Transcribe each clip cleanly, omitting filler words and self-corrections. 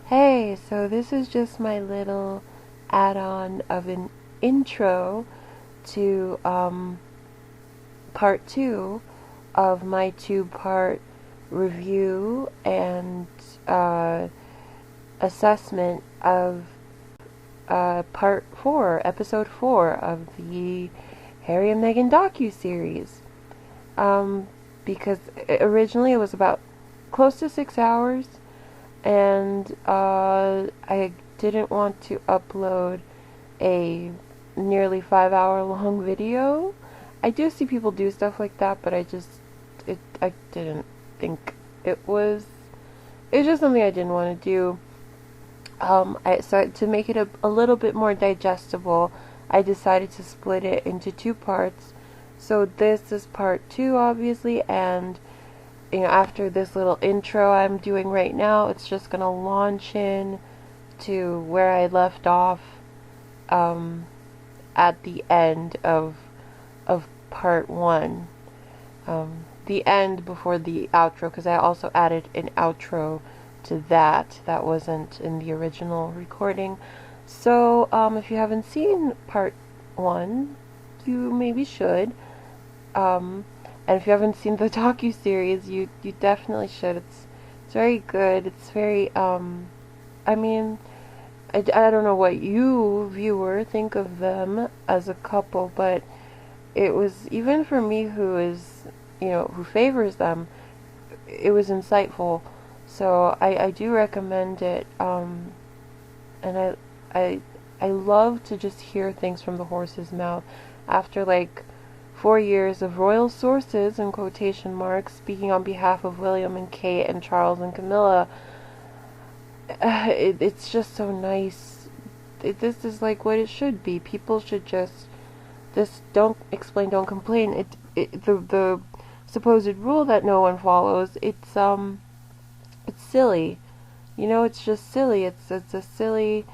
Hey, so this is just my little add-on of an intro to part two of my two-part review and uh, assessment of part four, episode four of the Harry and Meghan docu-series. Um, because originally it was about close to 6 hours, and I didn't want to upload a nearly 5 hour long video. I do see people do stuff like that, but I didn't think it was just something I didn't want to do. So to make it a little bit more digestible, I decided to split it into two parts. So this is part two, obviously, and after this little intro I'm doing right now, it's just gonna launch in to where I left off at the end of part one. The end before the outro, because I also added an outro to that wasn't in the original recording. So if you haven't seen part one, you maybe should. And if you haven't seen the docu-series, you definitely should. It's very good. It's very, I mean, I don't know what you, viewer, think of them as a couple, but it was, even for me who is, who favors them, it was insightful. So I do recommend it. And I love to just hear things from the horse's mouth after like 4 years of royal sources, in quotation marks, speaking on behalf of William and Kate and Charles and Camilla. It's just so nice. This is like what it should be. People should just don't explain, don't complain. The supposed rule that no one follows. It's silly. It's just silly. It's a silly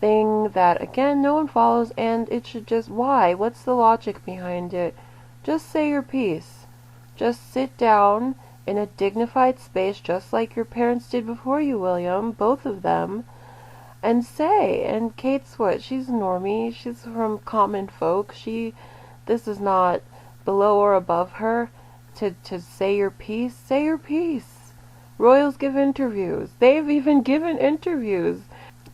thing that, again, no one follows, and it should just, why? What's the logic behind it? Just say your piece. Just sit down in a dignified space, just like your parents did before you, William, both of them, and say. And Kate's what? She's a normie. She's from common folk. This is not below or above her to say your piece. Say your piece. Royals give interviews. They've even given interviews.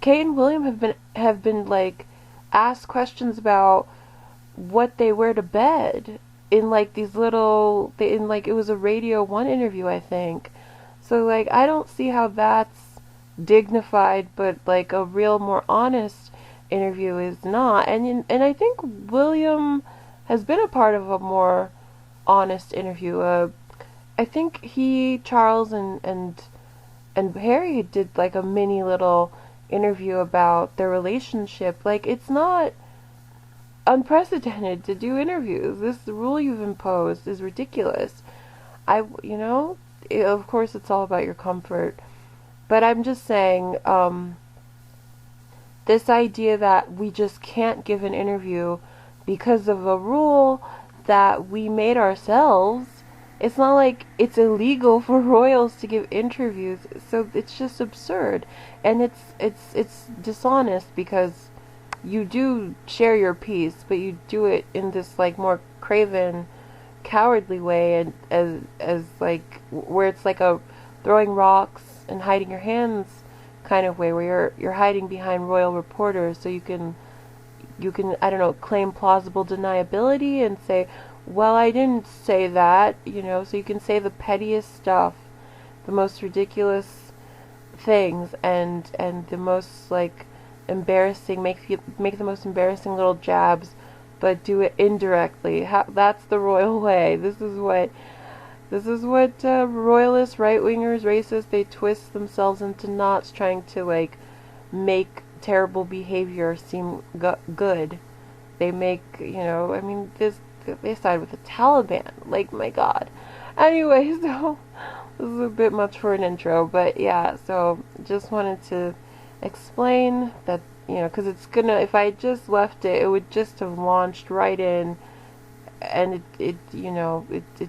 Kate and William have been like asked questions about what they wear to bed in like these little, in like, it was a Radio 1 interview, I think. So like, I don't see how that's dignified, but like a real, more honest interview is not. And I think William has been a part of a more honest interview. I think Charles and Harry did like a mini little interview about their relationship. Like, it's not unprecedented to do interviews. This rule you've imposed is ridiculous. Of course it's all about your comfort, but I'm just saying, this idea that we just can't give an interview because of a rule that we made ourselves. It's not like it's illegal for royals to give interviews, so it's just absurd, and it's dishonest, because you do share your piece, but you do it in this like more craven, cowardly way, and as like where it's like a throwing rocks and hiding your hands kind of way, where you're hiding behind royal reporters, so you can I don't know, claim plausible deniability and say, well, I didn't say that, so you can say the pettiest stuff, the most ridiculous things, and the most like embarrassing, make the most embarrassing little jabs, but do it indirectly. That's the royal way. This is what royalists, right-wingers, racists, they twist themselves into knots trying to like make terrible behavior seem good. They make, they side with the Taliban. Like, my God. Anyway, so this is a bit much for an intro, but yeah, so just wanted to explain that, because if I just left it, it would just have launched right in, and it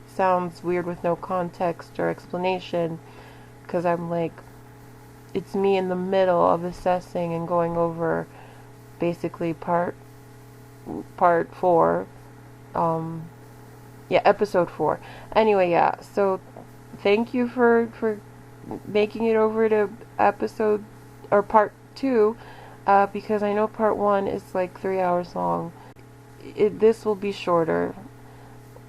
sounds weird with no context or explanation, because I'm like, it's me in the middle of assessing and going over basically part 4. Yeah, episode 4. Anyway, yeah. So thank you for making it over to episode or part 2, because I know part 1 is like 3 hours long. This will be shorter,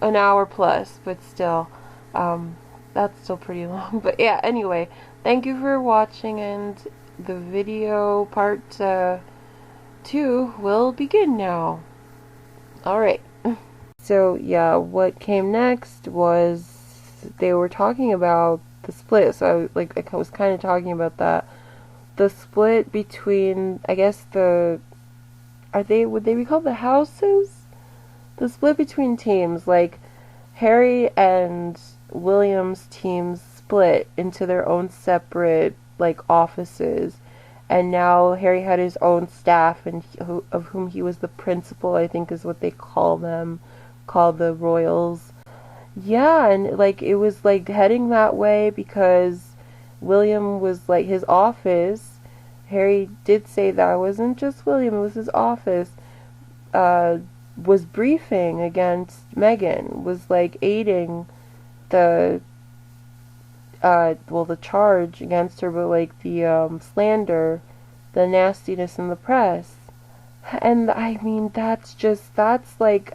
an hour plus, but still, that's still pretty long. But yeah, anyway, thank you for watching, and the video part 2 will begin now. Alright. So yeah, what came next was they were talking about the split. So I was kind of talking about that. The split between, I guess would they be called the houses? The split between teams, like Harry and William's teams split into their own separate like offices, and now Harry had his own staff, and of whom he was the principal, I think is what they call them, called the royals. Yeah, and like it was like heading that way because William was like his office. Harry did say that it wasn't just William, it was his office. Was briefing against Meghan, was like aiding the the charge against her, but like the slander, the nastiness in the press. And I mean, that's like,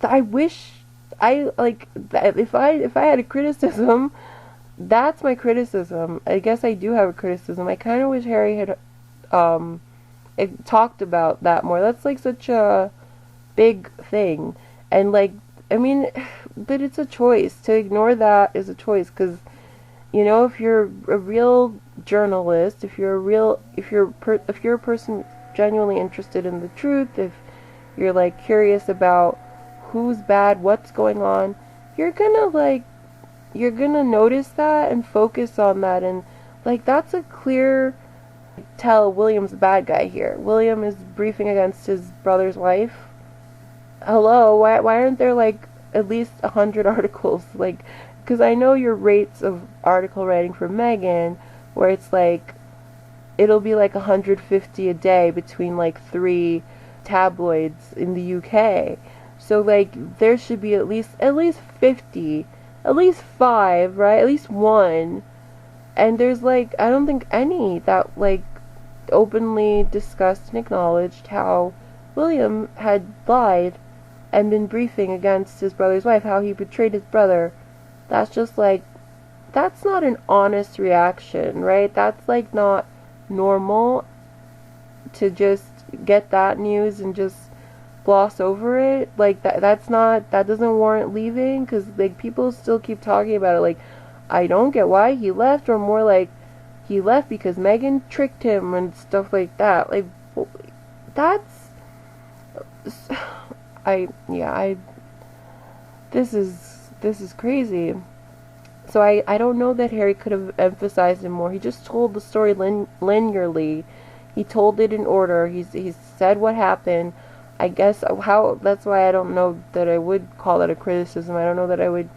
I wish I like if I had a criticism, that's my criticism. I guess I do have a criticism. I kind of wish Harry had talked about that more. That's like such a big thing, and like, I mean, but it's a choice. To ignore that is a choice, because you know, if you're a real journalist, if you're a person genuinely interested in the truth, if you're like curious about who's bad, what's going on, you're gonna notice that and focus on that, and like that's a clear tell William's the bad guy here. William is briefing against his brother's wife. Hello, why aren't there like at least 100 articles? Like, because I know your rates of article writing for Meghan, where it's like it'll be like 150 a day between like 3 tabloids in the UK. So like there should be at least 50, at least 5, right? At least 1. And there's like, I don't think any that like openly discussed and acknowledged how William had lied and been briefing against his brother's wife, how he betrayed his brother. That's just like, that's not an honest reaction, right? That's like not normal to just get that news and just gloss over it. Like that doesn't warrant leaving, because like people still keep talking about it. Like, I don't get why he left, or more like he left because Meghan tricked him and stuff like that. Like, that's this is crazy. So I don't know that Harry could have emphasized it more. He just told the story linearly. He told it in order. He said what happened. I guess that's why I don't know that I would call that a criticism. I don't know that I would.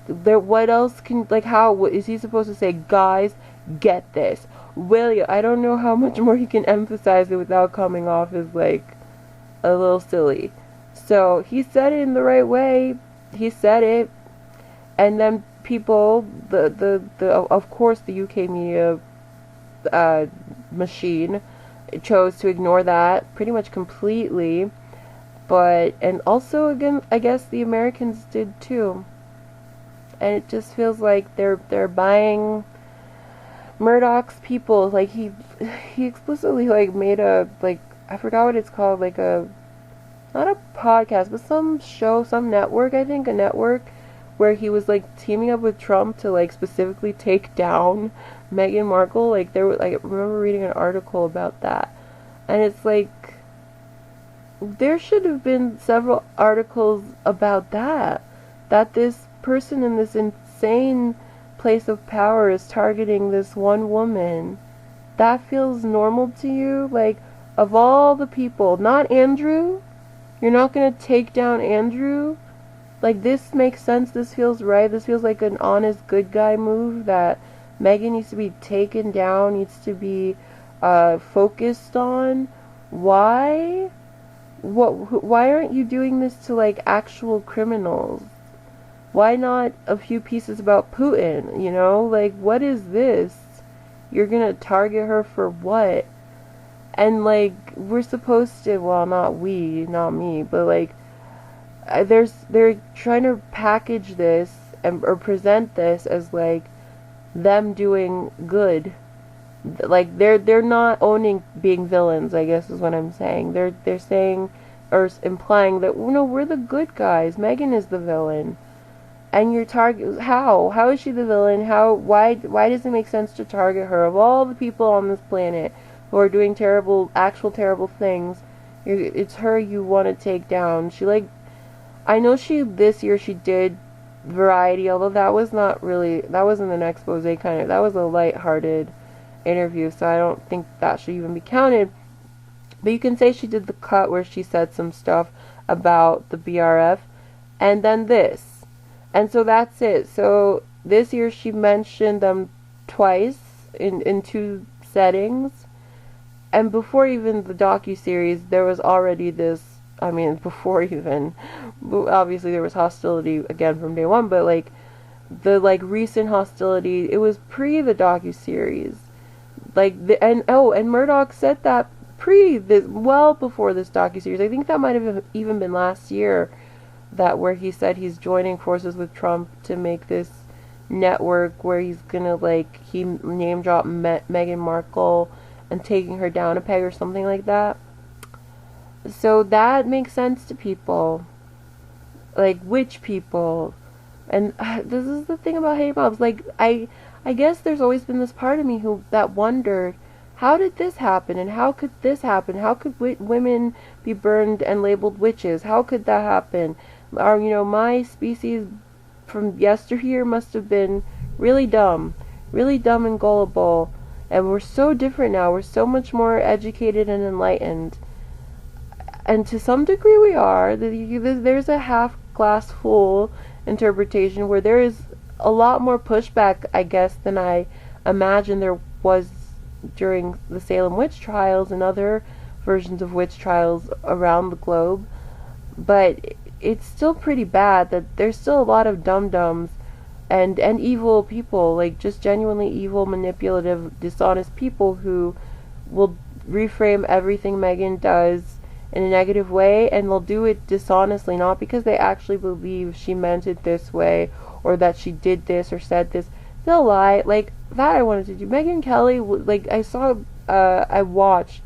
What else can, like, how is he supposed to say, guys, get this? William, I don't know how much more he can emphasize it without coming off as like a little silly. So he said it in the right way. He said it, and then people, of course the UK media machine chose to ignore that pretty much completely. But, and also again, I guess the Americans did too. And it just feels like they're buying Murdoch's people. Like he explicitly like made a, like, I forgot what it's called, like a, not a podcast, but some show, some network, I think, a network, where he was like teaming up with Trump to like specifically take down Meghan Markle. Like there was, like, I remember reading an article about that, and it's like there should have been several articles about that this person in this insane place of power is targeting this one woman. That feels normal to you? Like, of all the people, not Andrew? You're not gonna take down Andrew? Like, this makes sense, this feels right, this feels like an honest good guy move that Meghan needs to be taken down, needs to be focused on. Why? Why aren't you doing this to like actual criminals? Why not a few pieces about Putin, you know? Like, what is this? You're gonna target her for what? And like, we're supposed to, well, not me, but like, they're trying to package this or present this as like them doing good. Like they're not owning being villains, I guess is what I'm saying. They're saying or implying that no, we're the good guys. Meghan is the villain. And your target, how is she the villain? Why does it make sense to target her? Of all the people on this planet who are doing actual terrible things, it's her you want to take down. I know this year she did Variety, although that wasn't an expose kind of, that was a light-hearted interview, so I don't think that should even be counted. But you can say she did the cut where she said some stuff about the BRF, and then this. And so that's it. So this year she mentioned them twice in two settings. And before even the docuseries, there was already this, I mean, before even, obviously there was hostility again from day one, but like, the like recent hostility, it was pre the docuseries. Like, and Murdoch said that well before this docuseries. I think that might have even been last year, that where he said he's joining forces with Trump to make this network where he's gonna like, he name drop Meghan Markle and taking her down a peg or something like that. So that makes sense to people. Like, which people? And this is the thing about hate mobs. Like, I guess there's always been this part of me that wondered, how did this happen? And how could this happen? How could women be burned and labeled witches? How could that happen? Or, you know, my species from yesteryear must have been really dumb and gullible. And we're so different now. We're so much more educated and enlightened. And to some degree we are. There's a half glass full interpretation where there is a lot more pushback, I guess, than I imagined there was during the Salem witch trials and other versions of witch trials around the globe. But it's still pretty bad that there's still a lot of dum-dums and evil people, like just genuinely evil, manipulative, dishonest people who will reframe everything Meghan does in a negative way, and they'll do it dishonestly, not because they actually believe she meant it this way or that she did this or said this. They'll lie. Like that I wanted to do. Megyn Kelly, like I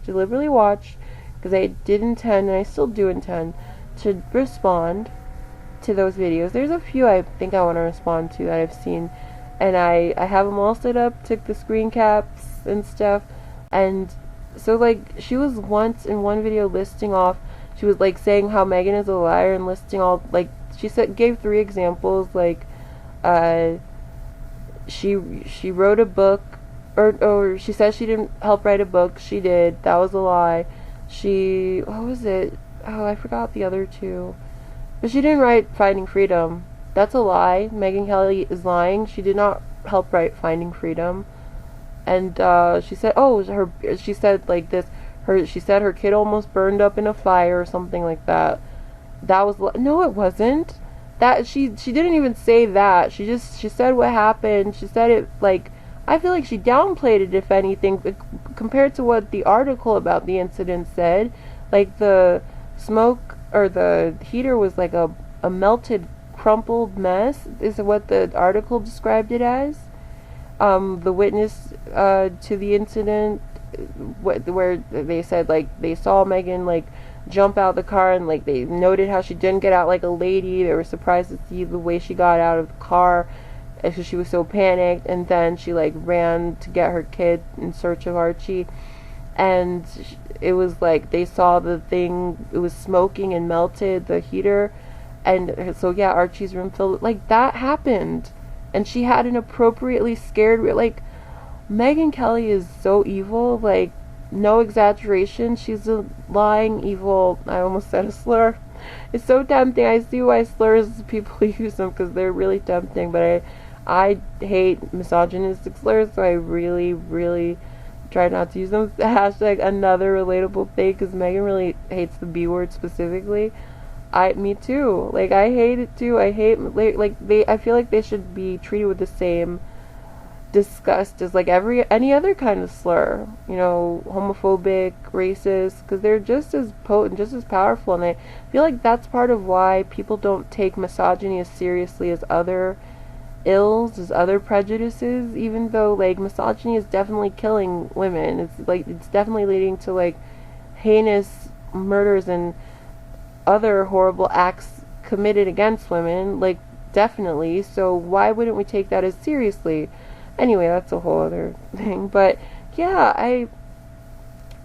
deliberately watched, because I did intend, and I still do intend, to respond to those videos. There's a few I think I want to respond to that I've seen, and I have them all set up, took the screen caps and stuff, and so like she was once in one video listing off, she was like saying how Meghan is a liar and listing all, like she gave 3 examples, like she wrote a book, or she said she didn't help write a book. She did. That was a lie. What was it? Oh, I forgot the other 2. But she didn't write Finding Freedom. That's a lie. Megyn Kelly is lying. She did not help write Finding Freedom. And she said, she said like this, she said her kid almost burned up in a fire or something like that. That was, no, it wasn't. That she didn't even say that. She said what happened. She said it like, I feel like she downplayed it, if anything, compared to what the article about the incident said. Like the smoke or the heater was like a melted, crumpled mess, is what the article described it as. The witness to the incident, where they said like they saw Meghan like jump out of the car, and like they noted how she didn't get out like a lady. They were surprised to see the way she got out of the car, because she was so panicked, and then she like ran to get her kid in search of Archie, and it was like they saw the thing, it was smoking and melted, the heater, and so yeah, Archie's room filled, like that happened, and she had an appropriately scared, like Megyn Kelly is so evil, like no exaggeration, she's a lying evil, I almost said a slur. It's so tempting. I see why slurs people use them, because they're really tempting, but I hate misogynistic slurs, so I really, really try not to use them. Hashtag another relatable thing, because Meghan really hates the B word specifically. Me too. Like, I hate it too. I hate, like, I feel like they should be treated with the same disgust as, like, any other kind of slur. You know, homophobic, racist, because they're just as potent, just as powerful, and I feel like that's part of why people don't take misogyny as seriously as other ills, as other prejudices, even though, like, misogyny is definitely killing women. It's definitely leading to, like, heinous murders and other horrible acts committed against women, like, definitely. So why wouldn't we take that as seriously? Anyway, that's a whole other thing. But yeah,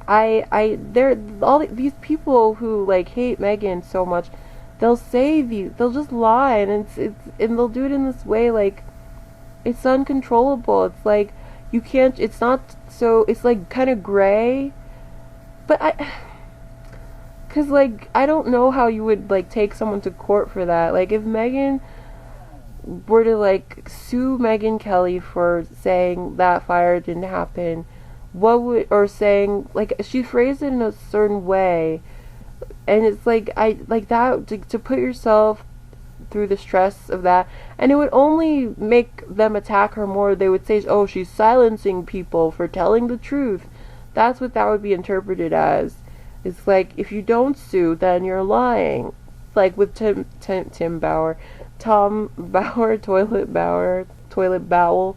there, all these people who, like, hate Meghan so much, they'll just lie, and and they'll do it in this way, like, it's uncontrollable. It's like, you can't, it's not, so, it's like kind of gray, but cause, like, I don't know how you would, like, take someone to court for that. Like, if Meghan were to, like, sue Megyn Kelly for saying that fire didn't happen, or saying, like, she phrased it in a certain way, and it's like, like that, to put yourself through the stress of that, and it would only make them attack her more. They would say, oh, she's silencing people for telling the truth. That's what that would be interpreted as. It's like, if you don't sue, then you're lying. Like with Tom Bauer, Toilet Bowel.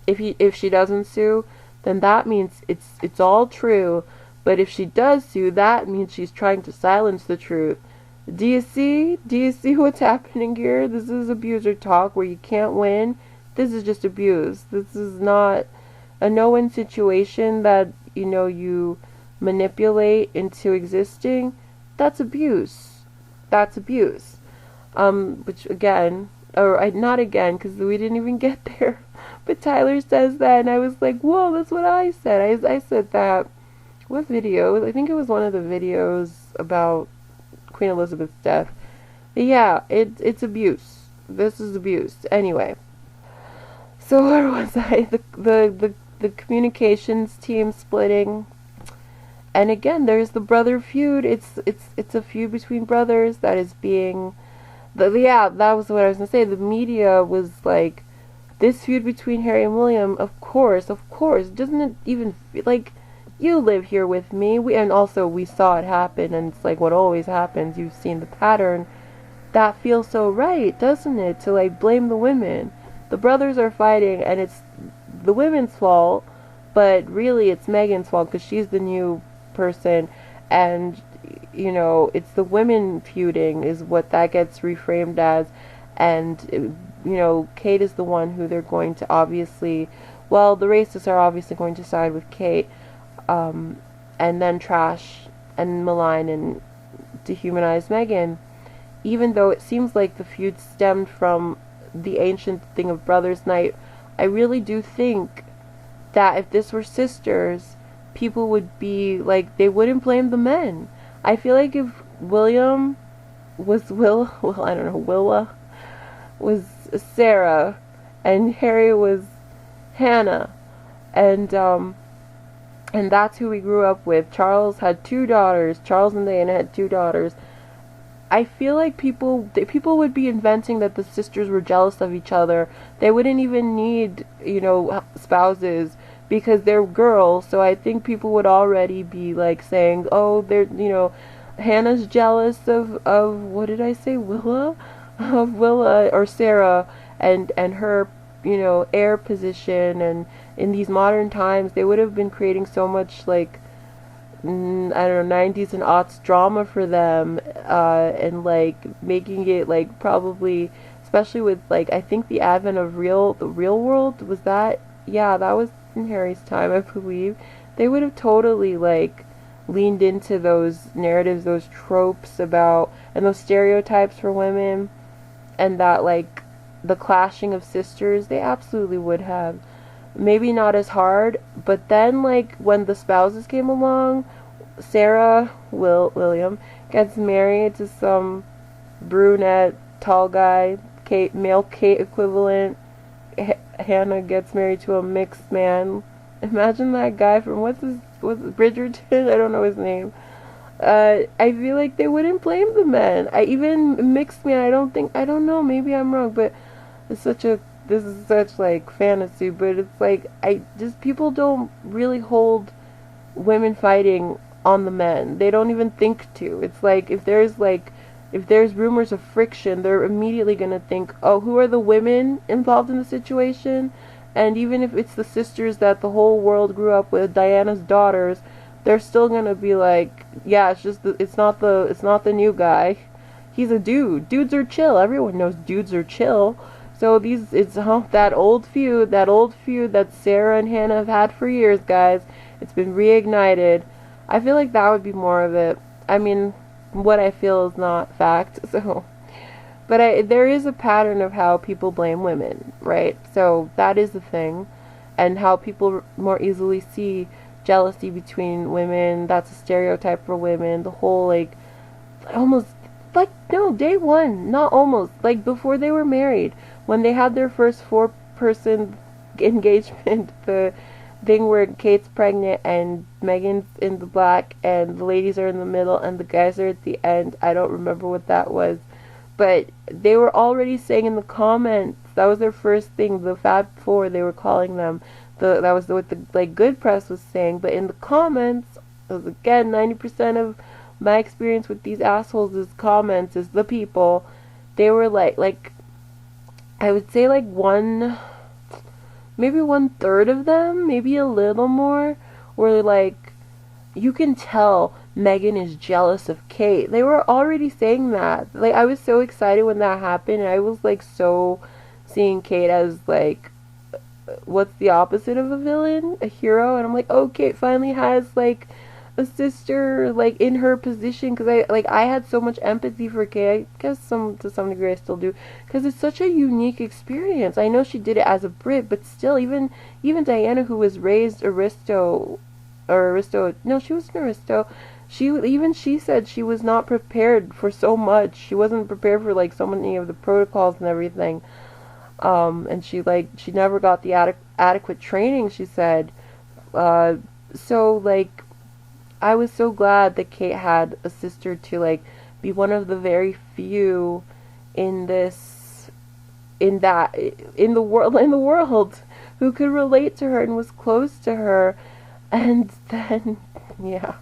If she doesn't sue, then that means it's all true. But if she does sue, that means she's trying to silence the truth. Do you see? Do you see what's happening here? This is abuser talk where you can't win. This is just abuse. This is not a no-win situation that, you know, you manipulate into existing. That's abuse. That's abuse. Which again, or not again, because we didn't even get there. But Tyler says that, and I was like, whoa, that's what I said. I said that. What video? I think it was one of the videos about Queen Elizabeth's death. But yeah, it's abuse. This is abuse. Anyway. So where was I? The communications team splitting. And again, there's the brother feud. It's a feud between brothers that is being yeah, that was what I was gonna say. The media was like, this feud between Harry and William, of course. Doesn't it even like, you live here with me, and also we saw it happen, and it's like what always happens, you've seen the pattern. That feels so right, doesn't it, to, like, blame the women. The brothers are fighting, and it's the women's fault, but really it's Meghan's fault, because she's the new person, and, you know, it's the women feuding is what that gets reframed as, and, you know, Kate is the one who they're going to obviously, well, the racists are obviously going to side with Kate, and then trash and malign and dehumanize Meghan, even though it seems like the feud stemmed from the ancient thing of Brothers' Night. I really do think that if this were sisters, people would be like, they wouldn't blame the men. I feel like if William was Willa was Sarah, and Harry was Hannah, and that's who we grew up with. Charles had 2 daughters. Charles and Diana had 2 daughters. I feel like people would be inventing that the sisters were jealous of each other. They wouldn't even need, you know, spouses, because they're girls. So I think people would already be like saying, oh, they're, you know, Hannah's jealous of what did I say, Willa? Of Willa or Sarah and her, you know, heir position. And in these modern times, they would have been creating so much, like, I don't know, 90s and aughts drama for them, and, like, making it, like, probably, especially with, like, I think the advent of the real world, was that, yeah, that was in Harry's time, I believe. They would have totally, like, leaned into those narratives, those tropes about, and those stereotypes for women, and that, like, the clashing of sisters, they absolutely would have. Maybe not as hard, but then, like, when the spouses came along, William gets married to some brunette, tall guy, Kate, male Kate equivalent. Hannah gets married to a mixed man. Imagine that guy from what's Bridgerton? I don't know his name. I feel like they wouldn't blame the men. I even mixed man. I don't know. Maybe I'm wrong, but this is such like fantasy. But it's like people don't really hold women fighting on the men. They don't even think to. It's like if there's rumors of friction, they're immediately gonna think, oh, who are the women involved in the situation? And even if it's the sisters that the whole world grew up with, Diana's daughters, they're still gonna be like, yeah, it's not the new guy. He's a dude. Dudes are chill. Everyone knows dudes are chill. So that old feud that Sarah and Hannah have had for years, guys. It's been reignited. I feel like that would be more of it. I mean, what I feel is not fact, so. But there is a pattern of how people blame women, right? So that is the thing. And how people more easily see jealousy between women. That's a stereotype for women. The whole, day one. Not almost. Like, before they were married. When they had their first 4-person engagement, the thing where Kate's pregnant and Meghan's in the black and the ladies are in the middle and the guys are at the end. I don't remember what that was. But they were already saying in the comments, that was their first thing, the Fab Four, they were calling them. That was what the good press was saying. But in the comments, again, 90% of my experience with these assholes is comments, is the people. They were like I would say maybe 1/3 of them, maybe a little more, were like, you can tell Meghan is jealous of Kate. They were already saying that. Like, I was so excited when that happened, and I was like so seeing Kate as like, what's the opposite of a villain? A hero. And I'm like, oh, Kate finally has like a sister like in her position, because I had so much empathy for Kate. I guess to some degree I still do, because it's such a unique experience. I know she did it as a Brit, but still, even Diana, who was raised Aristo, no, she wasn't Aristo. She said she was not prepared for so much. She wasn't prepared for like so many of the protocols and everything. And she never got the adequate training, she said. So like, I was so glad that Kate had a sister to like be one of the very few in the world who could relate to her and was close to her. And then yeah,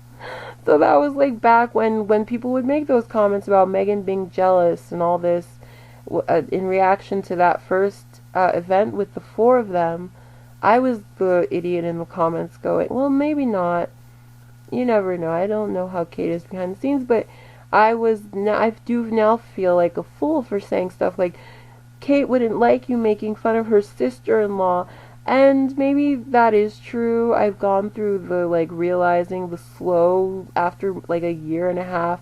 so that was like back when people would make those comments about Meghan being jealous and all this in reaction to that first event with the 4 of them. I was the idiot in the comments going, well, maybe not. You never know. I don't know how Kate is behind the scenes, but I do now feel like a fool for saying stuff like, Kate wouldn't like you making fun of her sister-in-law. And maybe that is true. I've gone through the realizing the slow, after like a year and a half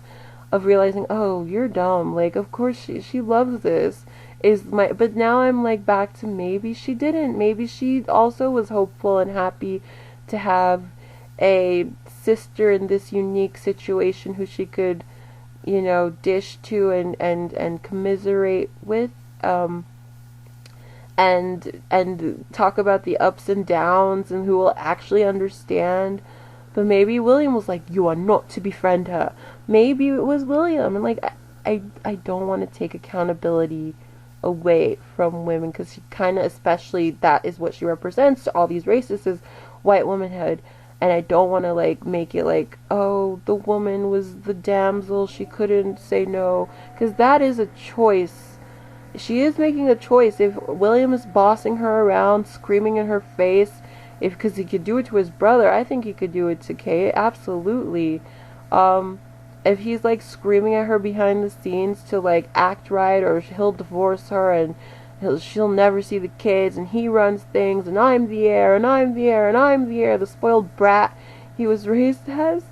of realizing, oh, you're dumb. Like, of course she loves this. But now I'm like back to maybe she didn't. Maybe she also was hopeful and happy to have a sister in this unique situation who she could, dish to and commiserate with, and talk about the ups and downs, and who will actually understand. But maybe William was like, you are not to befriend her. Maybe it was William. And I don't want to take accountability away from women, because she kind of, especially, that is what she represents to all these racists, is white womanhood. And I don't want to make it like, oh, the woman was the damsel, she couldn't say no, because that is a choice. She is making a choice. If William is bossing her around, screaming in her face, because he could do it to his brother, I think he could do it to Kate, absolutely. If he's screaming at her behind the scenes to act right, or he'll divorce her and she'll never see the kids, and he runs things, and I'm the heir, and I'm the heir, and I'm the heir, the spoiled brat he was raised as,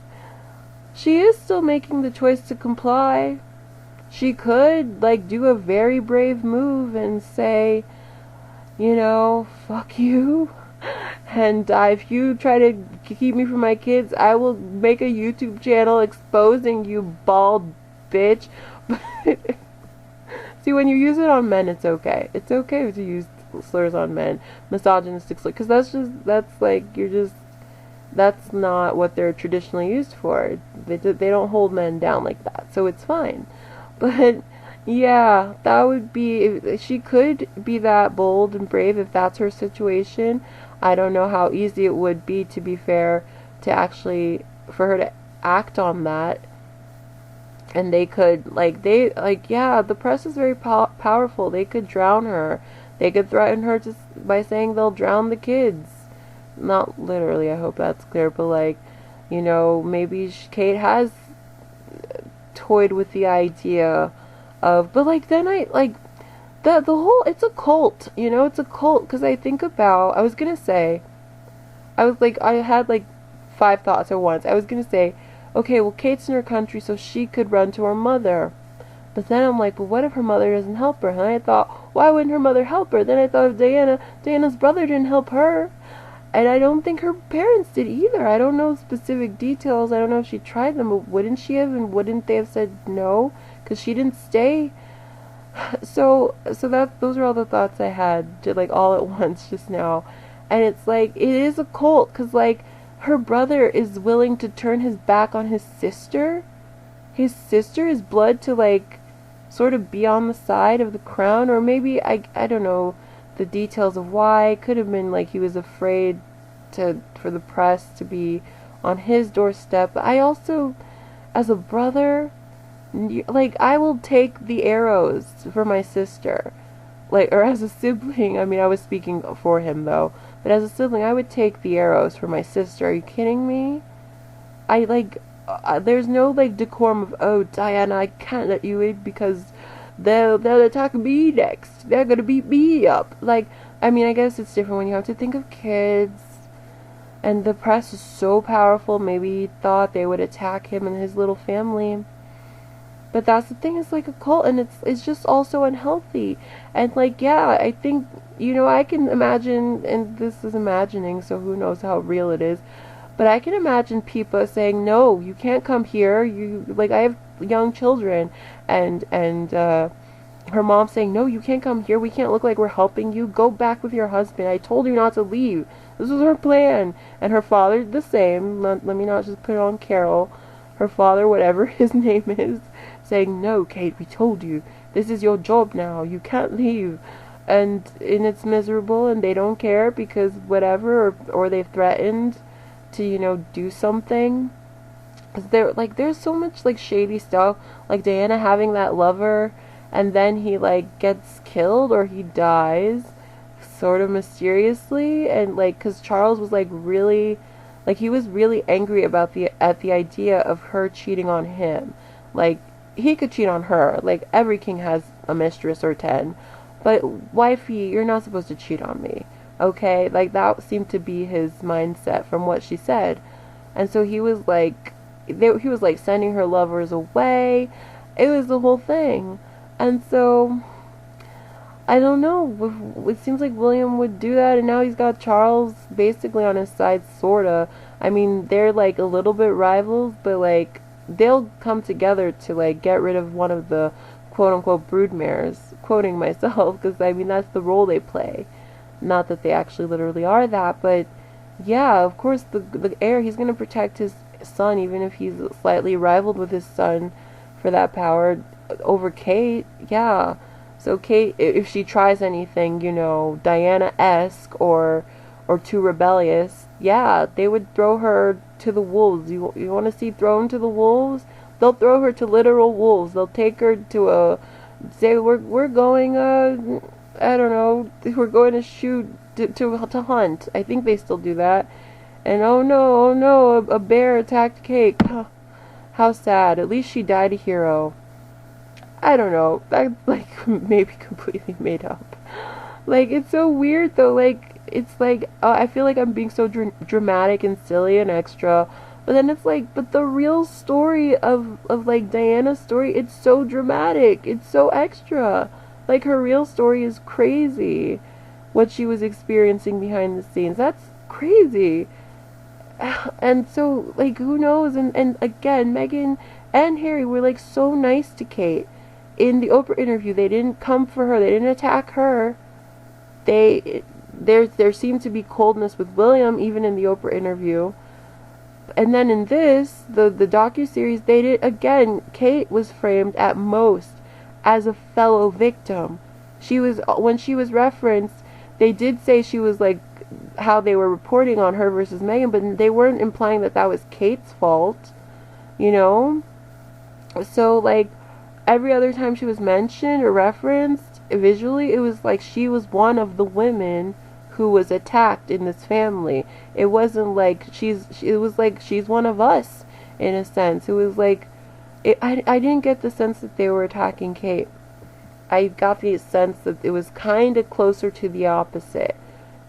she is still making the choice to comply. She could do a very brave move and say, fuck you, and if you try to keep me from my kids, I will make a YouTube channel exposing you, bald bitch. See See, when you use it on men, it's okay. It's okay to use slurs on men, misogynistic slurs, because that's like, that's not what they're traditionally used for. They don't hold men down like that, so it's fine. But yeah, that would be, if she could be that bold and brave if that's her situation. I don't know how easy it would be, to be fair, to actually, for her to act on that. And they could, yeah, the press is very powerful. They could drown her. They could threaten her just by saying they'll drown the kids. Not literally, I hope that's clear, but like, maybe Kate has toyed with the idea of, but like, then the whole, it's a cult, it's a cult, because I was gonna say, I had like 5 thoughts at once. I was gonna say, okay, well, Kate's in her country, so she could run to her mother. But then I'm like, well, what if her mother doesn't help her? And I thought, why wouldn't her mother help her? Then I thought of Diana's brother didn't help her. And I don't think her parents did either. I don't know specific details. I don't know if she tried them, but wouldn't she have, and wouldn't they have said no? Because she didn't stay. So those are all the thoughts I had, like, all at once just now. And it's like, it is a cult, because like, her brother is willing to turn his back on his sister. His sister, his blood, to like, sort of be on the side of the crown. Or maybe, I don't know the details of why. It could have been like he was afraid for the press to be on his doorstep. But I also, as a brother, like, I will take the arrows for my sister. Like, or as a sibling, I mean, I was speaking for him though, but as a sibling, I would take the arrows for my sister. Are you kidding me? There's no like decorum of, oh, Diana, I can't let you in because they'll attack me next. They're gonna beat me up. Like, I mean, I guess it's different when you have to think of kids, and the press is so powerful. Maybe he thought they would attack him and his little family. But that's the thing, it's like a cult, and it's just also unhealthy. And like, yeah, I think, I can imagine, and this is imagining, so who knows how real it is, but I can imagine people saying, no, you can't come here, I have young children, and her mom saying, no, you can't come here, we can't look like we're helping you, go back with your husband, I told you not to leave, this was her plan. And her father, the same, let me not just put it on Carol, her father, whatever his name is, saying, no, Kate, we told you, this is your job now, you can't leave. And it's miserable, and they don't care because whatever, or they've threatened to, do something. There's so much, like, shady stuff, like Diana having that lover, and then he, like, gets killed, or he dies, sort of mysteriously, and, like, because Charles was, like, really, like, he was really angry at the idea of her cheating on him. Like, he could cheat on her. Like, every king has a mistress or 10. But, wifey, you're not supposed to cheat on me. Okay? Like, that seemed to be his mindset from what she said. And so he was like, sending her lovers away. It was the whole thing. And so, I don't know. It seems like William would do that, and now he's got Charles basically on his side, sorta. I mean, they're, like, a little bit rivals, but, like, they'll come together to, like, get rid of one of the quote-unquote broodmares, quoting myself, because, I mean, that's the role they play. Not that they actually literally are that, but, yeah, of course, the heir, he's going to protect his son, even if he's slightly rivaled with his son for that power over Kate, yeah. So Kate, if she tries anything, Diana-esque or too rebellious, yeah, they would throw her to the wolves. You want to see thrown to the wolves? They'll throw her to literal wolves. They'll take her to say, we're going, I don't know, we're going to shoot, to hunt. I think they still do that. And oh no, a bear attacked Kate. How sad. At least she died a hero. I don't know. That's, like, maybe completely made up. Like, it's so weird, though. Like, it's like, I feel like I'm being so dramatic and silly and extra. But then it's like, but the real story of like, Diana's story, it's so dramatic. It's so extra. Like, her real story is crazy. What she was experiencing behind the scenes. That's crazy. And so, like, who knows? And again, Meghan and Harry were, like, so nice to Kate. in the Oprah interview, they didn't come for her. They didn't attack her. There seemed to be coldness with William, even in the Oprah interview. And then in this, the docuseries, they did, again, Kate was framed at most as a fellow victim. When she was referenced, they did say she was like, how they were reporting on her versus Meghan, but they weren't implying that that was Kate's fault, you know? So, like, every other time she was mentioned or referenced visually, it was like she was one of the women who was attacked in this family. It wasn't like it was like she's one of us, in a sense. It was like, I didn't get the sense that they were attacking Kate. I got the sense that it was kind of closer to the opposite.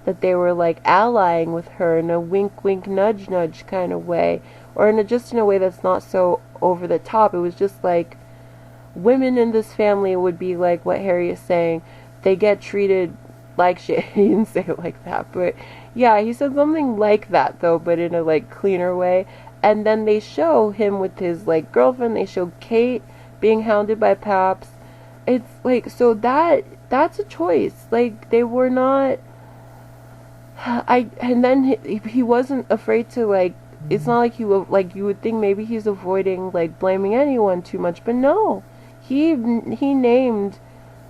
That they were like allying with her in a wink wink nudge nudge kind of way, or just in a way that's not so over the top. It was just like women in this family would be like what Harry is saying, they get treated like shit. He didn't say it like that, but yeah, he said something like that though, but in a like cleaner way. And then they show him with his like girlfriend, they show Kate being hounded by Paps. It's like, so that's a choice. Like, they were not, and then he wasn't afraid to, like, it's not like you would think maybe he's avoiding like blaming anyone too much, but no, he named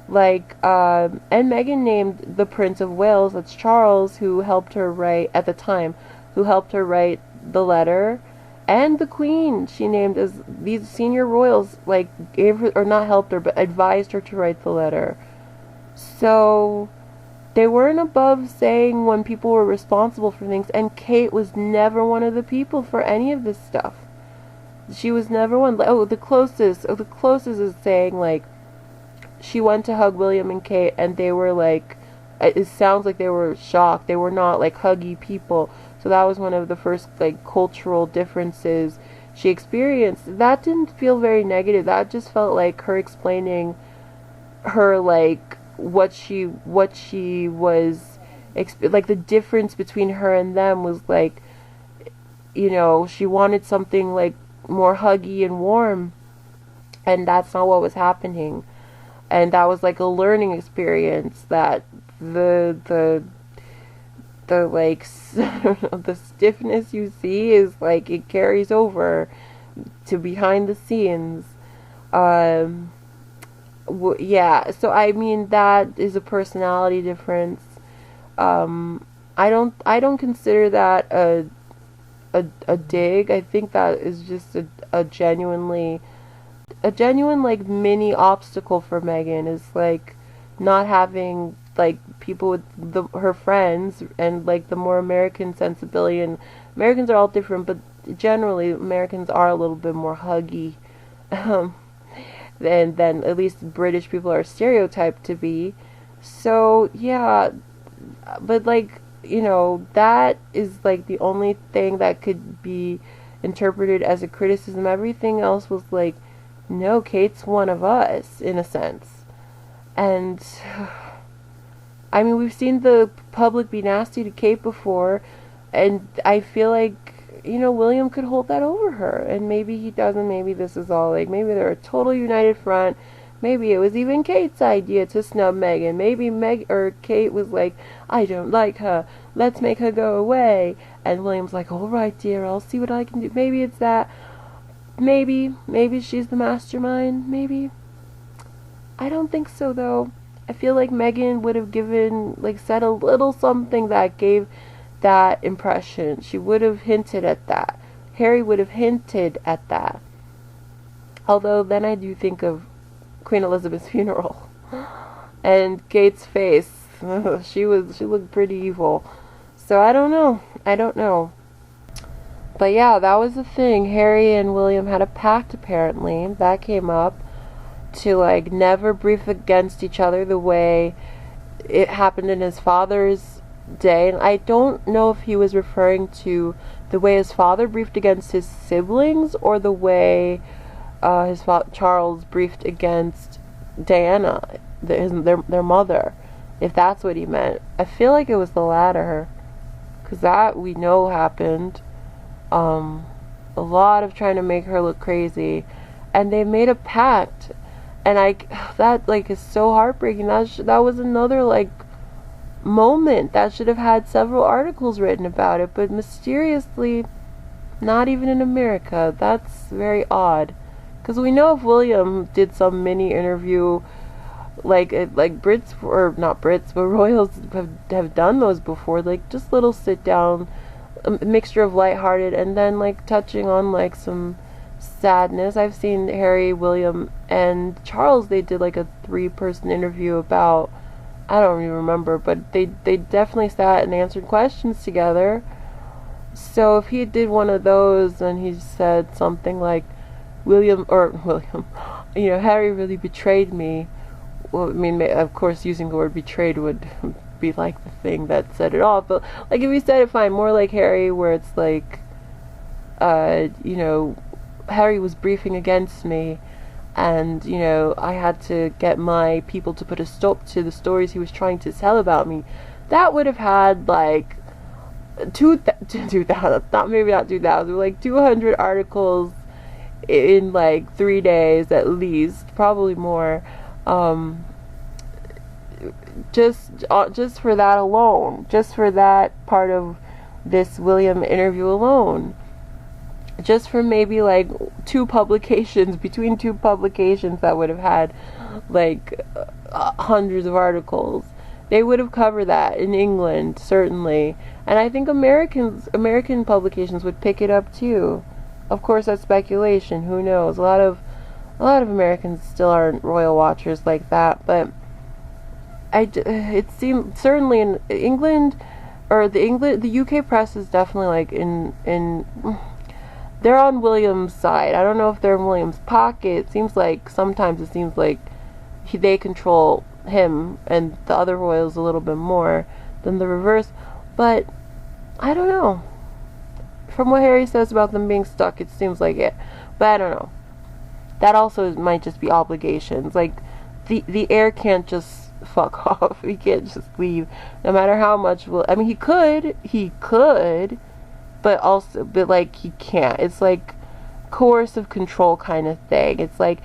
like and Meghan named the Prince of Wales, that's Charles, who helped her write at the time, who helped her write the letter, and the Queen she named as these senior royals, like gave her, or not helped her, but advised her to write the letter. So they weren't above saying when people were responsible for things, and Kate was never one of the people for any of this stuff. She was never one. The closest is saying, like, she went to hug William and Kate, and they were like, it sounds like they were shocked. They were not like huggy people. So that was one of the first like cultural differences she experienced. That didn't feel very negative. That just felt like her explaining her, like, what she was, like, the difference between her and them was, like, you know, she wanted something, like, more huggy and warm, and that's not what was happening. And that was, like, a learning experience that the like, I don't know, the stiffness you see is, like, it carries over to behind the scenes. Yeah, so I mean, that is a personality difference. I don't consider that a dig. I think that is just a genuine like mini obstacle for Meghan, is like not having like people with her friends and like the more American sensibility. And Americans are all different, but generally Americans are a little bit more huggy. Than at least British people are stereotyped to be. So yeah, but like, you know, that is like the only thing that could be interpreted as a criticism. Everything else was like, no, Kate's one of us, in a sense. And I mean, we've seen the public be nasty to Kate before, and I feel like, you know, William could hold that over her, and maybe he doesn't. Maybe this is all like, maybe they're a total united front. Maybe it was even Kate's idea to snub Meghan. Maybe Kate was like, I don't like her, let's make her go away. And William's like, all right, dear, I'll see what I can do. Maybe it's that. Maybe she's the mastermind. Maybe. I don't think so, though. I feel like Meghan would have said a little something that gave that impression. She would have hinted at that. Harry would have hinted at that. Although then I do think of Queen Elizabeth's funeral and Kate's face. She looked pretty evil. So I don't know. But yeah, that was the thing. Harry and William had a pact, apparently. That came up, to like never brief against each other the way it happened in his father's day. And I don't know if he was referring to the way his father briefed against his siblings, or the way Charles briefed against Diana, their mother, if that's what he meant. I feel like it was the latter, because that we know happened. A lot of trying to make her look crazy, and they made a pact. And that like is so heartbreaking. That was another like moment that should have had several articles written about it, but mysteriously not even in America. That's very odd. Because we know if William did some mini interview, like Brits, or not Brits, but royals have done those before, like just little sit down, a mixture of lighthearted and then like touching on like some sadness. I've seen Harry, William, and Charles, they did like a 3-person interview about, I don't even remember, but they definitely sat and answered questions together. So if he did one of those and he said something like, William, Harry really betrayed me. Well, I mean, of course, using the word betrayed would be like the thing that set it off. But like if he said it fine, more like Harry, where it's like, Harry was briefing against me, and I had to get my people to put a stop to the stories he was trying to tell about me. That would have had like 2,000, maybe not 2,000, like 200 articles in like 3 days at least, probably more. Just for that alone, just for that part of this William interview alone, just for maybe like between 2 publications that would have had like hundreds of articles. They would have covered that in England, certainly. And I think American publications would pick it up too. Of course, that's speculation. Who knows? A lot of Americans still aren't royal watchers like that. But it seems certainly in England, or the UK press is definitely like in they're on William's side. I don't know if they're in William's pocket. Sometimes it seems like they control him and the other royals a little bit more than the reverse. But I don't know. From what Harry says about them being stuck, it seems like it. But I don't know. That also might just be obligations. Like the heir can't just fuck off. He can't just leave. No matter how much he could, but like he can't. It's like coercive control kind of thing. It's like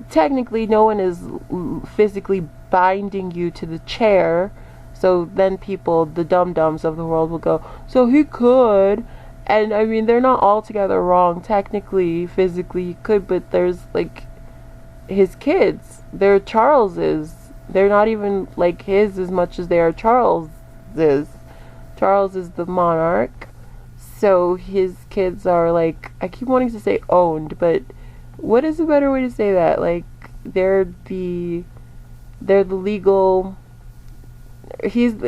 technically no one is physically binding you to the chair, so then people, the dum-dums of the world, will go, so he could. And I mean, they're not altogether wrong. Technically, physically he could, but there's like his kids, they're Charles's. They're not even like his as much as they are Charles's. Charles is the monarch, so his kids are like, I keep wanting to say owned, but what is a better way to say that? Like they're the legal.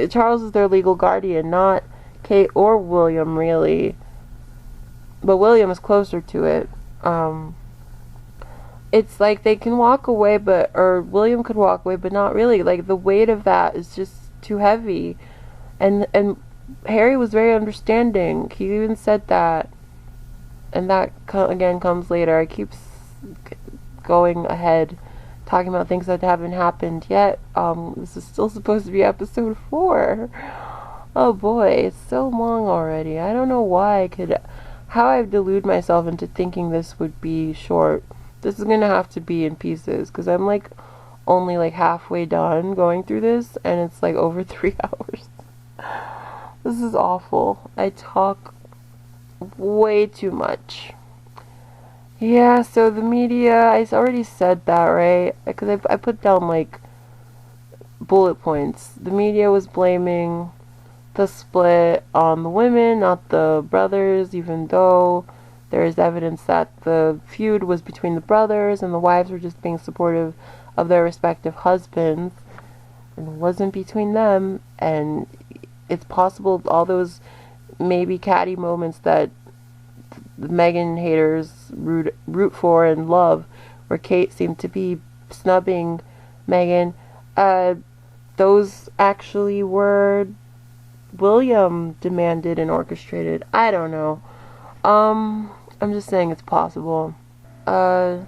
Charles is their legal guardian, not Kate or William really, but William is closer to it. It's like they can walk away, or William could walk away, but not really. Like the weight of that is just too heavy, and Harry was very understanding. He even said that, and that again comes later. I keep going ahead, talking about things that haven't happened yet. This is still supposed to be episode 4. Oh boy, it's so long already. I don't know how I've deluded myself into thinking this would be short. This is gonna have to be in pieces, because I'm like only like halfway done going through this, and it's like over 3 hours. This is awful. I talk way too much. Yeah, so the media, I already said that, right? Because I put down like bullet points. The media was blaming the split on the women, not the brothers, even though there is evidence that the feud was between the brothers and the wives were just being supportive of their respective husbands, and it wasn't between them. And it's possible all those maybe catty moments that the Meghan haters root for and love, where Kate seemed to be snubbing Meghan, those actually were William demanded and orchestrated. I don't know. I'm just saying it's possible. Oh,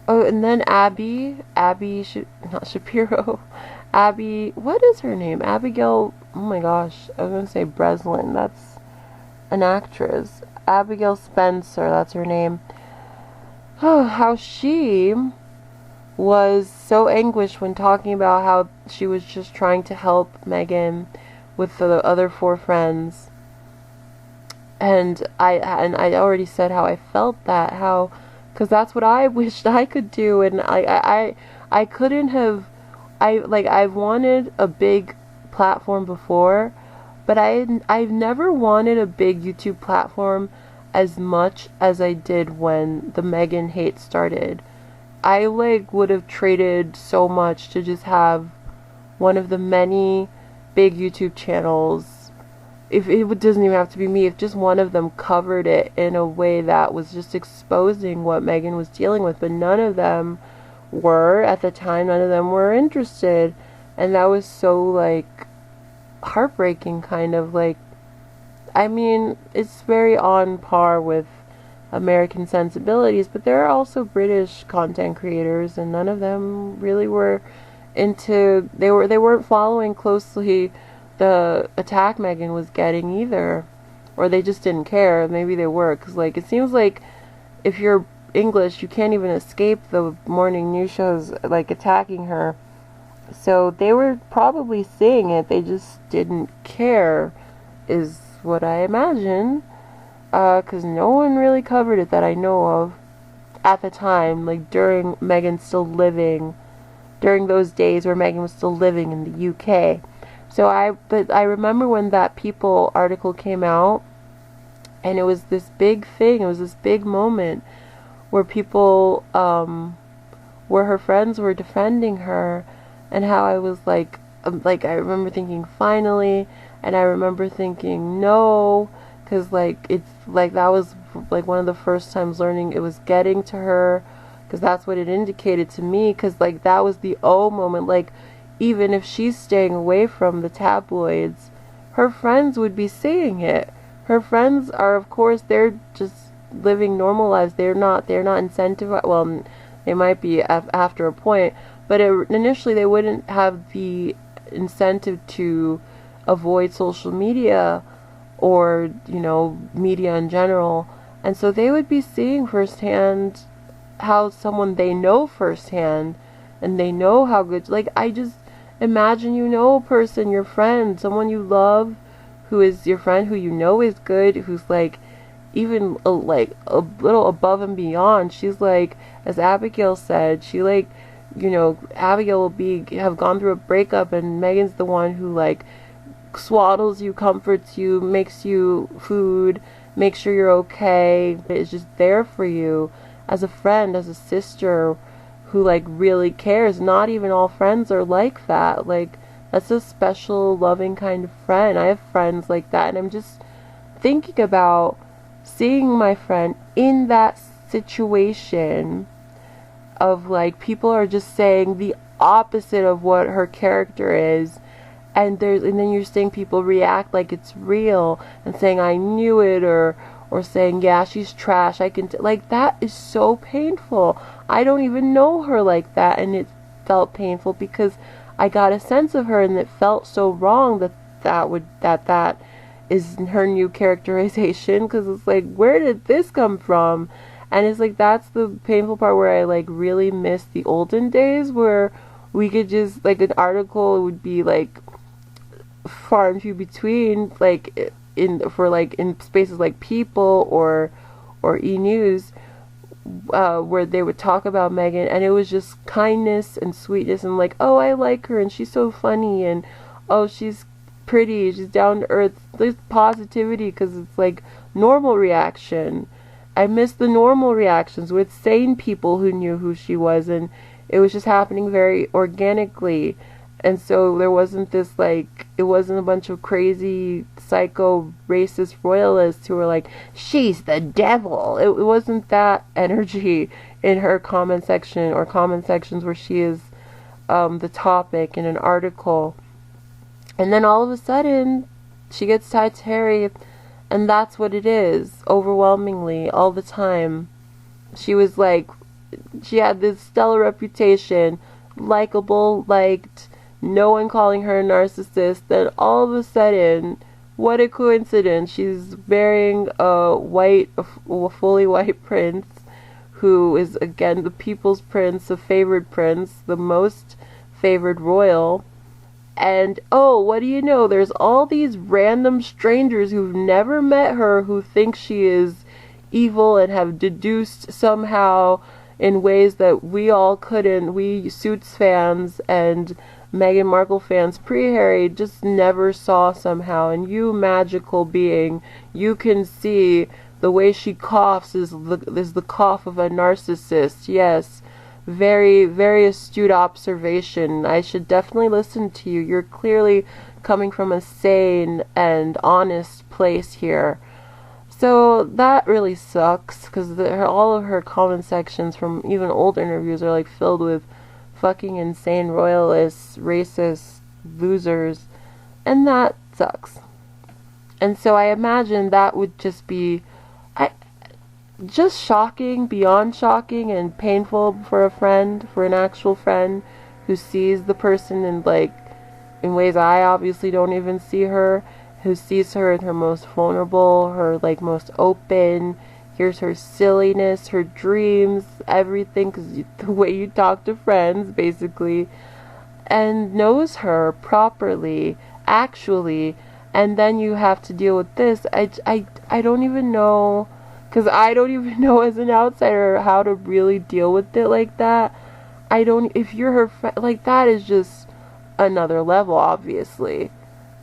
and then Abby, not Shapiro, Abby, what is her name? Abigail, oh my gosh, I was gonna say Breslin, that's an actress. Abigail Spencer, that's her name. Oh, how she was so anguished when talking about how she was just trying to help Meghan with the other four friends. And I already said how I felt that, how, because that's what I wished I could do, and I couldn't have. I've wanted a big platform before, but I've never wanted a big YouTube platform as much as I did when the Meghan hate started. I would have traded so much to just have one of the many big YouTube channels. If it doesn't even have to be me, if just one of them covered it in a way that was just exposing what Meghan was dealing with, but none of them were at the time. None of them were interested, and that was so heartbreaking, kind of. I mean, it's very on par with American sensibilities, but there are also British content creators, and none of them really were into. They weren't following closely the attack Meghan was getting either, or they just didn't care. Maybe they were, because it seems like if you're English, you can't even escape the morning news shows attacking her. So they were probably seeing it, they just didn't care, is what I imagine. Because no one really covered it that I know of at the time, during Meghan still living, during those days where Meghan was still living in the UK. But I remember when that People article came out, and it was this big thing, it was this big moment where people, where her friends were defending her, and how I was I remember thinking, finally, and I remember thinking, no, because that was one of the first times learning it was getting to her, because that's what it indicated to me, because that was the moment. Even if she's staying away from the tabloids, her friends would be seeing it. Her friends are, of course, they're just living normal lives. They're not incentivized. Well, they might be after a point, but initially they wouldn't have the incentive to avoid social media or media in general, and so they would be seeing firsthand how someone they know firsthand, and they know how good. I just imagine a person, your friend, someone you love, who is your friend, who is good, who's even a little above and beyond. She's as Abigail said, she Abigail will have gone through a breakup, and Meghan's the one who swaddles you, comforts you, makes you food, makes sure you're okay, is just there for you as a friend, as a sister, who really cares. Not even all friends are like that. That's a special, loving kind of friend. I have friends like that, and I'm just thinking about seeing my friend in that situation of people are just saying the opposite of what her character is, and then you're seeing people react like it's real and saying I knew it, or saying yeah, she's trash, I can that is so painful. I don't even know her like that, and it felt painful because I got a sense of her, and it felt so wrong that is her new characterization, because it's where did this come from? And it's that's the painful part, where I really miss the olden days, where we could just an article would be far and few between, in spaces like People or E-News, where they would talk about Meghan, and it was just kindness and sweetness, and oh, I like her, and she's so funny, and oh, she's pretty, she's down to earth. There's positivity, because it's normal reaction. I miss the normal reactions with sane people who knew who she was, and it was just happening very organically. And so there wasn't this it wasn't a bunch of crazy psycho racist royalists who were she's the devil. It wasn't that energy in her comment section, or comment sections where she is the topic in an article. And then all of a sudden she gets tied to Harry, and that's what it is, overwhelmingly, all the time. She was she had this stellar reputation, likable, liked, no one calling her a narcissist. Then all of a sudden, what a coincidence, she's marrying a fully white prince who is again the people's prince, the favored prince, the most favored royal. And oh, what do you know? There's all these random strangers who've never met her who think she is evil and have deduced somehow in ways that we all couldn't. We Suits fans and Meghan Markle fans pre-Harry just never saw somehow. And you, magical being, you can see the way she coughs is the cough of a narcissist. Yes. Very, very astute observation. I should definitely listen to you. You're clearly coming from a sane and honest place here. So that really sucks, because all of her comment sections from even old interviews are like filled with fucking insane royalists, racist losers, and that sucks. And so I imagine that would just be just shocking, beyond shocking, and painful for a friend, for an actual friend who sees the person in ways I obviously don't even see her, who sees her at her most vulnerable, her most open, hears her silliness, her dreams, everything, because the way you talk to friends, basically, and knows her properly, actually, and then you have to deal with this. I don't even know. Because I don't even know as an outsider how to really deal with it like that. If you're her friend, that is just another level, obviously.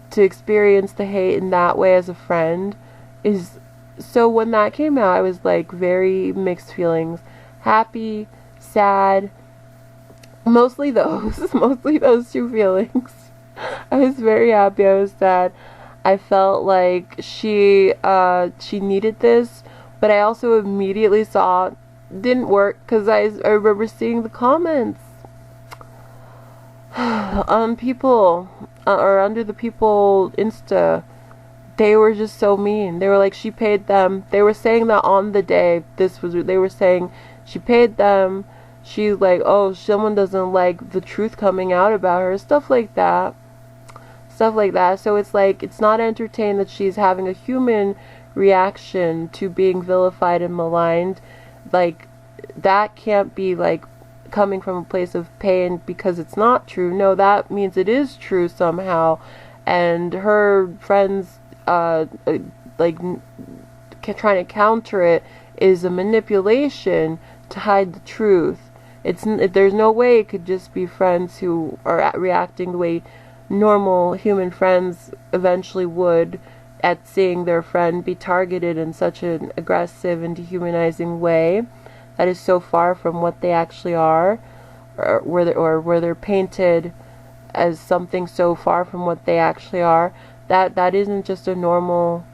To experience the hate in that way as a friend is, so when that came out, I was very mixed feelings. Happy, sad, mostly those two feelings. I was very happy, I was sad. I felt like she needed this. But I also immediately saw it didn't work, because I remember seeing the comments on people, or under the People Insta. They were just so mean. They were like, she paid them. They were saying that on the day they were saying she paid them. She's like, oh, someone doesn't like the truth coming out about her. Stuff like that. So it's not entertained that she's having a human reaction to being vilified and maligned. That can't be coming from a place of pain because it's not true. No, that means it is true somehow, and her friends trying to counter it is a manipulation to hide the truth. There's no way it could just be friends who are reacting the way normal human friends eventually would at seeing their friend be targeted in such an aggressive and dehumanizing way that is so far from what they actually are, or where they're painted as something so far from what they actually are. That isn't just a normal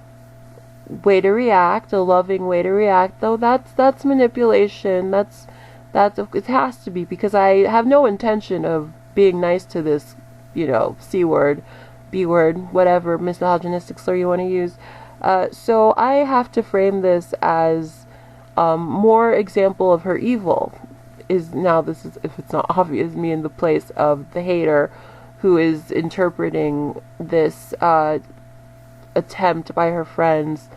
way to react, a loving way to react, though. That's manipulation. That's it has to be, because I have no intention of being nice to this, C word, B word, whatever misogynistic slur you want to use. So I have to frame this as more example of her evil. This is, if it's not obvious, me in the place of the hater who is interpreting this attempt by her friends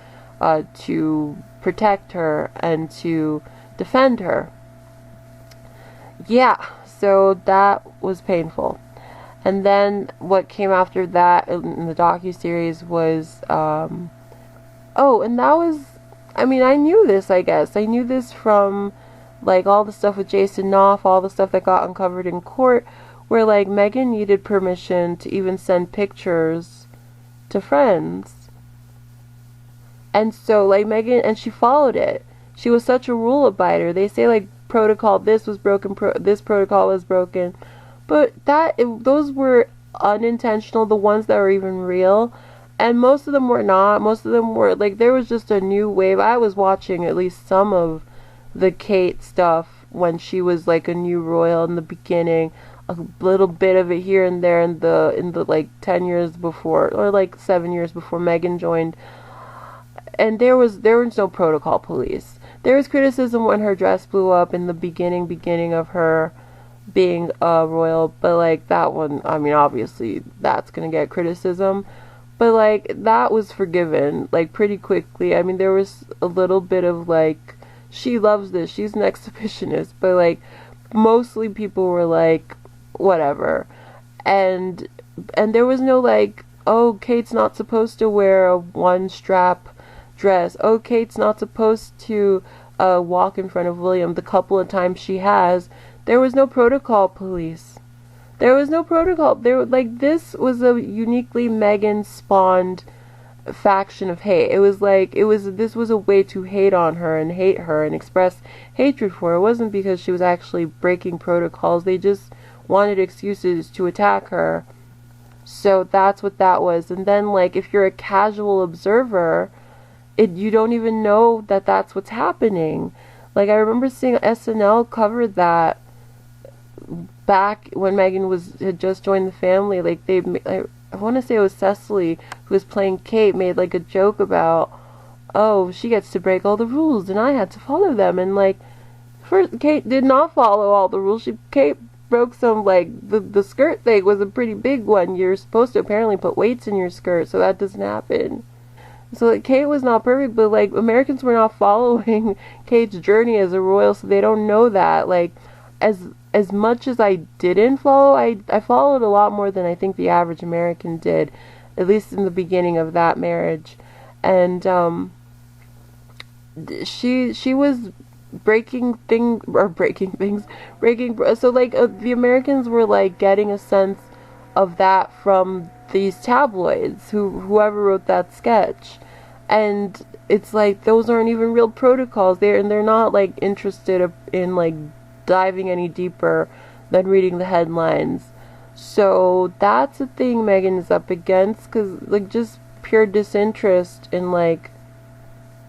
to protect her and to defend her. Yeah, so that was painful. And then what came after that in the docuseries was, and that was, I knew this, I guess. I knew this from, all the stuff with Jason Knopf, all the stuff that got uncovered in court, where, Meghan needed permission to even send pictures to friends. And so, Meghan, and she followed it. She was such a rule abider. They say, protocol, this was broken, this protocol was broken. But those were unintentional, the ones that were even real. And most of them were not. Most of them were, there was just a new wave. I was watching at least some of the Kate stuff when she was, a new royal in the beginning. A little bit of it here and there in the 10 years before, or 7 years before Meghan joined. And there was no protocol police. There was criticism when her dress blew up in the beginning of her being a royal, but that one, obviously that's gonna get criticism, but that was forgiven pretty quickly. There was a little bit of she loves this. She's an exhibitionist. But like, mostly people were like, whatever. And there was no like, oh, Kate's not supposed to wear a one strap dress. Oh, Kate's not supposed to walk in front of William the couple of times she has. There was no protocol police. There was no protocol. There, like, this was a uniquely Meghan spawned faction of hate. It was like, this was a way to hate on her and hate her and express hatred for her. It wasn't because she was actually breaking protocols. They just wanted excuses to attack her. So that's what that was. And then, like, if you're a casual observer, you don't even know that that's what's happening. Like, I remember seeing SNL cover that back when Meghan had just joined the family. Like, I want to say it was Cecily who was playing Kate, made like a joke about, oh, she gets to break all the rules and I had to follow them. And like, first, Kate did not follow all the rules. Kate broke some, like, the skirt thing was a pretty big one. You're supposed to apparently put weights in your skirt, so that doesn't happen. So like, Kate was not perfect, but like, Americans were not following Kate's journey as a royal, so they don't know that. Like, as much as I didn't follow, I followed a lot more than I think the average American did, at least in the beginning of that marriage. And she was breaking things, so like, the Americans were like getting a sense of that from these tabloids, whoever wrote that sketch. And it's like, those aren't even real protocols. They're not like interested in like diving any deeper than reading the headlines. So that's the thing Meghan is up against, because like, just pure disinterest in like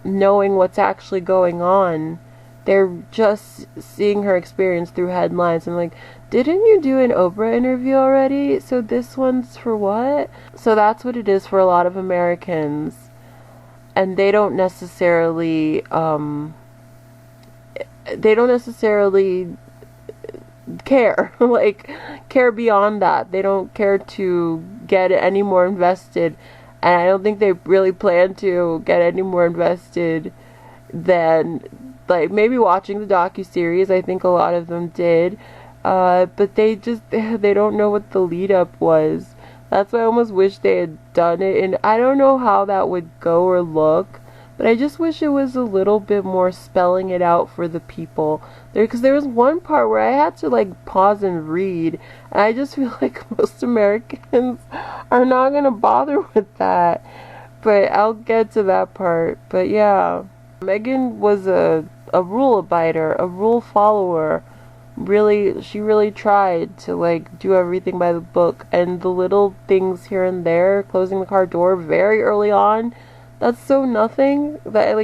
knowing what's actually going on. They're just seeing her experience through headlines and like, didn't you do an Oprah interview already? So this one's for what? So that's what it is for a lot of Americans. And they don't necessarily care, like, care beyond that. They don't care to get any more invested, and I don't think they really plan to get any more invested than, like, maybe watching the docuseries. I think a lot of them did, but they don't know what the lead up was. That's why I almost wish they had done it, and I don't know how that would go or look, but I just wish it was a little bit more spelling it out for the people. Because there was one part where I had to like pause and read, and I just feel like most Americans are not going to bother with that. But I'll get to that part. But yeah, Meghan was a rule abider, a rule follower. She really tried to like do everything by the book, and the little things here and there, closing the car door very early on, that's so nothing. That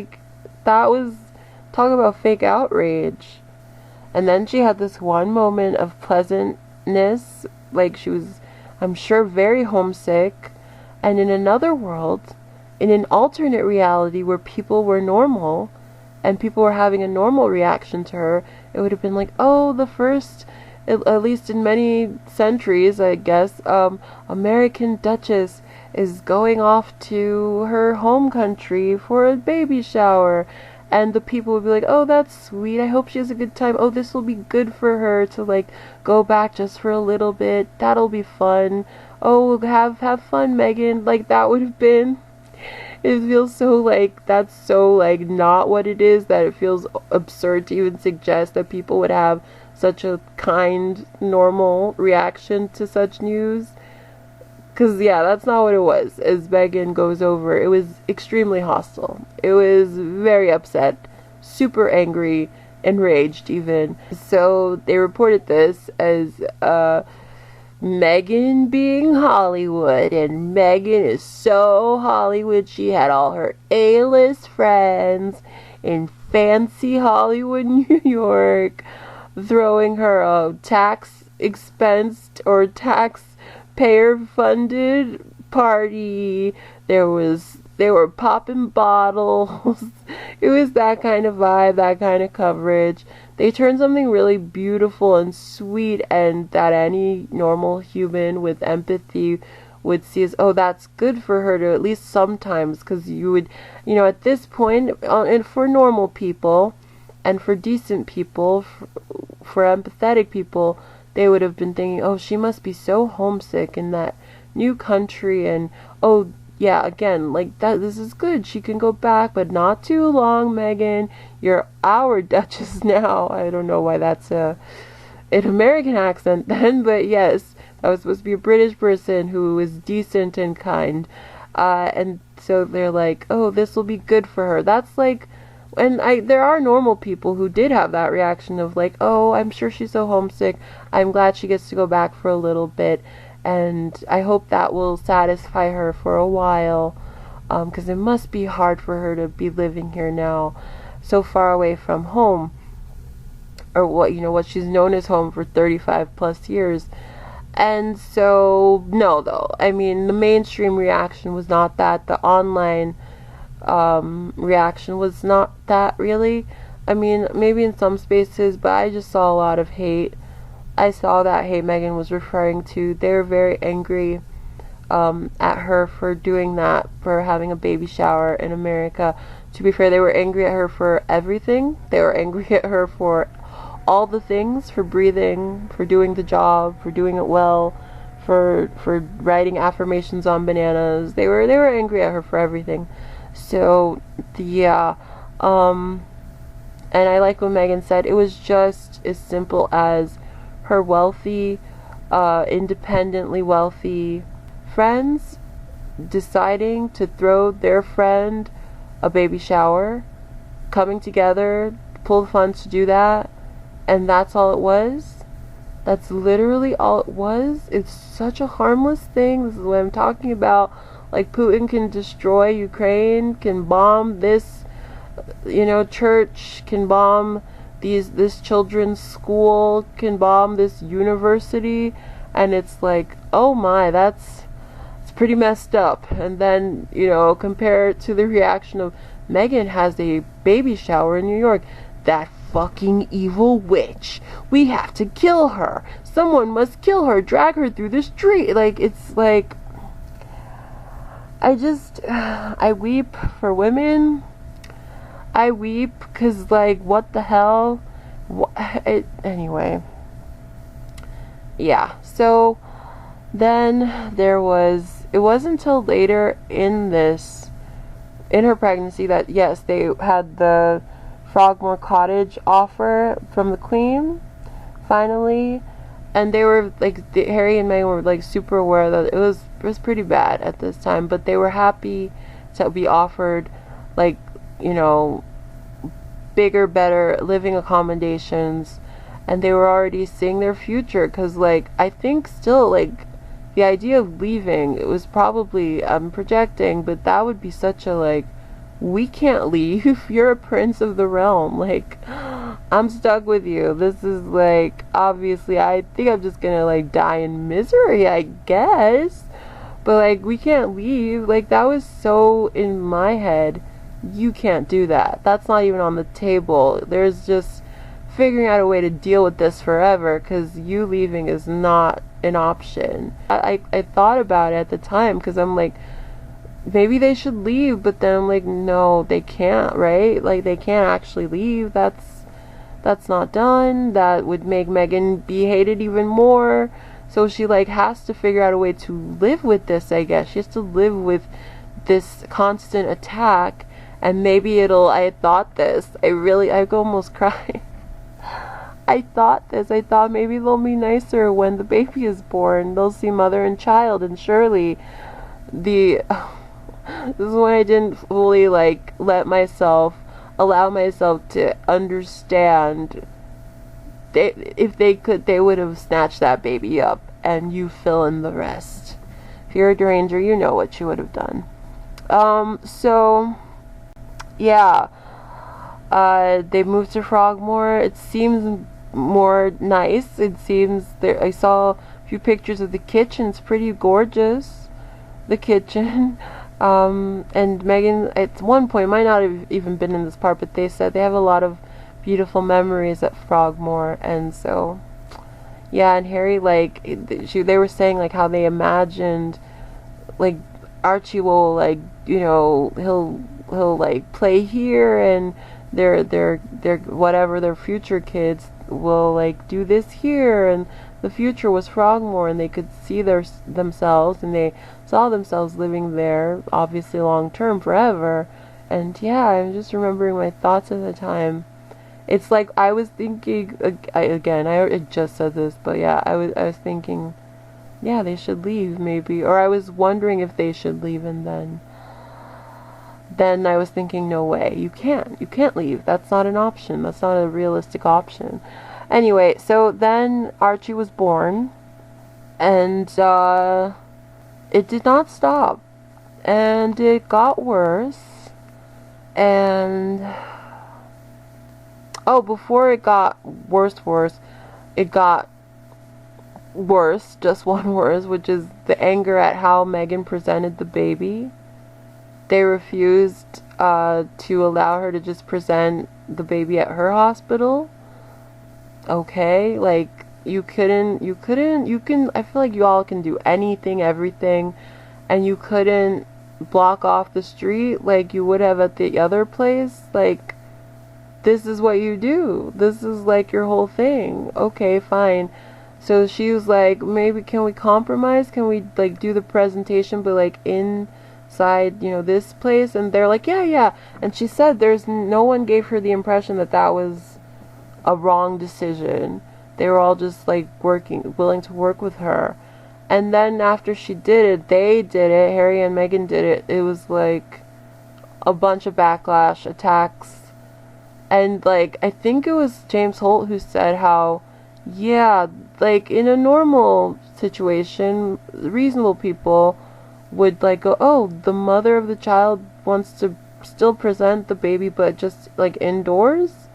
was, talk about fake outrage. And then she had this one moment of pleasantness, like she was, I'm sure, very homesick. And in another world, in an alternate reality where people were normal and people were having a normal reaction to her, it would have been like, oh, the first, at least in many centuries, I guess, American Duchess is going off to her home country for a baby shower. And the people would be like, oh, that's sweet. I hope she has a good time. Oh, this will be good for her to like go back just for a little bit. That'll be fun. Oh, have fun, Meghan. Like, that would have been, it feels so like, that's so like not what it is, that it feels absurd to even suggest that people would have such a kind, normal reaction to such news. Because yeah, that's not what it was. As Meghan goes over, it was extremely hostile. It was very upset, super angry, enraged even. So they reported this as Meghan being Hollywood, and Meghan is so Hollywood. She had all her A-list friends in fancy Hollywood, New York, throwing her a tax expensed or taxpayer funded party. They were popping bottles. It was that kind of vibe, that kind of coverage. They turned something really beautiful and sweet, and that any normal human with empathy would see as, oh, that's good for her to at least sometimes, because you would, at this point, and for normal people, And for decent people, for empathetic people, they would have been thinking, oh, she must be so homesick in that new country, and oh yeah, again, like that, this is good, she can go back, but not too long, Meghan. You're our Duchess now. I don't know why that's an American accent then, but yes, that was supposed to be a British person who was decent and kind. And so they're like, oh, this will be good for her. That's like, and there are normal people who did have that reaction of like, oh, I'm sure she's so homesick. I'm glad she gets to go back for a little bit. And I hope that will satisfy her for a while. Because it must be hard for her to be living here now, so far away from home. Or what she's known as home for 35 plus years. And so, no, though. I mean, the mainstream reaction was not that. The online reaction was not that, really. I mean, maybe in some spaces, but I just saw a lot of hate. I saw that hate Meghan was referring to. They were very angry at her for doing that, for having a baby shower in America. To be fair, they were angry at her for everything. They were angry at her for all the things, for breathing, for doing the job, for doing it well, for writing affirmations on bananas. They were angry at her for everything. So yeah, and I like what Meghan said. It was just as simple as her wealthy, independently wealthy friends deciding to throw their friend a baby shower, coming together, pull the funds to do that. And that's all it was. That's literally all it was. It's such a harmless thing. This is what I'm talking about. Like, Putin can destroy Ukraine, can bomb this, church, can bomb this children's school, can bomb this university, and it's like, oh my, it's pretty messed up. And then, compare it to the reaction of Meghan has a baby shower in New York. That fucking evil witch. We have to kill her. Someone must kill her. Drag her through the street. Like, it's like, I weep for women. I weep because, like, what the hell? Anyway. Yeah. So then it wasn't until later in her pregnancy that, yes, they had the Frogmore Cottage offer from the Queen, finally, and they were like, Harry and Meghan were like super aware that it was pretty bad at this time, but they were happy to be offered like, bigger, better living accommodations, and they were already seeing their future, because like, I think still, like, the idea of leaving, it was probably, I'm projecting, but that would be such a, like, we can't leave. You're a prince of the realm. Like, I'm stuck with you. This is like, obviously, I think I'm just gonna like die in misery, I guess. But like, we can't leave. Like, that was so in my head. You can't do that. That's not even on the table. There's just figuring out a way to deal with this forever, because you leaving is not an option. I thought about it at the time, because I'm like, maybe they should leave, but then I'm like, no, they can't, right? Like, they can't actually leave. That's not done. That would make Meghan be hated even more. So she like has to figure out a way to live with this, I guess. She has to live with this constant attack, and maybe I could almost cry. I thought maybe they'll be nicer when the baby is born. They'll see mother and child, and surely this is when I didn't fully allow myself to understand. If they could, they would have snatched that baby up, and you fill in the rest. If you're a Deranger, you know what you would have done. So yeah, they moved to Frogmore. It seems more nice. It seems there. I saw a few pictures of the kitchen. It's pretty gorgeous, the kitchen. And Meghan, at one point, might not have even been in this part, but they said they have a lot of beautiful memories at Frogmore. And so, yeah, and Harry, like, they were saying, like, how they imagined, like, Archie will, like, he'll like play here, and their whatever their future kids will like do this here, and the future was Frogmore, and they could see themselves, and they saw themselves living there, obviously long term, forever. And yeah, I'm just remembering my thoughts at the time. It's like I was thinking again. I just said this, but yeah, I was thinking, yeah, they should leave maybe, or I was wondering if they should leave, and then I was thinking, no way, you can't leave. That's not an option. That's not a realistic option. Anyway, so then Archie was born, and it did not stop, and it got worse, and oh, before it got worse, it got worse, just one worse, which is the anger at how Meghan presented the baby. They refused to allow her to just present the baby at her hospital. Okay, like, you can, I feel like you all can do anything, everything, and you couldn't block off the street like you would have at the other place. Like, this is what you do. This is like your whole thing. Okay, fine. So she was like, maybe can we compromise? Can we like do the presentation but like inside, this place? And they're like, yeah. And she said no one gave her the impression that that was a wrong decision. They were all just like willing to work with her. And then after she did it, they did it, Harry and Meghan did it. It was like a bunch of backlash, attacks. And like, I think it was James Holt who said how, yeah, like in a normal situation, reasonable people would like go, oh, the mother of the child wants to still present the baby but just like indoors?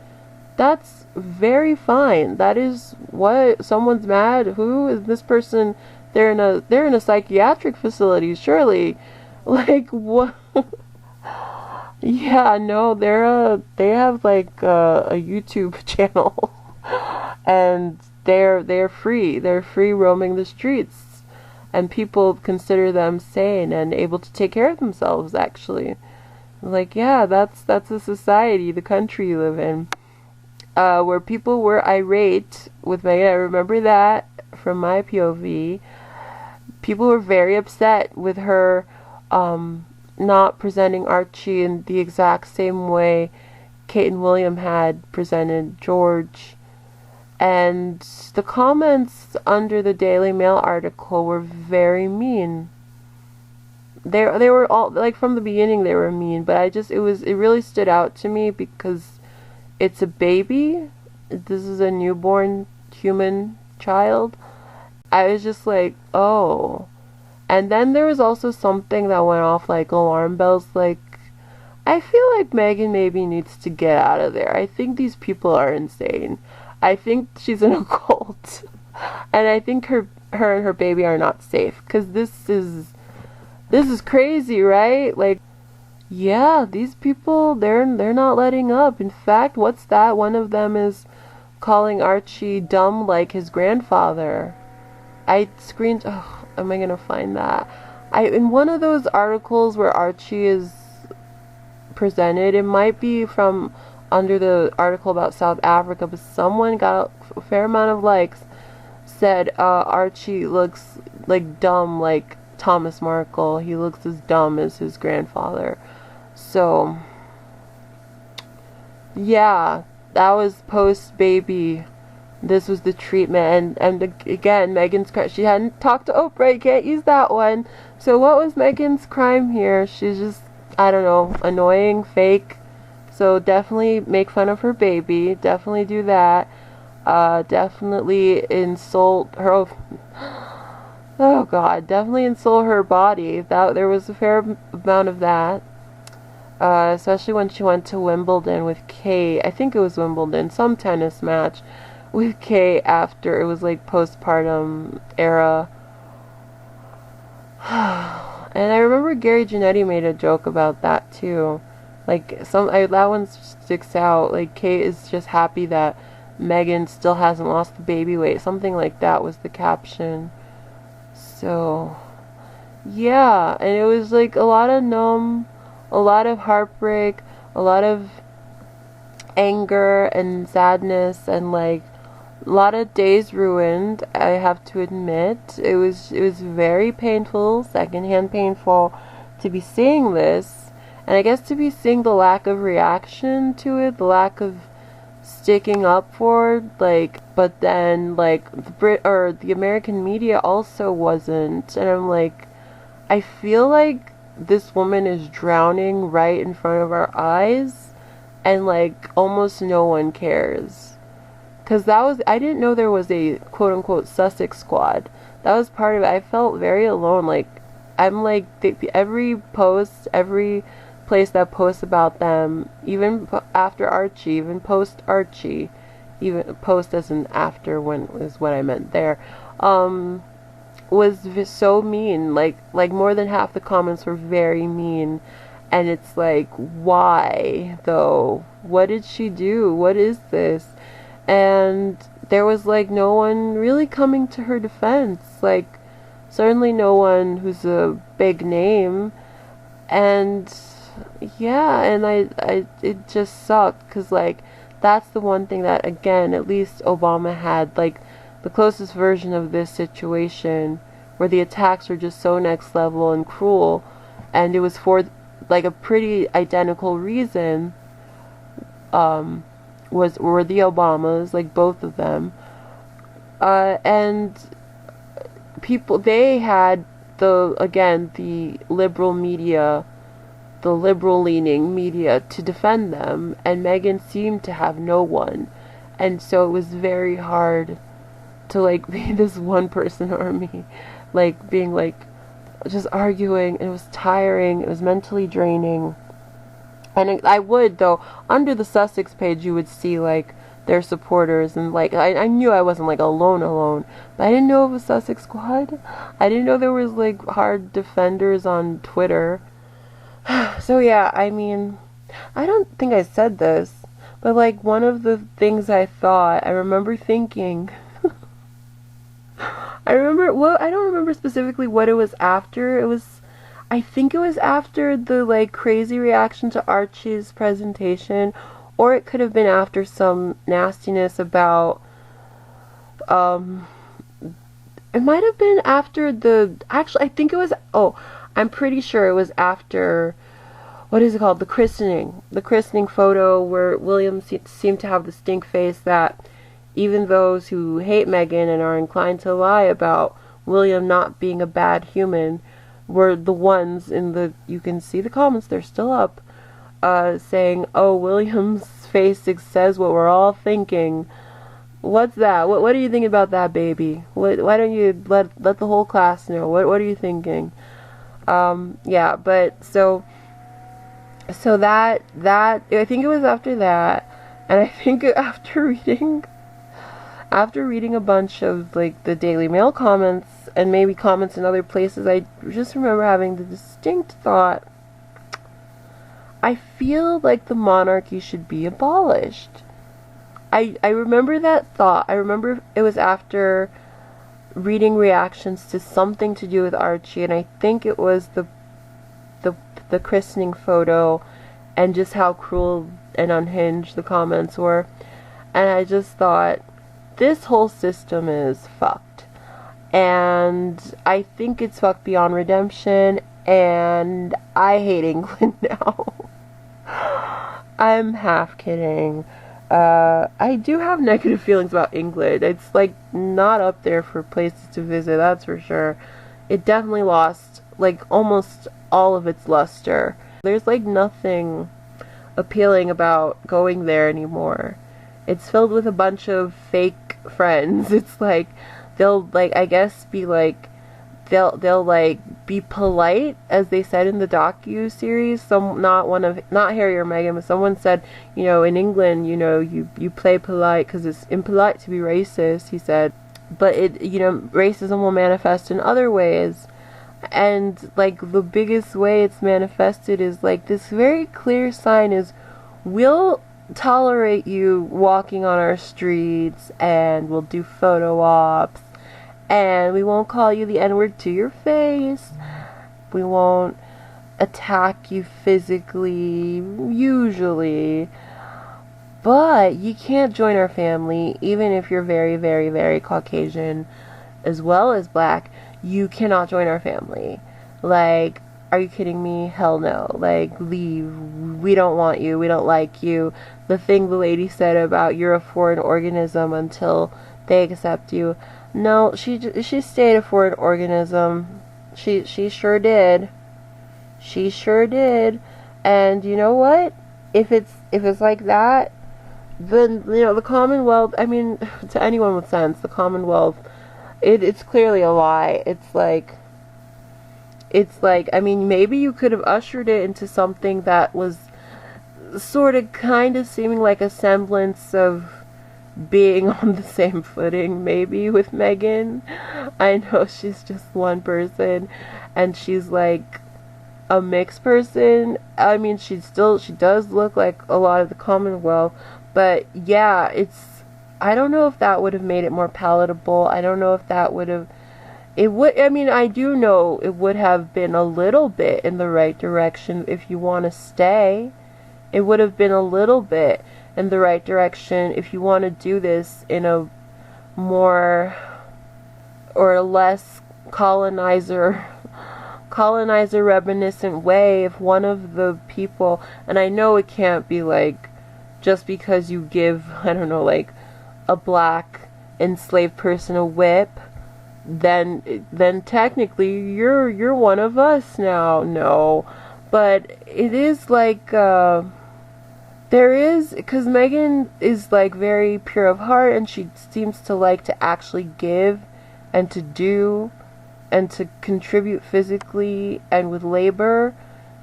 That's very fine. That is what someone's mad. Who is this person? They're in a psychiatric facility, surely. Like, what? Yeah, no, they have like a YouTube channel, and they're free. They're free roaming the streets, and people consider them sane and able to take care of themselves. Actually, like, yeah, that's the society, the country you live in, where people were irate with Meghan. I remember that from my POV. People were very upset with her. Not presenting Archie in the exact same way Kate and William had presented George. And the comments under the Daily Mail article were very mean. They were all, like, from the beginning they were mean, but it really stood out to me because it's a baby. This is a newborn human child. I was just like, oh. And then there was also something that went off like alarm bells, like, I feel like Meghan maybe needs to get out of there. I think these people are insane. I think she's in a cult. And I think her and her baby are not safe. Because this is crazy, right? Like, yeah, these people, they're not letting up. In fact, what's that? One of them is calling Archie dumb like his grandfather. I screened... Oh, am I gonna find that? In one of those articles where Archie is presented, it might be from under the article about South Africa, but someone got a fair amount of likes, said Archie looks like dumb like Thomas Markle. He looks as dumb as his grandfather. So yeah, that was post baby. This was the treatment, and again, Meghan's crime. She hadn't talked to Oprah. You can't use that one. So what was Meghan's crime here? She's just, I don't know, annoying, fake. So definitely make fun of her baby. Definitely do that. Definitely insult her. Oh God, definitely insult her body. There was a fair amount of that. Especially when she went to Wimbledon with Kate. I think it was Wimbledon, some tennis match with Kate after it was like postpartum era. And I remember Gary Janetti made a joke about that too. Like, that one sticks out. Like, Kate is just happy that Meghan still hasn't lost the baby weight. Something like that was the caption. So yeah, and it was like a lot of a lot of heartbreak, a lot of anger and sadness and like a lot of days ruined. I have to admit, it was very painful, secondhand painful, to be seeing this, and I guess to be seeing the lack of reaction to it, the lack of sticking up for, like, but then like the American media also wasn't, and I'm like, I feel like this woman is drowning right in front of our eyes, and like almost no one cares. Because I didn't know there was a quote unquote Sussex squad. That was part of it. I felt very alone. Like, I'm like, every post, every place that posts about them, even after Archie, even post Archie, even post as an after when is what I meant there, was so mean. Like more than half the comments were very mean. And it's like, why though? What did she do? What is this? And there was like no one really coming to her defense, like certainly no one who's a big name. And yeah, and I it just sucked, because like that's the one thing that, again, at least Obama had, like the closest version of this situation where the attacks were just so next level and cruel, and it was for like a pretty identical reason. Were the Obamas, like both of them, and people, they had the liberal media, the liberal leaning media to defend them, and Meghan seemed to have no one, and so it was very hard to like be this one person army, like being like just arguing, and it was tiring, it was mentally draining. And I would, though, under the Sussex page, you would see, like, their supporters, and, like, I knew I wasn't, like, alone, but I didn't know it was Sussex Squad. I didn't know there was, like, hard defenders on Twitter. So, yeah, I mean, I don't think I said this, but, like, one of the things I remember thinking, I don't remember specifically what it was after. I think it was after the like crazy reaction to Archie's presentation, or it could have been after some nastiness about it might have been after I think it was, I'm pretty sure it was after, what is it called, the christening photo, where William seemed to have the stink face that even those who hate Meghan and are inclined to lie about William not being a bad human were the ones you can see the comments, they're still up, saying, oh, William's face says what we're all thinking. What's that? What do you think about that, baby? Why don't you let the whole class know? What are you thinking? Yeah, but so that I think it was after that, and I think after reading a bunch of like the Daily Mail comments and maybe comments in other places, I just remember having the distinct thought, I feel like the monarchy should be abolished. I remember that thought. I remember it was after reading reactions to something to do with Archie, and I think it was the christening photo, and just how cruel and unhinged the comments were. And I just thought, this whole system is fucked. And I think it's fucked beyond redemption, and I hate England now. I'm half kidding. I do have negative feelings about England. It's like not up there for places to visit, that's for sure. It definitely lost like almost all of its luster. There's like nothing appealing about going there anymore. It's filled with a bunch of fake friends. It's like they'll like, I guess, be like they'll like be polite, as they said in the docu-series. Not Harry or Meghan, but someone said, you know, in England, you know, you play polite because it's impolite to be racist, he said, but it, you know, racism will manifest in other ways. And like the biggest way it's manifested is like this very clear sign is, we'll tolerate you walking on our streets, and we'll do photo ops, and we won't call you the N-word to your face, we won't attack you physically, usually, but you can't join our family, even if you're very, very, very Caucasian as well as black. You cannot join our family. Like, are you kidding me? Hell no. Like, leave. We don't want you. We don't like you. The thing the lady said about you're a foreign organism until they accept you. No, she stayed a foreign organism. She sure did. She sure did. And you know what? If it's like that, then, you know, the Commonwealth, I mean, to anyone with sense, the Commonwealth, it's clearly a lie. It's like, I mean, maybe you could have ushered it into something that was sort of kind of seeming like a semblance of being on the same footing, maybe, with Meghan. I know she's just one person, and she's like a mixed person. I mean, she does look like a lot of the Commonwealth, but yeah, I don't know if that would have made it more palatable. I don't know if that would have, I mean, I do know it would have been a little bit in the right direction if you want to stay. It would have been a little bit in the right direction if you want to do this in a more or less colonizer reminiscent way. If one of the people, and I know it can't be like just because you give, I don't know, like a black enslaved person a whip, then technically you're one of us now. No, but it is like there is, because Meghan is like very pure of heart, and she seems to like to actually give and to do and to contribute physically and with labor.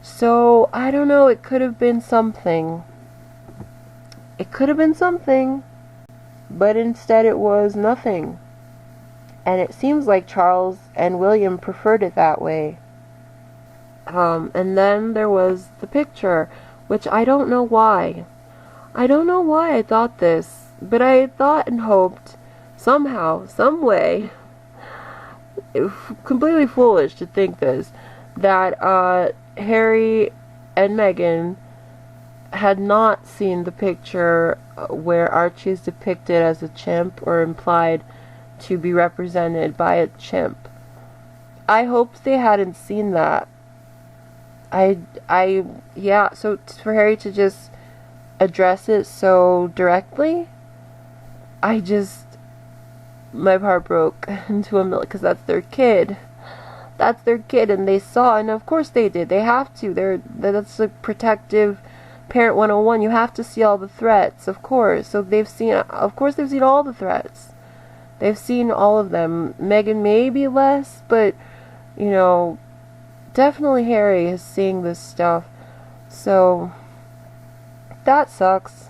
So I don't know, it could have been something. It could have been something, but instead it was nothing. And it seems like Charles and William preferred it that way. And then there was the picture, which I don't know why. I don't know why I thought this, but I thought and hoped somehow, some way, completely foolish to think this, that Harry and Meghan had not seen the picture where Archie is depicted as a chimp or implied to be represented by a chimp. I hoped they hadn't seen that. Yeah, so for Harry to just address it so directly, my heart broke into a million, because that's their kid. That's their kid, and they saw, and of course they did. They have to. That's like protective parent 101. You have to see all the threats, of course. So they've seen all the threats. They've seen all of them. Meghan maybe less, but, you know, definitely Harry is seeing this stuff. So that sucks.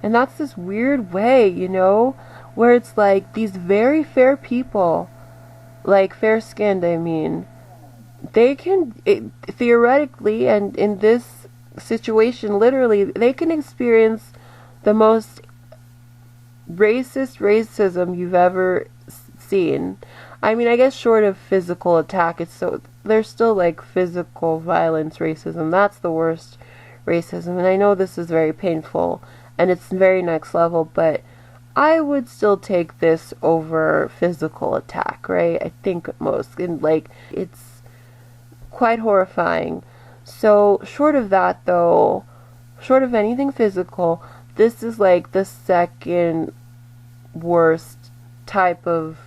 And that's this weird way, you know, where it's like these very fair people, like fair-skinned, I mean, they can, theoretically, and in this situation, literally, they can experience the most racist racism you've ever seen. I mean, I guess short of physical attack, there's still like physical violence racism. That's the worst racism, and I know this is very painful and it's very next level, but I would still take this over physical attack, right? I think most, and like, it's quite horrifying. So short of that though, short of anything physical, this is like the second worst type of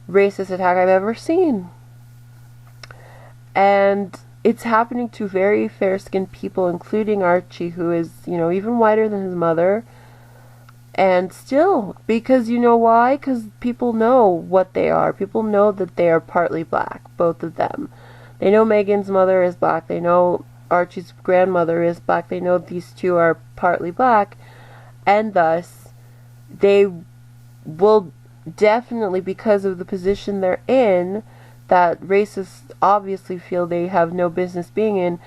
racist attack I've ever seen. And it's happening to very fair-skinned people, including Archie, who is, you know, even whiter than his mother. And still, because you know why? Because people know what they are. People know that they are partly black, both of them. They know Meghan's mother is black. They know Archie's grandmother is black. They know these two are partly black. And thus, they will definitely, because of the position they're in, that racists obviously feel they have no business being in,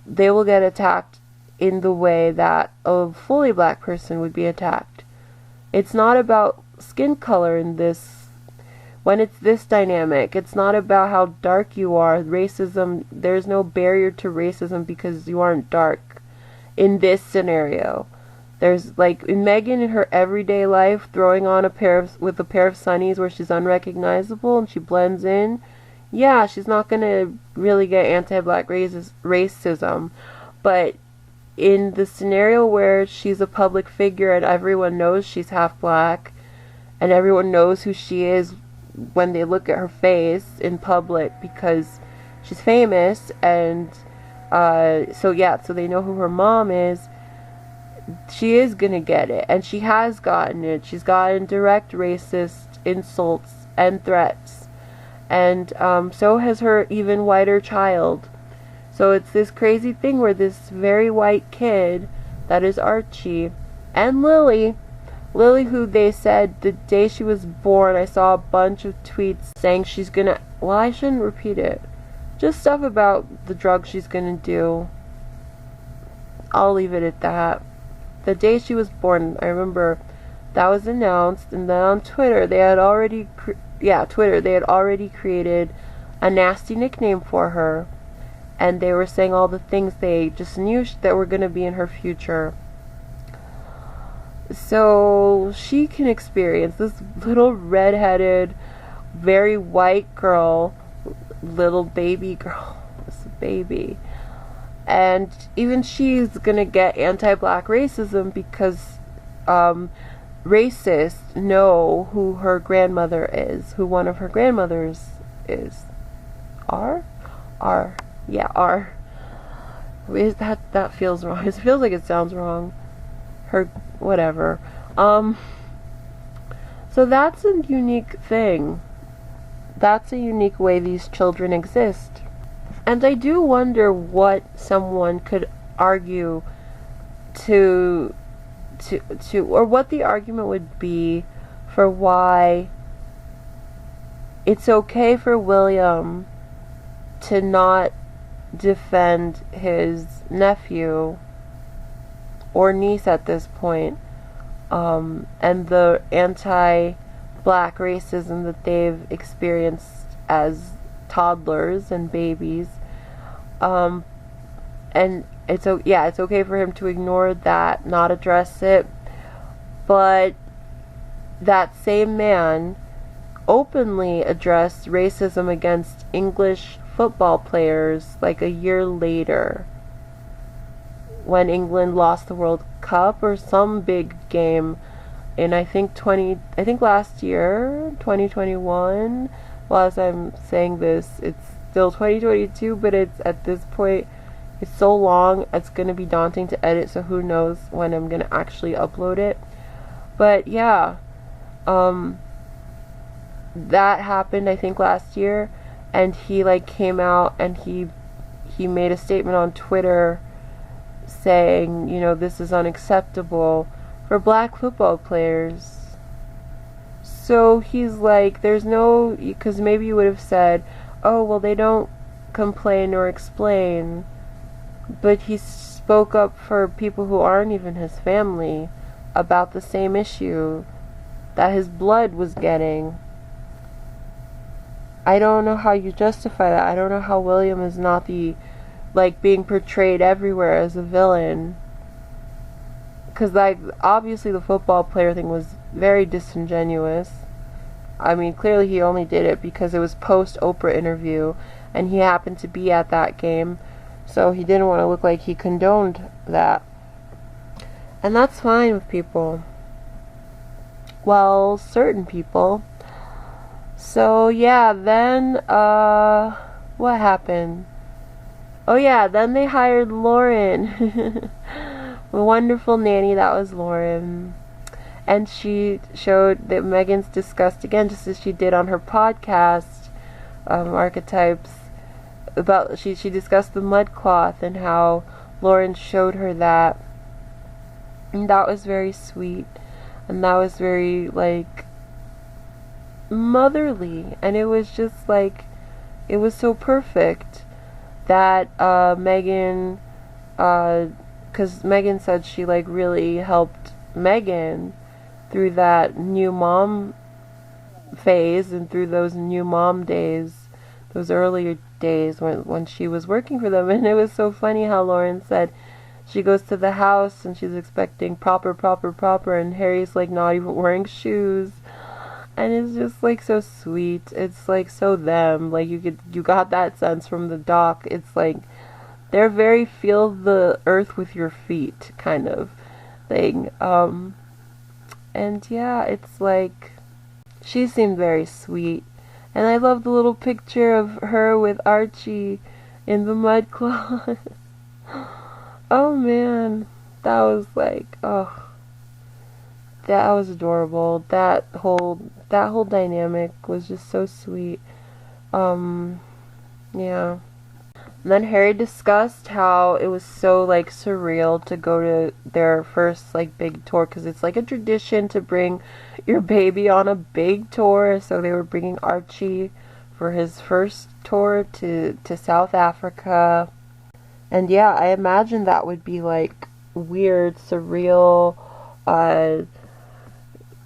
they will get attacked in the way that a fully black person would be attacked. It's not about skin color in this, when it's this dynamic. It's not about how dark you are. Racism, there's no barrier to racism because you aren't dark. in this scenario. There's like in Meghan in her everyday life throwing on a pair of sunnies where she's unrecognizable and she blends in. Yeah, she's not gonna really get anti-black racism, but in the scenario where she's a public figure and everyone knows she's half black and everyone knows who she is when they look at her face in public because she's famous, and so they know who her mom is, she is gonna get it, and she has gotten it. She's gotten direct racist insults and threats, and so has her even whiter child. So it's this crazy thing where this very white kid, that is Archie, and Lily, who they said the day she was born, I saw a bunch of tweets saying she's gonna, well, I shouldn't repeat it, just stuff about the drugs she's gonna do. I'll leave it at that. The day she was born, I remember that was announced, and then on Twitter they had already created a nasty nickname for her, and they were saying all the things they just knew that were going to be in her future. So she can experience, this little redheaded, very white girl, little baby girl, this baby, and even she's gonna get anti-black racism because racists know who her grandmother is, who one of her grandmothers is. R. Is that feels wrong. It feels like it sounds wrong. Her whatever. So that's a unique thing. That's a unique way these children exist. And I do wonder what someone could argue to or what the argument would be for why it's okay for William to not defend his nephew or niece at this point, and the anti-black racism that they've experienced as toddlers and babies, and it's okay for him to ignore that, not address it, but that same man openly addressed racism against English football players like a year later when England lost the World Cup or some big game in I think last year, 2021. Well, as I'm saying this, it's still 2022, but it's at this point it's so long it's going to be daunting to edit, so who knows when I'm going to actually upload it. But yeah, that happened I think last year, and he came out and he made a statement on Twitter saying, this is unacceptable for black football players. So he's like, there's no, because maybe you would have said, oh, well, they don't complain or explain, but he spoke up for people who aren't even his family about the same issue that his blood was getting. I don't know how you justify that. I don't know how William is not being portrayed everywhere as a villain. Because, obviously the football player thing was very disingenuous. I mean, clearly he only did it because it was post-Oprah interview, and he happened to be at that game, so he didn't want to look like he condoned that. And that's fine with people. Well, certain people. So, yeah, then, what happened? Oh, yeah, then they hired Lauren. The wonderful nanny that was Lauren. And she showed that Meghan's discussed, again, just as she did on her podcast, Archetypes, about, she discussed the mud cloth and how Lauren showed her that. And that was very sweet. And that was very, motherly, and it was just it was so perfect that Meghan, because Meghan said she really helped Meghan through that new mom phase and through those new mom days, those earlier days when she was working for them. And it was so funny how Lauren said she goes to the house and she's expecting proper, and Harry's like not even wearing shoes. And it's just like so sweet. It's like so them. Like you got that sense from the doc. It's like they're very feel the earth with your feet kind of thing. And yeah, it's like she seemed very sweet. And I love the little picture of her with Archie in the mud closet. Oh man, that was like, oh, that was adorable. That whole dynamic was just so sweet. Yeah. And then Harry discussed how it was so like surreal to go to their first like big tour, because it's like a tradition to bring your baby on a big tour. So they were bringing Archie for his first tour to South Africa. And yeah, I imagine that would be like weird, surreal,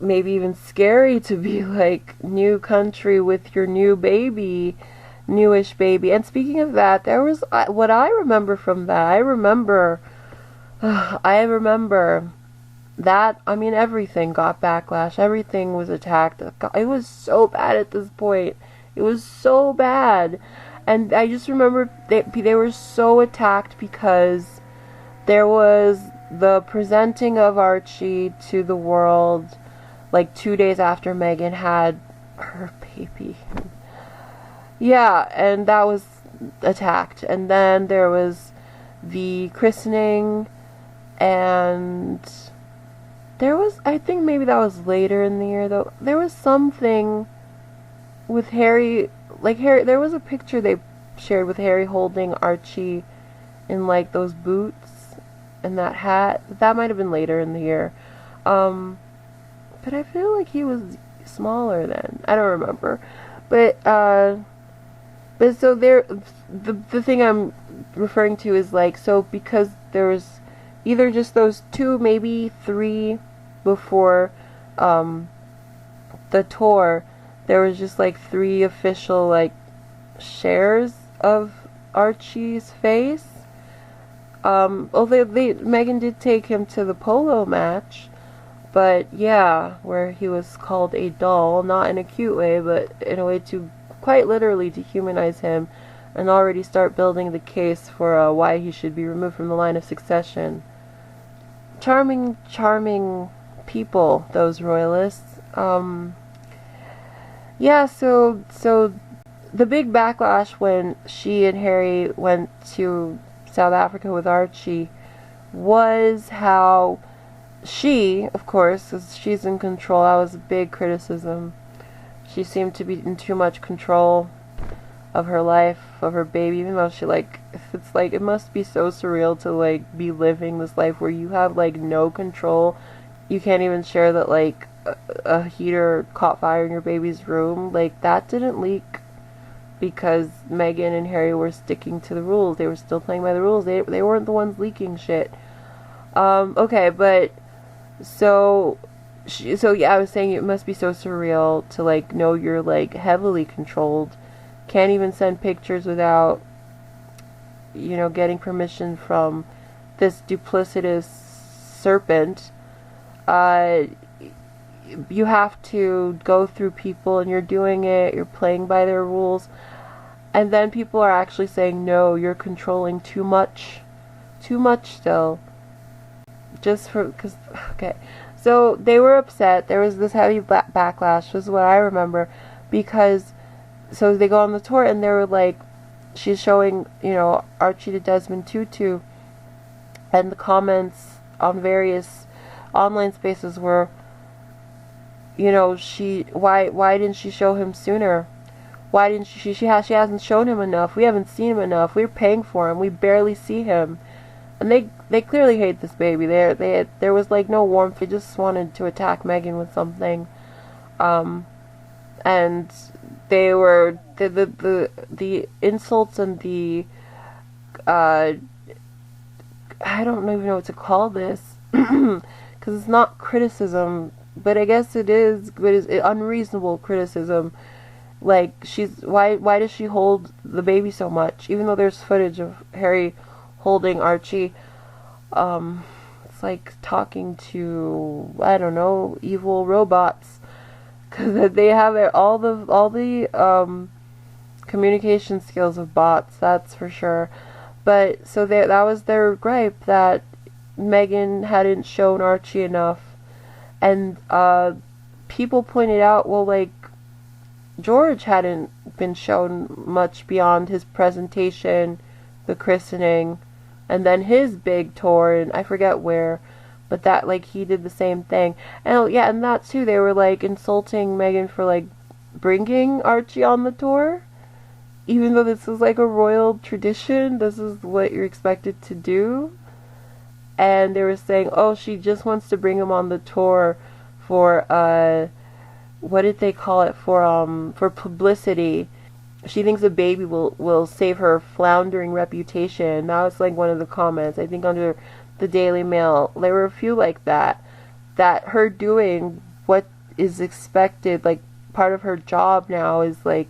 maybe even scary to be like new country with your new baby, newish baby. And speaking of that, there was what I remember from that. I remember that, I mean, everything got backlash. Everything was attacked. It was so bad at this point. It was so bad. And I just remember they were so attacked because there was the presenting of Archie to the world like 2 days after Meghan had her baby. Yeah, and that was attacked. And then there was the christening, and there was, I think maybe that was later in the year though, there was something with Harry, like Harry, there was a picture they shared with Harry holding Archie in like those boots and that hat. That might have been later in the year. But I feel like he was smaller then. I don't remember. But so there, the thing I'm referring to is like, so because there was either just those two, maybe three before the tour, there was just like 3 official like shares of Archie's face. Although Meghan did take him to the polo match, but yeah, where he was called a doll, not in a cute way, but in a way to quite literally dehumanize him and already start building the case for why he should be removed from the line of succession. Charming people, those royalists. Yeah, so the big backlash when she and Harry went to South Africa with Archie was how she, of course, as she's in control, that was a big criticism. She seemed to be in too much control of her life, of her baby, even though she like, it's like, it must be so surreal to like be living this life where you have like no control. You can't even share that like a heater caught fire in your baby's room. Like, that didn't leak because Meghan and Harry were sticking to the rules. They were still playing by the rules. They weren't the ones leaking shit. Okay, but so yeah, I was saying it must be so surreal to like know you're like heavily controlled. Can't even send pictures without, you know, getting permission from this duplicitous serpent. You have to go through people, and you're doing it, you're playing by their rules, and then people are actually saying, no, you're controlling too much still, just for, because, okay, so they were upset. There was this heavy backlash, was what I remember, because, so they go on the tour, and they were like, she's showing, you know, Archie to Desmond Tutu, and the comments on various online spaces were, you know, why didn't she show him sooner? Why didn't she hasn't shown him enough. We haven't seen him enough. We're paying for him. We barely see him. And they clearly hate this baby. There was like no warmth. They just wanted to attack Meghan with something. And they were the insults and the I don't even know what to call this, because it's not criticism, but I guess it is, but it's unreasonable criticism. Like, why does she hold the baby so much, even though there's footage of Harry holding Archie? It's like talking to, I don't know, evil robots, because they have all the communication skills of bots, that's for sure. But so that was their gripe, that Meghan hadn't shown Archie enough, and people pointed out, well, like, George hadn't been shown much beyond his presentation, the christening, and then his big tour, and I forget where, but that, like, he did the same thing. And yeah, and that too, they were like insulting Meghan for like bringing Archie on the tour, even though this is like a royal tradition, this is what you're expected to do. And they were saying, oh, she just wants to bring him on the tour for what did they call it, for publicity. She thinks a baby will save her floundering reputation. That was like one of the comments, I think, under the Daily Mail. There were a few like that her doing what is expected, like part of her job now is like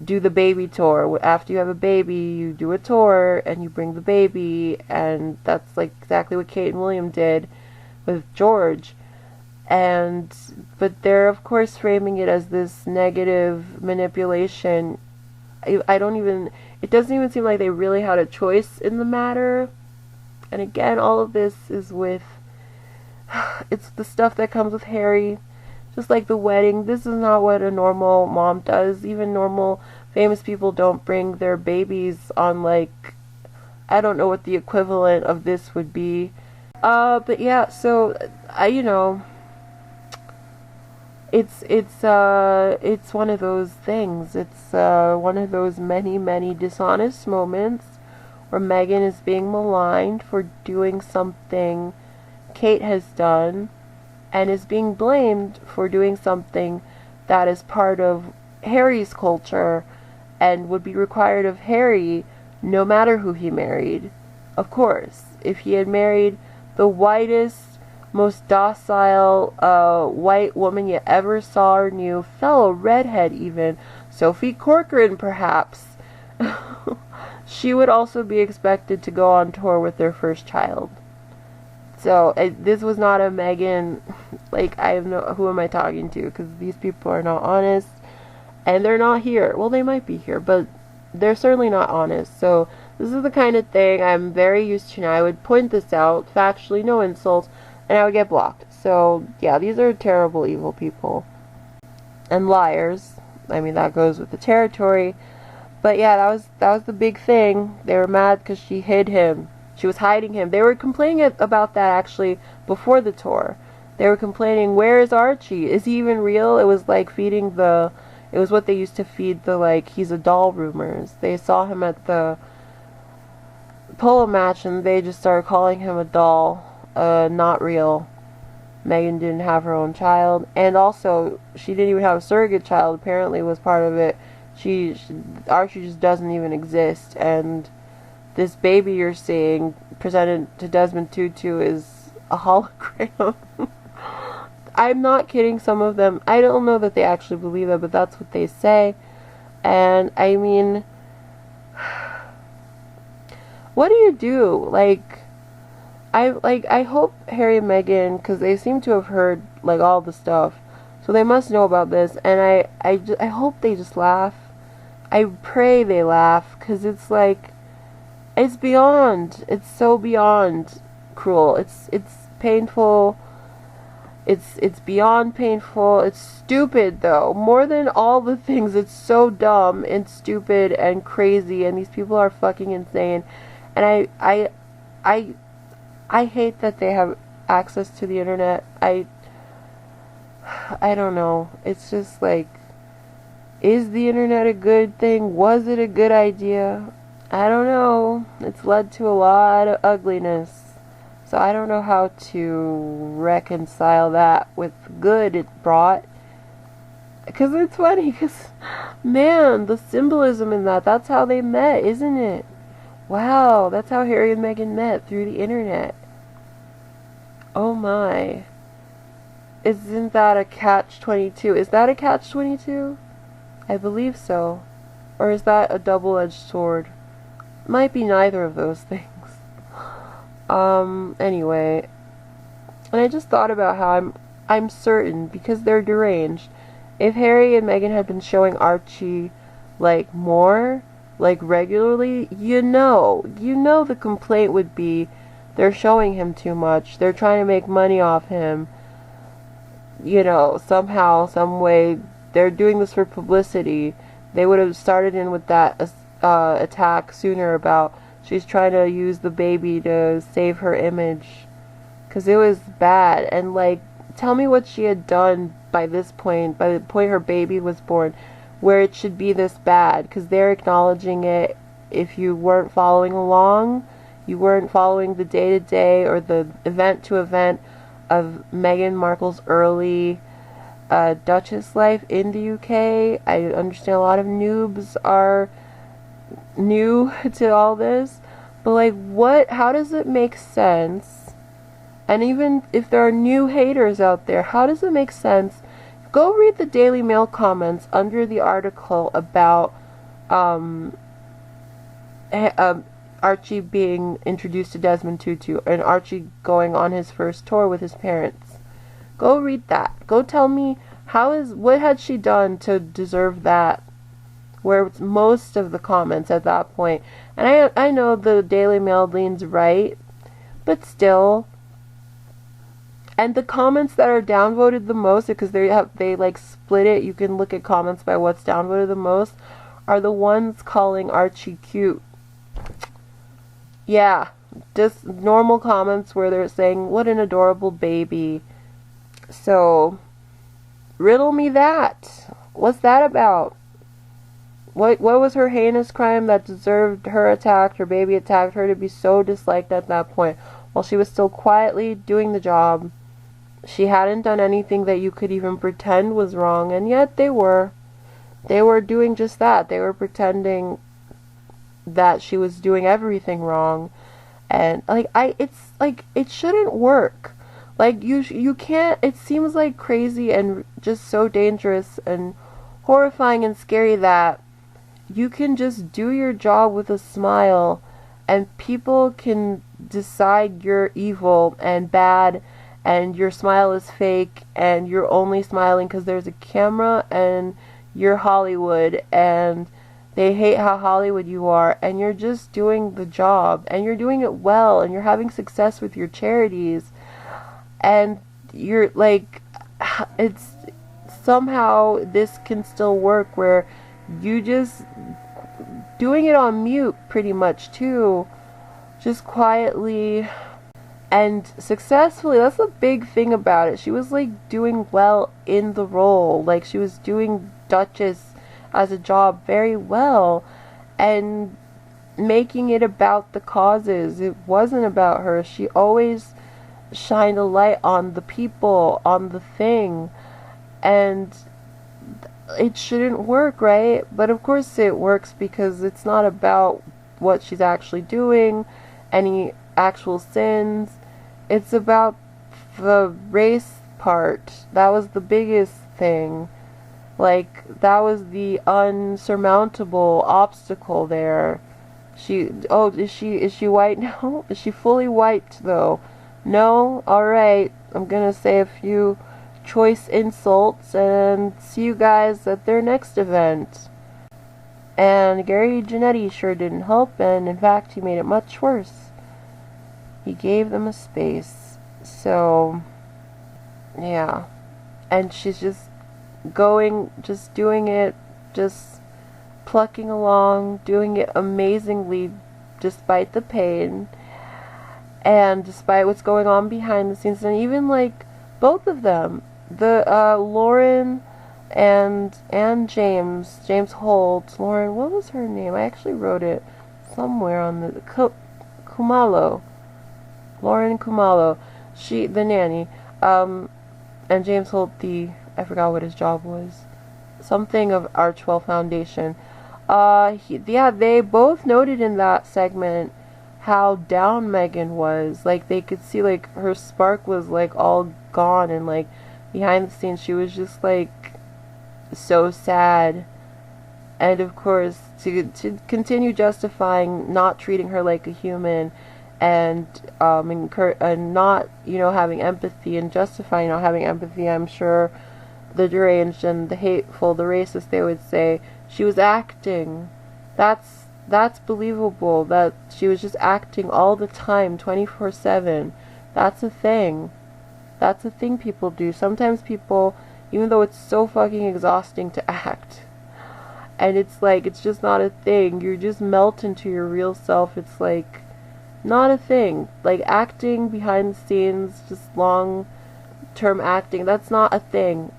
do the baby tour. After you have a baby, you do a tour and you bring the baby, and that's like exactly what Kate and William did with George. But they're of course framing it as this negative manipulation. It doesn't even seem like they really had a choice in the matter. And again, all of this is it's the stuff that comes with Harry. Just like the wedding, this is not what a normal mom does. Even normal famous people don't bring their babies on, like, I don't know what the equivalent of this would be. But yeah, so it's one of those things. It's one of those many dishonest moments where Meghan is being maligned for doing something Kate has done, and is being blamed for doing something that is part of Harry's culture and would be required of Harry no matter who he married. Of course, if he had married the whitest, most docile white woman you ever saw or knew, fellow redhead even, Sophie Corcoran perhaps, she would also be expected to go on tour with their first child. So this was not a Meghan, like, who am I talking to? Because these people are not honest, and they're not here. Well, they might be here, but they're certainly not honest. So this is the kind of thing I'm very used to now. I would point this out, factually, no insults, and I would get blocked. So yeah, these are terrible, evil people. And liars. I mean, that goes with the territory. But yeah, that was the big thing. They were mad because she hid him. She was hiding him. They were complaining about that actually before the tour. They were complaining, where is Archie? Is he even real? It was like it was what they used to feed the, like, he's a doll rumors. They saw him at the polo match and they just started calling him a doll, not real. Meghan didn't have her own child, and also she didn't even have a surrogate child, apparently was part of it. Archie just doesn't even exist, and this baby you're seeing presented to Desmond Tutu is a hologram. I'm not kidding, some of them, I don't know that they actually believe it, but that's what they say. And I mean, what do you do? I hope Harry and Meghan, because they seem to have heard, like, all the stuff, so they must know about this, and I hope they just laugh. I pray they laugh, because it's like, it's so beyond cruel. It's painful. It's beyond painful. It's stupid, though. More than all the things, it's so dumb and stupid and crazy, and these people are fucking insane. And I hate that they have access to the internet. I don't know. It's just like, is the internet a good thing? Was it a good idea? I don't know. It's led to a lot of ugliness. So I don't know how to reconcile that with good it brought. Because it's funny, because, man, the symbolism in that's how they met, isn't it? Wow, that's how Harry and Meghan met, through the internet. Oh my. Isn't that a catch-22? Is that a catch-22? I believe so. Or is that a double-edged sword? Might be neither of those things. Anyway, and I just thought about how I'm certain, because they're deranged, if Harry and Meghan had been showing Archie, like, more, like, regularly, the complaint would be they're showing him too much. They're trying to make money off him. Somehow, some way, they're doing this for publicity. They would have started in with that attack sooner about she's trying to use the baby to save her image. Because it was bad. And, like, tell me what she had done by this point, by the point her baby was born, where it should be this bad. Because they're acknowledging it. If you weren't following along, you weren't following the day-to-day or the event-to-event of Meghan Markle's early Duchess life in the UK. I understand a lot of noobs are new to all this, but like, how does it make sense? And even if there are new haters out there, how does it make sense? Go read the Daily Mail comments under the article about Archie being introduced to Desmond Tutu and Archie going on his first tour with his parents. Go read that. Go tell me what had she done to deserve that? Where it's most of the comments at that point. And I know the Daily Mail leans right, but still. And the comments that are downvoted the most, because they like split it, you can look at comments by what's downvoted the most, are the ones calling Archie cute. Yeah, just normal comments where they're saying, what an adorable baby. So, riddle me that. What's that about? What was her heinous crime that deserved her baby attacked her to be so disliked at that point? While she was still quietly doing the job. She hadn't done anything that you could even pretend was wrong, and yet they were. They were doing just that. They were pretending that she was doing everything wrong. And it's like, it shouldn't work. Like, you can't. It seems like crazy and just so dangerous and horrifying and scary that you can just do your job with a smile and people can decide you're evil and bad and your smile is fake and you're only smiling because there's a camera and you're Hollywood and they hate how Hollywood you are, and you're just doing the job and you're doing it well and you're having success with your charities, and you're like, it's somehow this can still work where you just doing it on mute pretty much too, just quietly and successfully. That's the big thing about it. She was like doing well in the role. Like, she was doing Duchess as a job very well and making it about the causes. It wasn't about her. She always shined a light on the people, on the thing, and it shouldn't work, right? But of course it works because it's not about what she's actually doing, any actual sins. It's about the race part. That was the biggest thing. Like, that was the unsurmountable obstacle there. Is she white now? Is she fully white though? No? Alright. I'm gonna say a few choice insults and see you guys at their next event. And Gary Janetti sure didn't help, and in fact he made it much worse. He gave them a space. So, yeah. And she's just just doing it, just plucking along, doing it amazingly despite the pain and despite what's going on behind the scenes. And even like both of them, the Lauren and James Holt. Lauren, what was her name? I actually wrote it somewhere on the Kumalo. Lauren Kumalo, the nanny, and James Holt, I forgot what his job was. Something of Archwell Foundation. They both noted in that segment how down Meghan was. Like, they could see, like, her spark was, like, all gone, and, like, behind the scenes she was just, like, so sad. And, of course, to continue justifying not treating her like a human and and not, having empathy and justifying not having empathy. I'm sure the deranged and the hateful, the racist, they would say she was acting. That's believable, that she was just acting all the time, 24/7. That's a thing. That's a thing people do. Sometimes people, even though it's so fucking exhausting to act, and it's like, it's just not a thing. You just melt into your real self. It's like, not a thing. Like, acting behind the scenes, just long term acting, that's not a thing.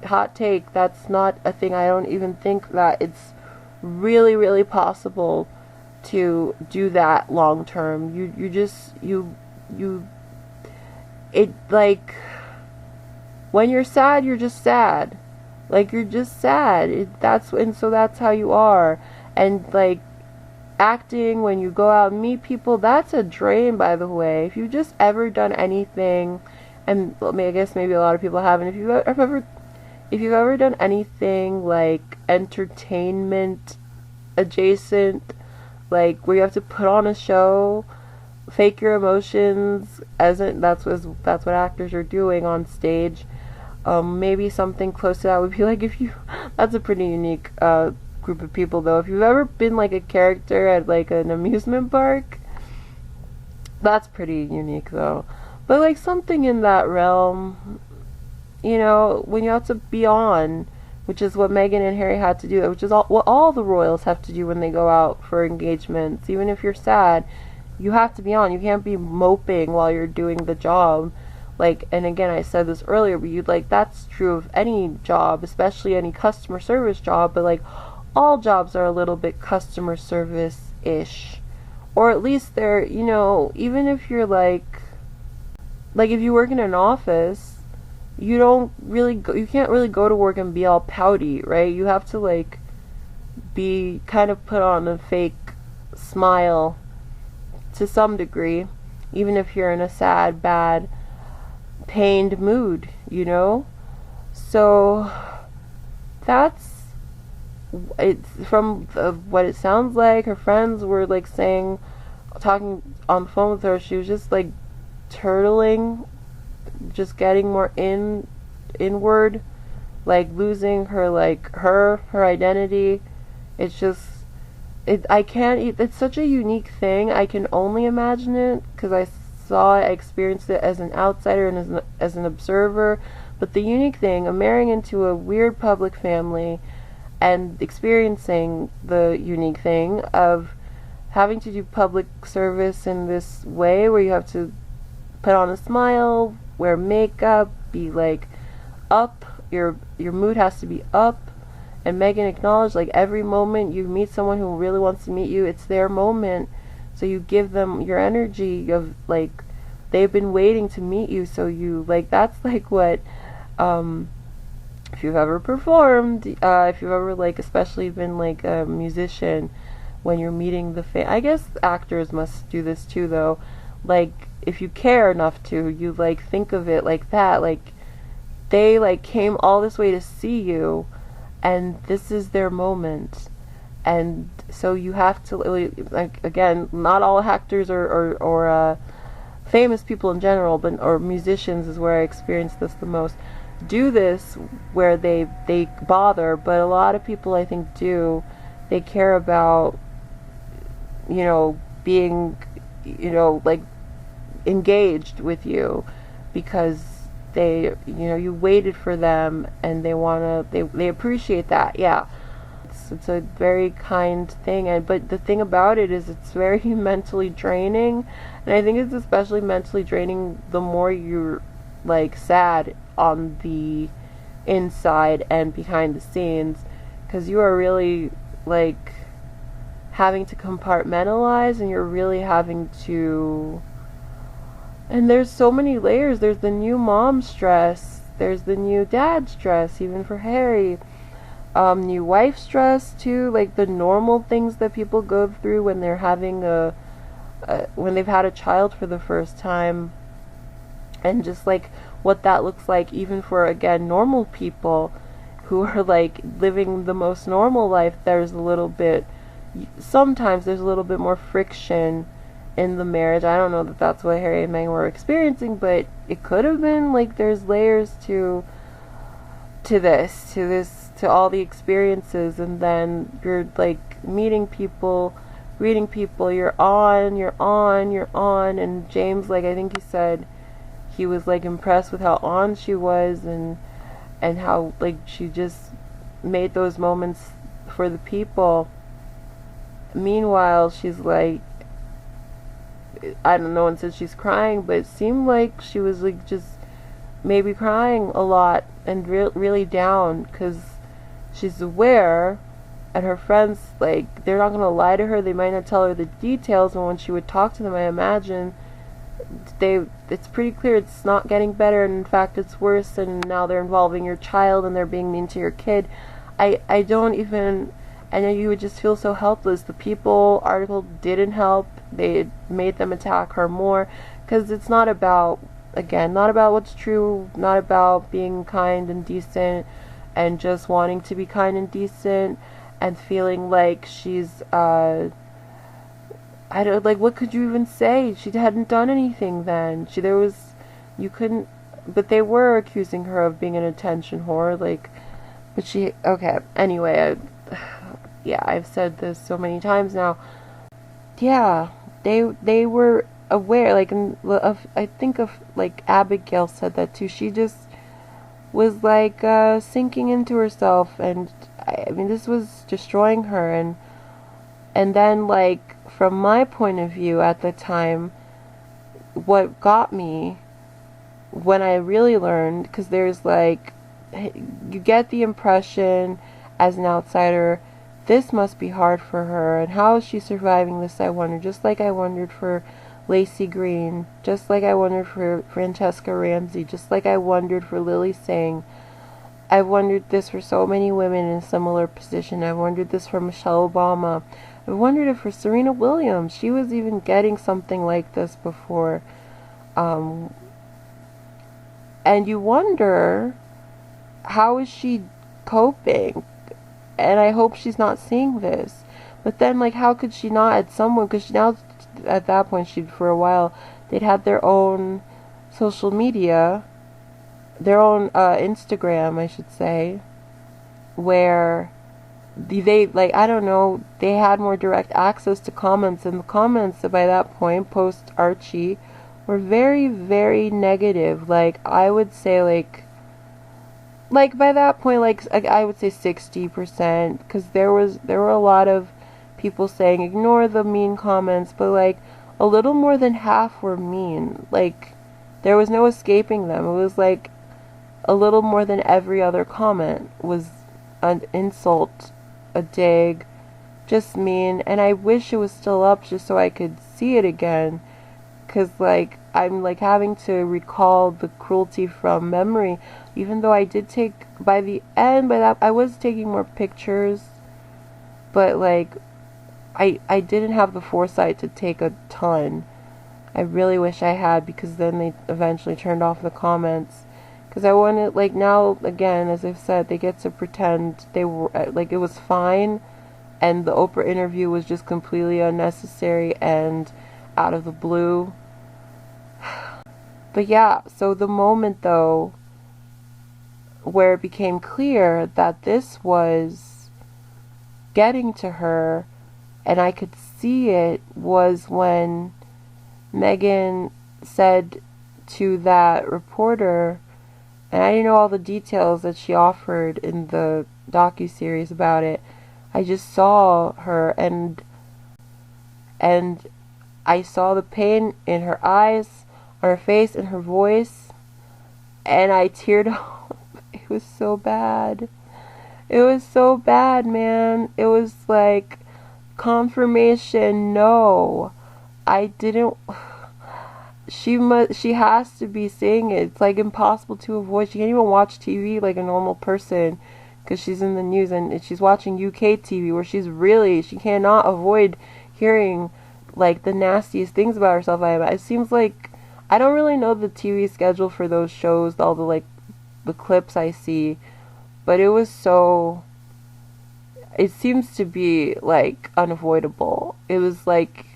Hot take, that's not a thing. I don't even think that it's really, really possible to do that long term. It, like, when you're sad, you're just sad. Like, you're just sad. So that's how you are. And, like, acting when you go out and meet people, that's a drain, by the way. If you've just ever done anything, and I guess maybe a lot of people haven't, if you've ever done anything like entertainment adjacent, like where you have to put on a show, fake your emotions, that's what actors are doing on stage. Maybe something close to that would be like, that's a pretty unique group of people though. If you've ever been like a character at like an amusement park, that's pretty unique though. But like something in that realm, when you have to be on, which is what Meghan and Harry had to do, which is what all the royals have to do when they go out for engagements. Even if you're sad, you have to be on. You can't be moping while you're doing the job. Like, and again, I said this earlier, but that's true of any job, especially any customer service job, but like all jobs are a little bit customer service-ish. Or at least they're, even if you're like if you work in an office, you can't really go to work and be all pouty, right? You have to like be kind of put on a fake smile to some degree, even if you're in a sad, bad, pained mood, So it's from what it sounds like. Her friends were like talking on the phone with her, she was just like turtling, just getting more inward, like losing her identity. It's just it's such a unique thing. I can only imagine it because I experienced it as an outsider and as an observer. But the unique thing of marrying into a weird public family and experiencing the unique thing of having to do public service in this way where you have to put on a smile, wear makeup, be like up, your mood has to be up. And Meghan acknowledged, like, every moment you meet someone who really wants to meet you, it's their moment. So you give them your energy of like they've been waiting to meet you. So you like, that's like what if you've ever performed, if you've ever like especially been like a musician, when you're meeting I guess actors must do this too though, like if you care enough to, you like think of it like that, like they like came all this way to see you and this is their moment. And so you have to, like, again, not all actors or famous people in general, or musicians is where I experience this the most, do this where they bother, but a lot of people I think do. They care about, being, like engaged with you because they, you waited for them and they appreciate that. Yeah. It's a very kind thing, but the thing about it is it's very mentally draining, and I think it's especially mentally draining the more you're like sad on the inside and behind the scenes, because you are really like having to compartmentalize, and you're really having to, and there's so many layers. There's the new mom stress, there's the new dad stress, even for Harry. New wife stress too, like the normal things that people go through when they're having when they've had a child for the first time, and just like what that looks like even for, again, normal people who are like living the most normal life. Sometimes there's a little bit more friction in the marriage. I don't know that that's what Harry and Meghan were experiencing, but it could have been. Like, there's layers to all the experiences, and then you're like meeting people, reading people, you're on, and James, like, I think he said he was like impressed with how on she was, and how like she just made those moments for the people. Meanwhile, she's like, I don't know, and said she's crying, but it seemed like she was like just maybe crying a lot and really down, because she's aware, and her friends, like, they're not going to lie to her, they might not tell her the details, and when she would talk to them, I imagine it's pretty clear it's not getting better, and in fact it's worse, and now they're involving your child and they're being mean to your kid. I don't even, I know you would just feel so helpless. The People article didn't help. They made them attack her more, because it's not about, again, not about what's true, not about being kind and decent and just wanting to be kind and decent and feeling like she's I don't, like, what could you even say? She hadn't done anything then. You couldn't, but they were accusing her of being an attention whore, like, but okay, anyway, yeah, I've said this so many times now. Yeah, they were aware, like, I think of, like, Abigail said that too. She just was, like, sinking into herself, and, I mean, this was destroying her, and then, like, from my point of view at the time, what got me, when I really learned, because there's, like, you get the impression as an outsider, this must be hard for her, and how is she surviving this, I wonder, just like I wondered for Lacey Green, just like I wondered for Francesca Ramsey, just like I wondered for Lily Singh. I've wondered this for so many women in a similar position. I've wondered this for Michelle Obama. I've wondered it for Serena Williams. She was even getting something like this before. And you wonder, how is she coping? And I hope she's not seeing this. But then, like, how could she not at someone, because now, at that point, for a while, they'd had their own social media, their own Instagram, I should say, where they, like, I don't know, they had more direct access to comments, and the comments by that point, post Archie, were very, very negative. Like, I would say, like by that point, like I would say 60%, because there were a lot of people saying ignore the mean comments, but, like, a little more than half were mean. Like, there was no escaping them. It was like a little more than every other comment was an insult, a dig, just mean. And I wish it was still up just so I could see it again, because, like, I'm, like, having to recall the cruelty from memory, even though I did take, by that, I was taking more pictures, but, like, I didn't have the foresight to take a ton. I really wish I had, because then they eventually turned off the comments, because I wanted, like, now, again, as I've said, they get to pretend they were, like, it was fine, and the Oprah interview was just completely unnecessary and out of the blue. But yeah, so the moment, though, where it became clear that this was getting to her, and I could see it, was when Meghan said to that reporter, and I didn't know all the details that she offered in the docuseries about it. I just saw her, and I saw the pain in her eyes, on her face, in her voice, and I teared up. It was so bad. It was so bad, man. It was like confirmation. No, I didn't. She has to be saying it. It's like impossible to avoid. She can't even watch TV like a normal person, because she's in the news, and she's watching UK TV, where she cannot avoid hearing, like, the nastiest things about herself. It seems like, I don't really know the TV schedule for those shows, all the, like, the clips I see, but it seems to be, like, unavoidable. It was like,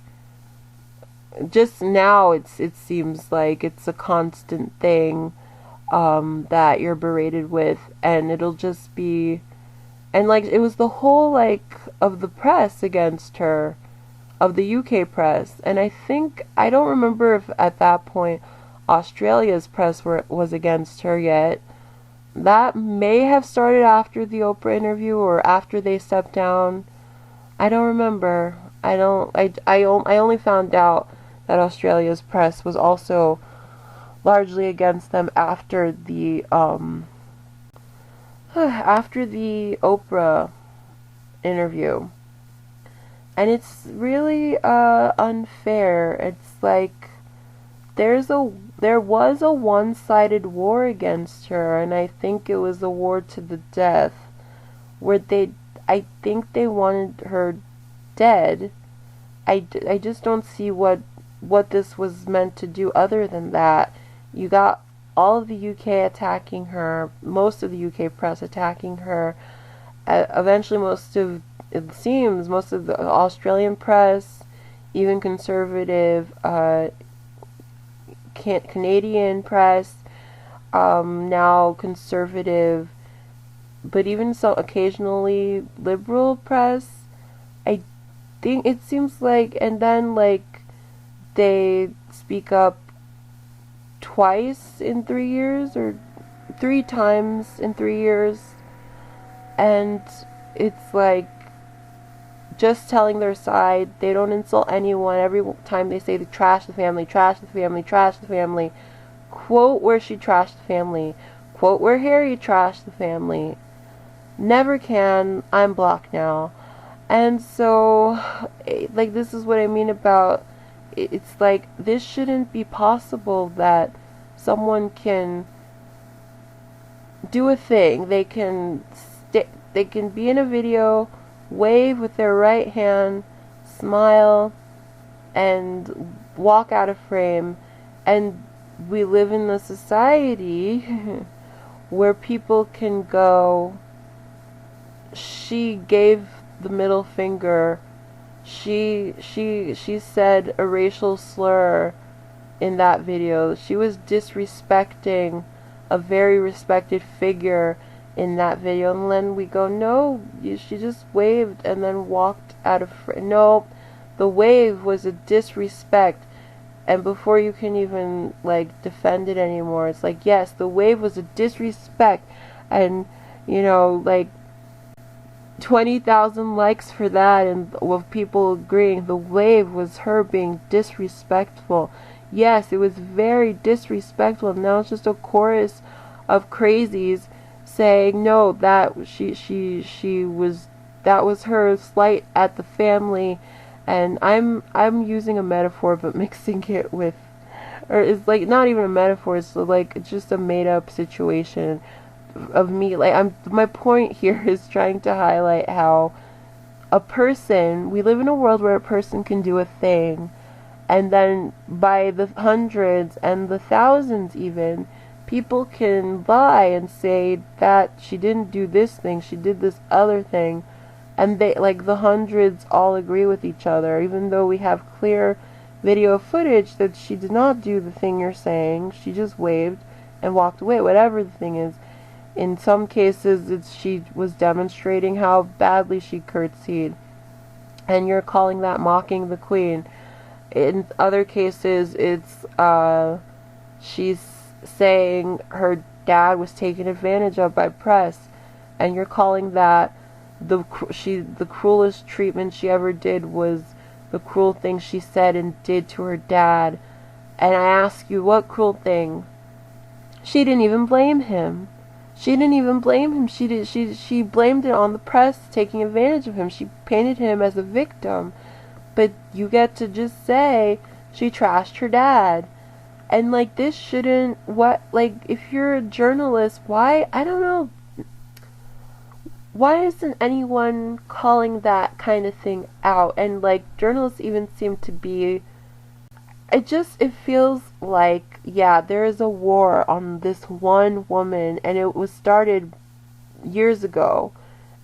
just now it seems like it's a constant thing that you're berated with, and it'll just be, and like it was the whole like of the press against her, of the UK press, and I don't remember if at that point Australia's press was against her yet. That may have started after the Oprah interview or after they stepped down. I don't remember. I only found out that Australia's press was also largely against them after the after the Oprah interview. And it's really unfair. It's like there was a one-sided war against her, and I think it was a war to the death, where I think they wanted her dead. I just don't see what this was meant to do other than that. You got all of the UK attacking her, most of the UK press attacking her. Eventually, most of the Australian press, even conservative Canadian press, now conservative, but even so occasionally liberal press, I think it seems like, and then like they speak up twice in 3 years, or 3 times in 3 years, and it's like just telling their side. They don't insult anyone. Every time they say they trash the family, trash the family, trash the family, quote where she trashed the family, quote where Harry trashed the family. Never can. I'm blocked now. And so, like, this is what I mean about, it's like, this shouldn't be possible that someone can do a thing. They can be in a video, wave with their right hand, smile, and walk out of frame, and we live in a society where people can go, she gave the middle finger, she said a racial slur in that video, she was disrespecting a very respected figure in that video, and then we go, no, she just waved and then walked out of frame. No, the wave was a disrespect, and before you can even like defend it anymore, it's like, yes, the wave was a disrespect, and you know, like 20,000 likes for that, and with people agreeing the wave was her being disrespectful. Yes, it was very disrespectful, and now it's just a chorus of crazies saying no, that was her slight at the family. And I'm using a metaphor but mixing it with, or it's like not even a metaphor, it's like it's just a made up situation of me. Like, my point here is trying to highlight how we live in a world where a person can do a thing, and then by the hundreds and the thousands even, people can lie and say that she didn't do this thing, she did this other thing, and they, like, the hundreds all agree with each other, even though we have clear video footage that she did not do the thing you're saying. She just waved and walked away, whatever the thing is. In some cases, she was demonstrating how badly she curtsied, and you're calling that mocking the queen. In other cases, it's she's saying her dad was taken advantage of by press, and you're calling that the cruelest treatment she ever did was the cruel thing she said and did to her dad. And I ask you, what cruel thing? She didn't even blame him. She blamed it on the press taking advantage of him. She painted him as a victim. But you get to just say she trashed her dad. And like, this shouldn't, if you're a journalist, why, I don't know, why isn't anyone calling that kind of thing out? And like, journalists even seem to be, it feels like, yeah, there is a war on this one woman, and it was started years ago.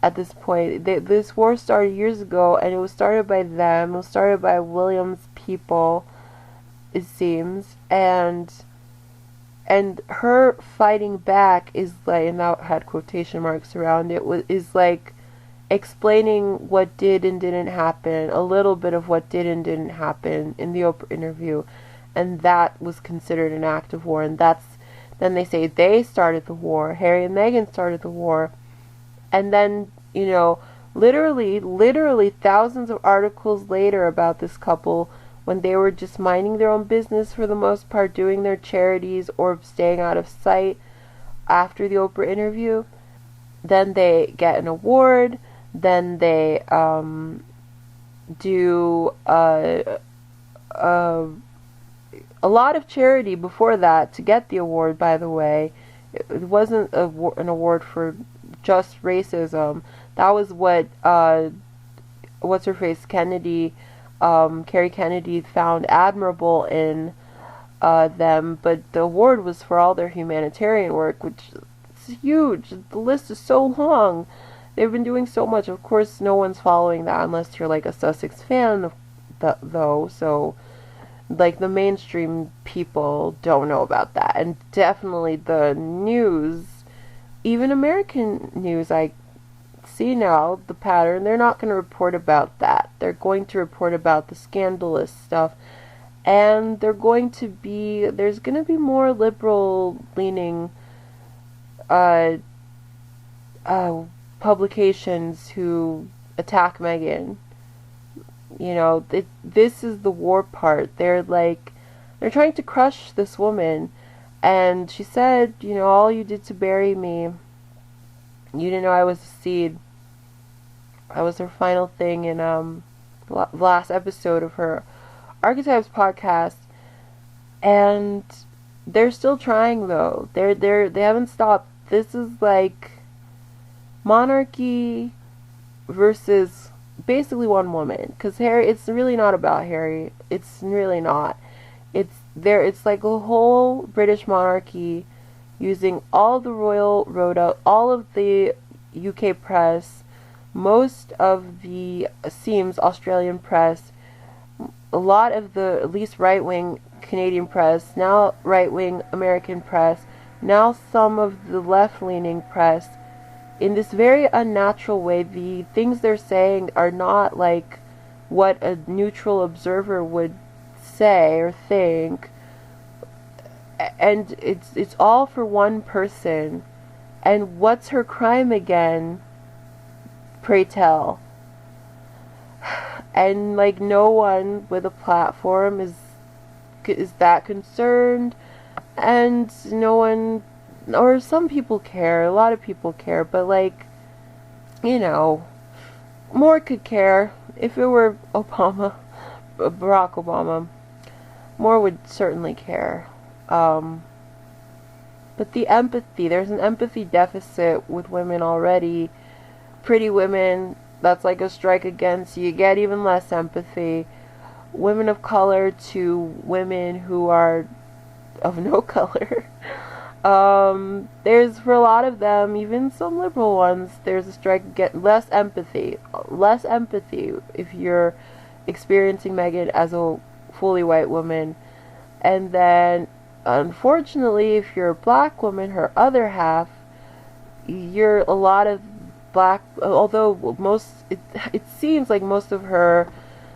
At this point, this war started years ago, and it was started by them. It was started by William's people, it seems, and her fighting back is like, and that had quotation marks around it, is like explaining what did and didn't happen, a little bit of what did and didn't happen in the Oprah interview, and that was considered an act of war. And then they say they started the war, Harry and Meghan started the war, and then, literally thousands of articles later about this couple, when they were just minding their own business for the most part, doing their charities or staying out of sight after the Oprah interview, then they get an award, then they do a lot of charity before that to get the award, by the way. It wasn't an award for just racism. That was what, what's her face, Kennedy, Kerry Kennedy found admirable in them, but the award was for all their humanitarian work, which is huge. The list is so long. They've been doing so much. Of course, no one's following that unless you're like a Sussex fan, though, so like the mainstream people don't know about that. And definitely the news, even American news, I see now the pattern. They're not going to report about that. They're going to report about the scandalous stuff, and there's going to be more liberal leaning publications who attack Meghan. This is the war part. They're trying to crush this woman, and she said, all you did to bury me, you didn't know I was a seed. That was her final thing in the last episode of her Archetypes podcast, and they're still trying, though. They haven't stopped. This is like monarchy versus basically one woman, because Harry, it's really not about Harry. It's really not. It's like a whole British monarchy using all the royal rota, all of the UK press, most of the seems Australian press, a lot of the at least right-wing Canadian press, now right-wing American press, now some of the left-leaning press. In this very unnatural way, the things they're saying are not like what a neutral observer would say or think, and it's all for one person. And what's her crime again, pray tell? And like, no one with a platform is that concerned, and no one, or some people care, a lot of people care, but like, more could care. If it were Barack Obama, more would certainly care. But the empathy, there's an empathy deficit with women already. Pretty women, that's like a strike against you. You get even less empathy. Women of color to women who are of no color. There's, for a lot of them, even some liberal ones, there's a strike, get less empathy if you're experiencing Meghan as a fully white woman. And then, unfortunately, if you're a black woman, her other half, you're a lot of black, although it seems like most of her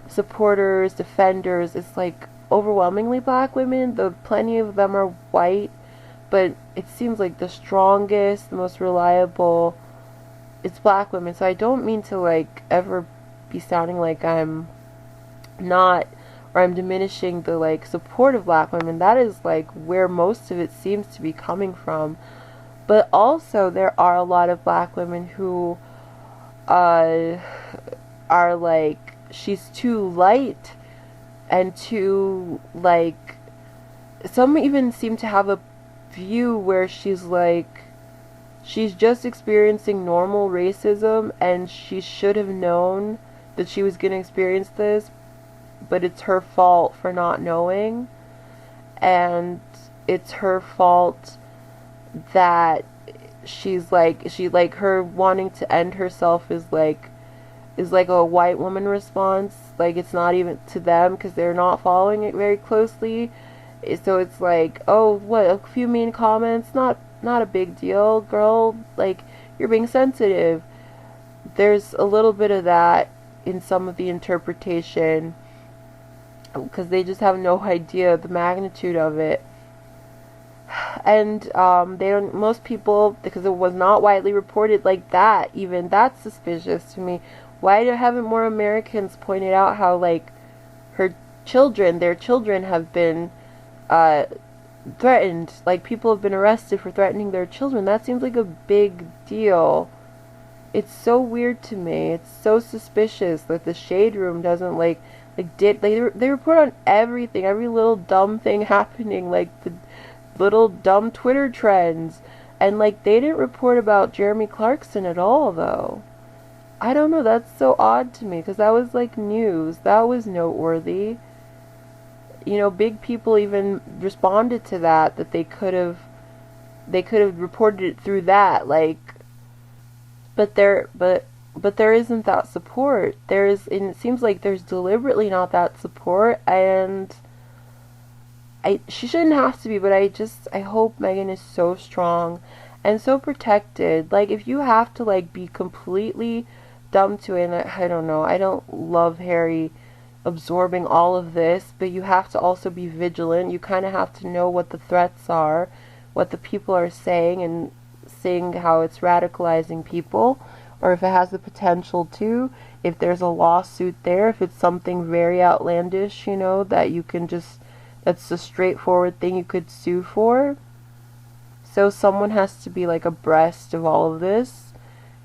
supporters, defenders, it's like overwhelmingly black women, though plenty of them are white. But it seems like the strongest, the most reliable, it's black women. So I don't mean to like ever be sounding like I'm not, or I'm diminishing the like support of black women. That is like where most of it seems to be coming from. But also there are a lot of black women who are like, she's too light, and too like, some even seem to have a view where she's like, she's just experiencing normal racism, and she should have known that she was going to experience this, but it's her fault for not knowing, and it's her fault that she's like, her wanting to end herself is like is like a white woman response. Like, it's not even to them because they're not following it very closely. So it's like, oh, what, a few mean comments, not a big deal, girl. Like, you're being sensitive. There's a little bit of that in some of the interpretation because they just have no idea the magnitude of it. And they don't, most people, because it was not widely reported like that, even that's suspicious to me. Why haven't more Americans pointed out how, like, their children have been threatened? Like, people have been arrested for threatening their children. That seems like a big deal. It's so weird to me. It's so suspicious that the Shade Room doesn't they report on everything, every little dumb thing happening, like the little dumb Twitter trends, and like they didn't report about Jeremy Clarkson at all, though. I don't know, that's so odd to me because that was like news. That was noteworthy. You know, big people even responded to that they could have reported it through that, like, but there isn't that support. And it seems like there's deliberately not that support, and she shouldn't have to be, but I hope Meghan is so strong and so protected. Like, if you have to, like, be completely dumb to it, and I don't know, I don't love Harry absorbing all of this, but you have to also be vigilant. You kind of have to know what the threats are, what the people are saying, and seeing how it's radicalizing people, or if it has the potential to, if there's a lawsuit there, if it's something very outlandish, you know, that you can just, that's a straightforward thing you could sue for. So someone has to be, like, abreast of all of this.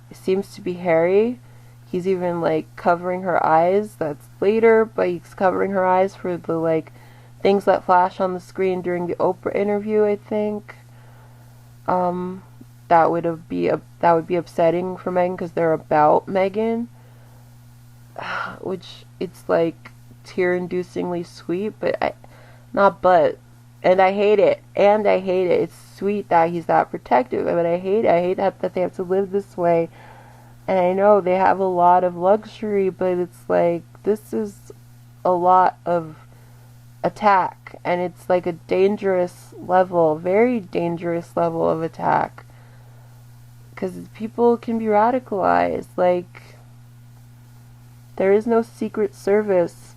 It seems to be Harry. He's even, like, covering her eyes. That's later, but he's covering her eyes for the, like, things that flash on the screen during the Oprah interview, I think. That would be upsetting for Meghan because they're about Meghan, which it's like tear-inducingly sweet, and I hate it. It's sweet that he's that protective, but I hate that they have to live this way. And I know they have a lot of luxury, but it's like, this is a lot of attack, and it's like a dangerous level, very dangerous level of attack, because people can be radicalized. Like, there is no secret service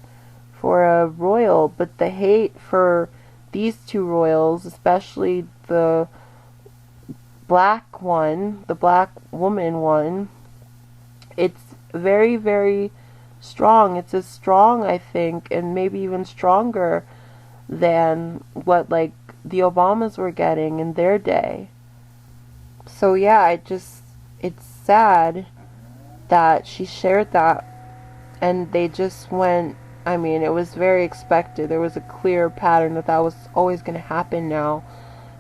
for a royal, but the hate for these two royals, especially the black one, the black woman one, it's very, very strong. It's as strong, I think, and maybe even stronger than what, like, the Obamas were getting in their day. So yeah, it's sad that she shared that, and they just went, I mean, it was very expected. There was a clear pattern that was always going to happen now.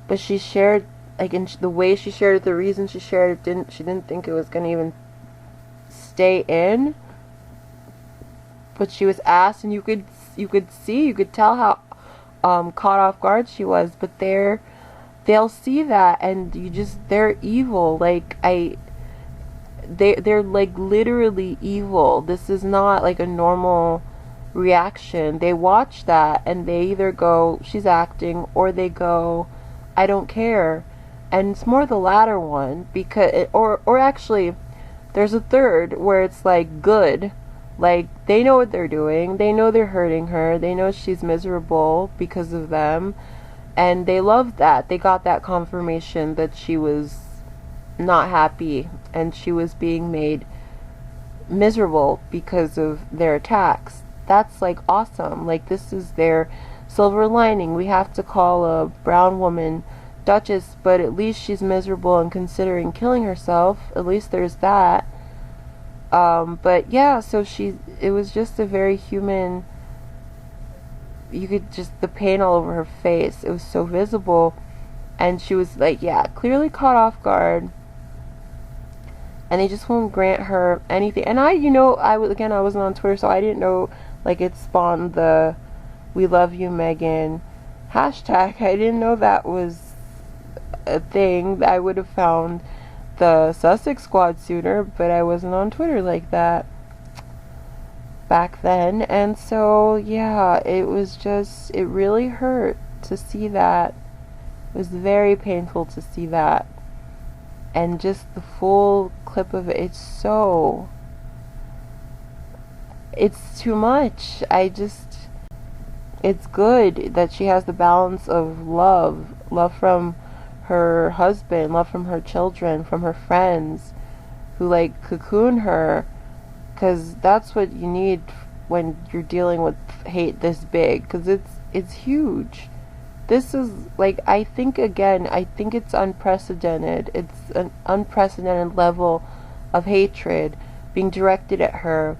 But she shared, like, in the way she shared it, the reason she shared it, she didn't think it was going to even stay in. But she was asked, and you could tell how caught off guard she was. But they'll see that, and they're evil. Like, they're like literally evil. This is not like a normal reaction. They watch that, and they either go, she's acting, or they go, I don't care. And it's more the latter one, because or actually there's a third where it's like good. Like, they know what they're doing. They know they're hurting her. They know she's miserable because of them. And they love that. They got that confirmation that she was not happy and she was being made miserable because of their attacks. That's, like, awesome. Like, this is their silver lining. We have to call a brown woman Duchess, but at least she's miserable and considering killing herself. At least there's that. But yeah, so it was just a very human, you could just, the pain all over her face, it was so visible, and she was like, yeah, clearly caught off guard, and they just won't grant her anything. And I wasn't on Twitter, so I didn't know, like, it spawned the "We love you, Meghan" hashtag. I didn't know that was a thing. I would have found the Sussex Squad sooner, but I wasn't on Twitter like that. back then. And so, yeah, it was just, it really hurt to see that. It was very painful to see that. And just the full clip of it, it's too much. It's good that she has the balance of love from her husband, love from her children, from her friends, who like cocoon her, because that's what you need when you're dealing with hate this big, because it's huge. This is like, I think it's unprecedented. It's an unprecedented level of hatred being directed at her.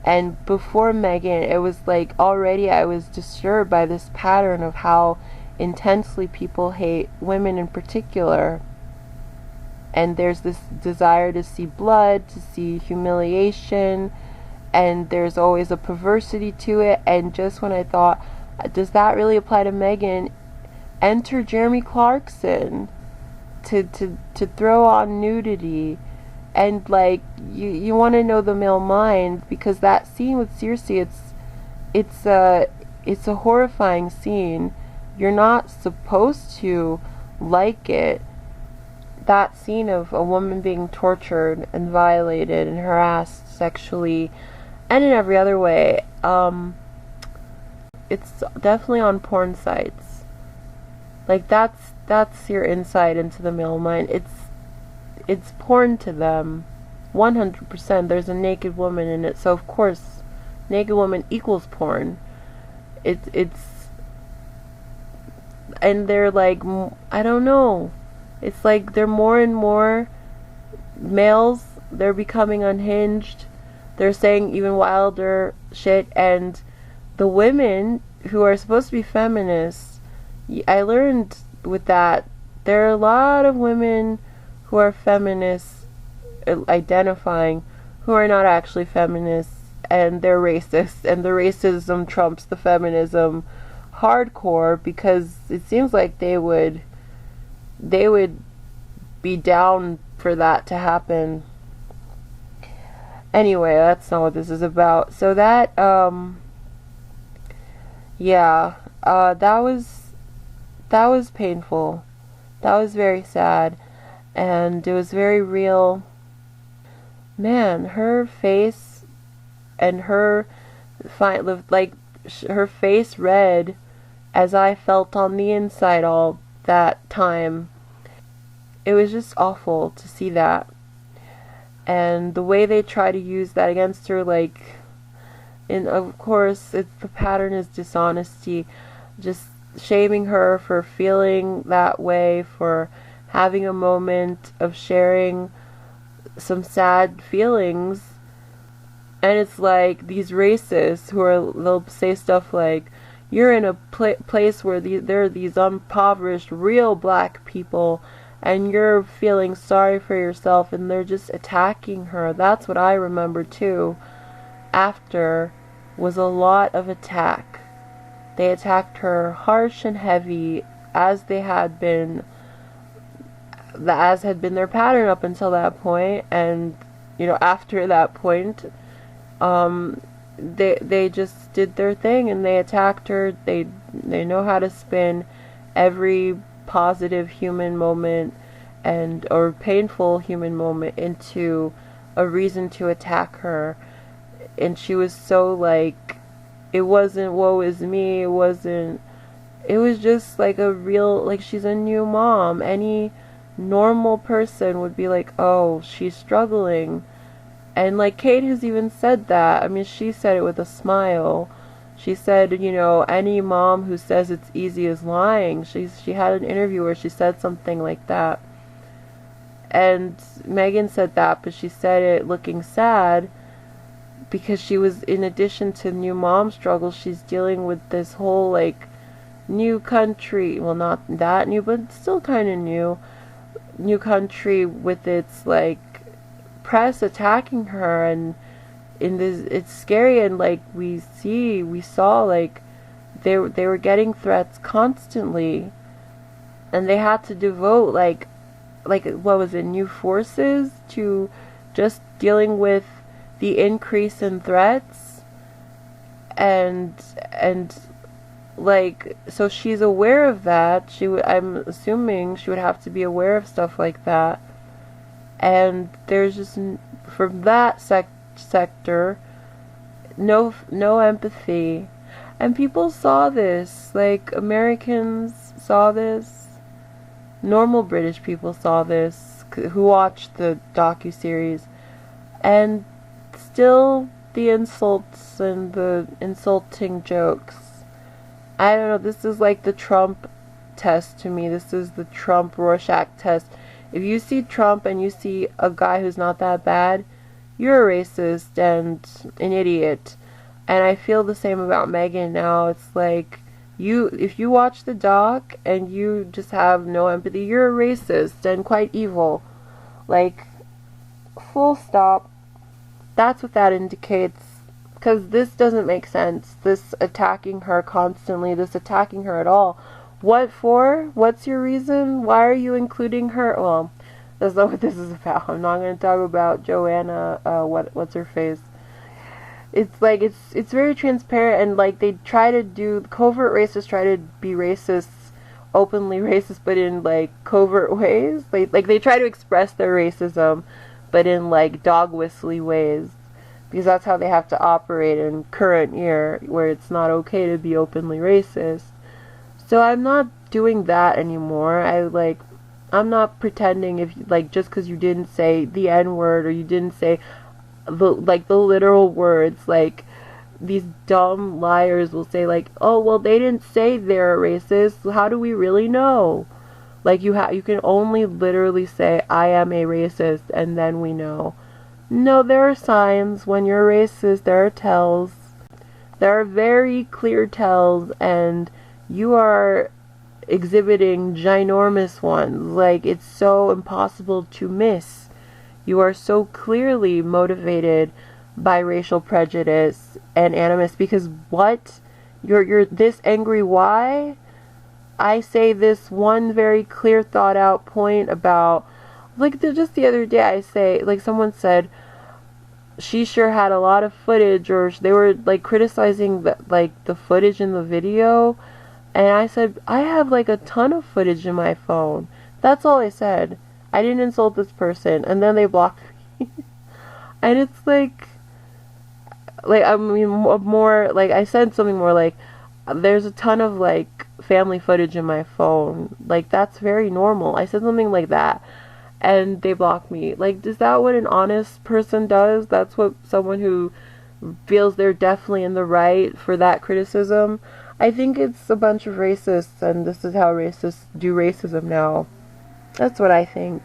And before Meghan, it was like already I was disturbed by this pattern of how intensely people hate women in particular. And there's this desire to see blood, to see humiliation, and there's always a perversity to it. And just when I thought, does that really apply to Meghan? Enter Jeremy Clarkson to throw on nudity. And like, you want to know the male mind, because that scene with Cersei, it's a horrifying scene. You're not supposed to like it. That scene of a woman being tortured and violated and harassed sexually and in every other way, it's definitely on porn sites. Like, that's your insight into the male mind. It's porn to them, 100%. There's a naked woman in it, so of course, naked woman equals porn. It's, and they're like, I don't know. It's like they're more and more males. They're becoming unhinged. They're saying even wilder shit, and the women who are supposed to be feminists, I learned with that, there are a lot of women who are feminists identifying who are not actually feminists, and they're racist, and the racism trumps the feminism hardcore, because it seems like they would be down for that to happen. Anyway, that's not what this is about. So that that was painful. That was very sad. And it was very real. Man, her face and her her face read as I felt on the inside all that time. It was just awful to see that. And the way they try to use that against her, like, and of course, the pattern is dishonesty, just shaming her for feeling that way, for having a moment of sharing some sad feelings. And it's like these racists they'll say stuff like, you're in a place where there are these impoverished real black people, and you're feeling sorry for yourself, and they're just attacking her. That's what I remember too. After was a lot of attack. They attacked her harsh and heavy, as had been their pattern up until that point. And after that point, they just did their thing, and they attacked her. They know how to spin every positive human moment or painful human moment into a reason to attack her. And she was so like, it wasn't woe is me, it was just like a real, like, she's a new mom. Any normal person would be like, oh, she's struggling. And like, Kate has even said that. I mean, she said it with a smile. She said, any mom who says it's easy is lying. She had an interview where she said something like that. And Meghan said that, but she said it looking sad, because she was, in addition to new mom struggles, she's dealing with this whole like new country, well, not that new, but still kind of new country, with its like press attacking her. And in this, it's scary. And like, we saw like they were getting threats constantly, and they had to devote like what was it, new forces to just dealing with the increase in threats. and and like, so she's aware of that. I'm assuming she would have to be aware of stuff like that. And there's just, from that sector, no empathy. And people saw this, like Americans saw this, normal British people saw this, who watched the docuseries, and still the insults and the insulting jokes. I don't know, this is like the Trump test to me. This is the Trump Rorschach test. If you see Trump and you see a guy who's not that bad, you're a racist and an idiot. And I feel the same about Meghan now. It's like, if you watch the doc and you just have no empathy, you're a racist and quite evil. Like, full stop. That's what that indicates. Because this doesn't make sense. This attacking her constantly, this attacking her at all. What for? What's your reason? Why are you including her? Well, that's not what this is about. I'm not going to talk about Joanna, what's her face. It's like, it's very transparent, and like they try to do, covert racists try to be racists, openly racist, but in like covert ways. Like they try to express their racism, but in like dog whistly ways. Because that's how they have to operate in current year, where it's not okay to be openly racist. So I'm not doing that anymore. I'm not pretending, if like, just because you didn't say the N-word, or you didn't say the literal words, like these dumb liars will say like, oh well, they didn't say they're racist, how do we really know? Like, you can only literally say I am a racist and then we know. No, there are signs. When you're racist, there are tells. There are very clear tells, and you are exhibiting ginormous ones. Like, it's so impossible to miss. You are so clearly motivated by racial prejudice and animus, because what? You're this angry. Why? I say this one very clear, thought out point about, like, just the other day, I say, like, someone said she sure had a lot of footage, or they were like criticizing the footage in the video, and I said, I have like a ton of footage in my phone. That's all I said. I didn't insult this person, and then they blocked me. And it's like I mean, more like, I said something more like, there's a ton of like family footage in my phone. Like, that's very normal. I said something like that, and they blocked me. Like, is that what an honest person does? That's what someone who feels they're definitely in the right for that criticism? I think it's a bunch of racists, and this is how racists do racism now. That's what I think.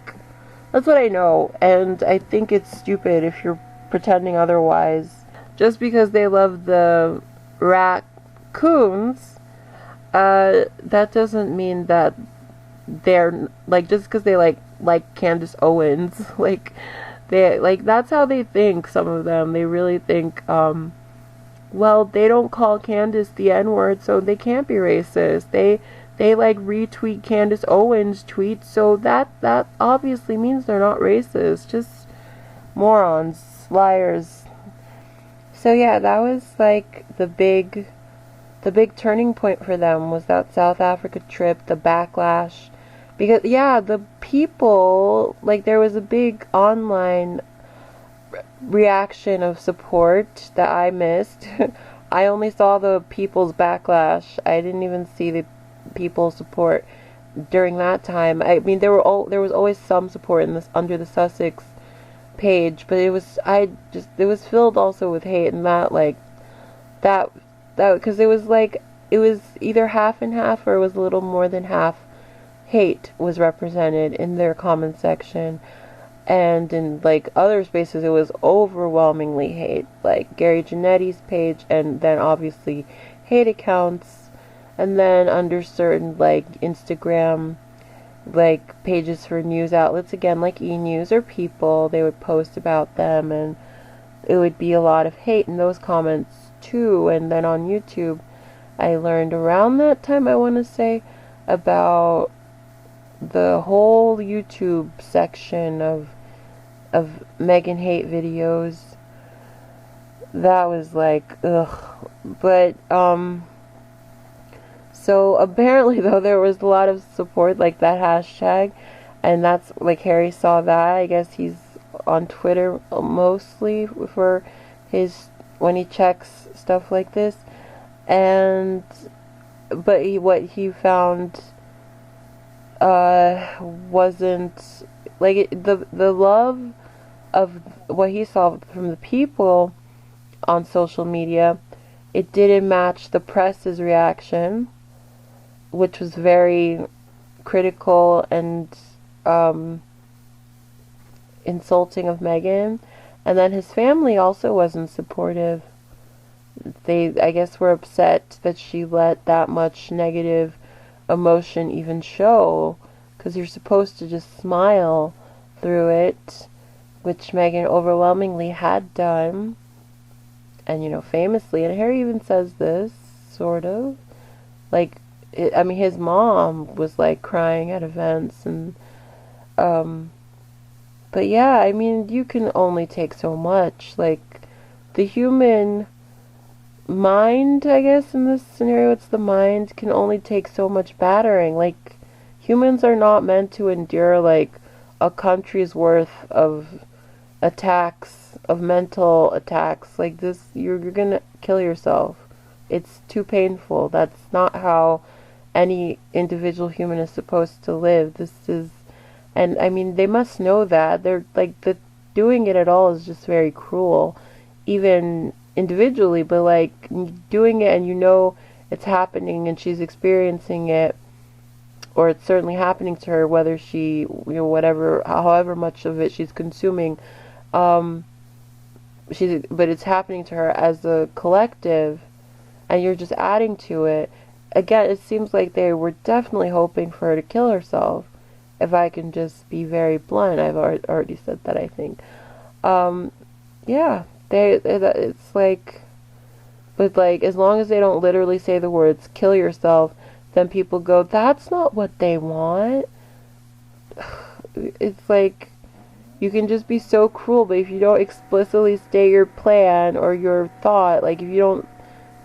That's what I know, and I think it's stupid if you're pretending otherwise. Just because they love the raccoons, that doesn't mean that they're, like, just because they like Candace Owens, like, they, like, that's how they think. Some of them, they really think, well, they don't call Candace the N-word, so they can't be racist. They like retweet Candace Owens tweets, so that obviously means they're not racist. Just morons, liars. So yeah, that was like the big turning point for them, was that South Africa trip, the backlash. Because, yeah, the people, like, there was a big online reaction of support that I missed. I only saw the people's backlash. I didn't even see the people's support during that time. I mean, there was always some support in this under the Sussex page, but it was filled also with hate, and that because it was either half and half, or it was a little more than half hate was represented in their comment section. And in like other spaces, it was overwhelmingly hate, like Gary Janetti's page, and then obviously hate accounts, and then under certain like Instagram like pages for news outlets, again like E-News or People, they would post about them, and it would be a lot of hate in those comments too. And then on YouTube, I learned around that time, I want to say, about the whole YouTube section of Meghan hate videos. that was like, ugh. But, so apparently though there was a lot of support, like that hashtag, and that's like Harry saw that. I guess he's on Twitter mostly for his when he checks stuff like this, and but what he found wasn't like the love of what he saw from the people on social media. It didn't match the press's reaction, which was very critical and insulting of Meghan. And then his family also wasn't supportive. They, I guess, were upset that she let that much negative emotion even show, because you're supposed to just smile through it, which Meghan overwhelmingly had done. And, you know, famously, and Harry even says this, sort of, like, I mean, his mom was, like, crying at events, and, but yeah, I mean, you can only take so much, like, the human mind, I guess, in this scenario, it's the mind, can only take so much battering, like, humans are not meant to endure, like, a country's worth of attacks, of mental attacks, like this, you're gonna kill yourself. It's too painful. That's not how any individual human is supposed to live. This is, and I mean, they must know that. They're like, the doing it at all is just very cruel, even individually, but like doing it and you know it's happening and she's experiencing it, or it's certainly happening to her, whether she, you know, whatever, however much of it she's consuming, but it's happening to her as a collective, and you're just adding to it. Again, it seems like they were definitely hoping for her to kill herself. If I can just be very blunt, I've already said that, I think. Yeah, it's like, but like, as long as they don't literally say the words "kill yourself," then people go, "That's not what they want." It's like, you can just be so cruel, but if you don't explicitly state your plan or your thought, like if you don't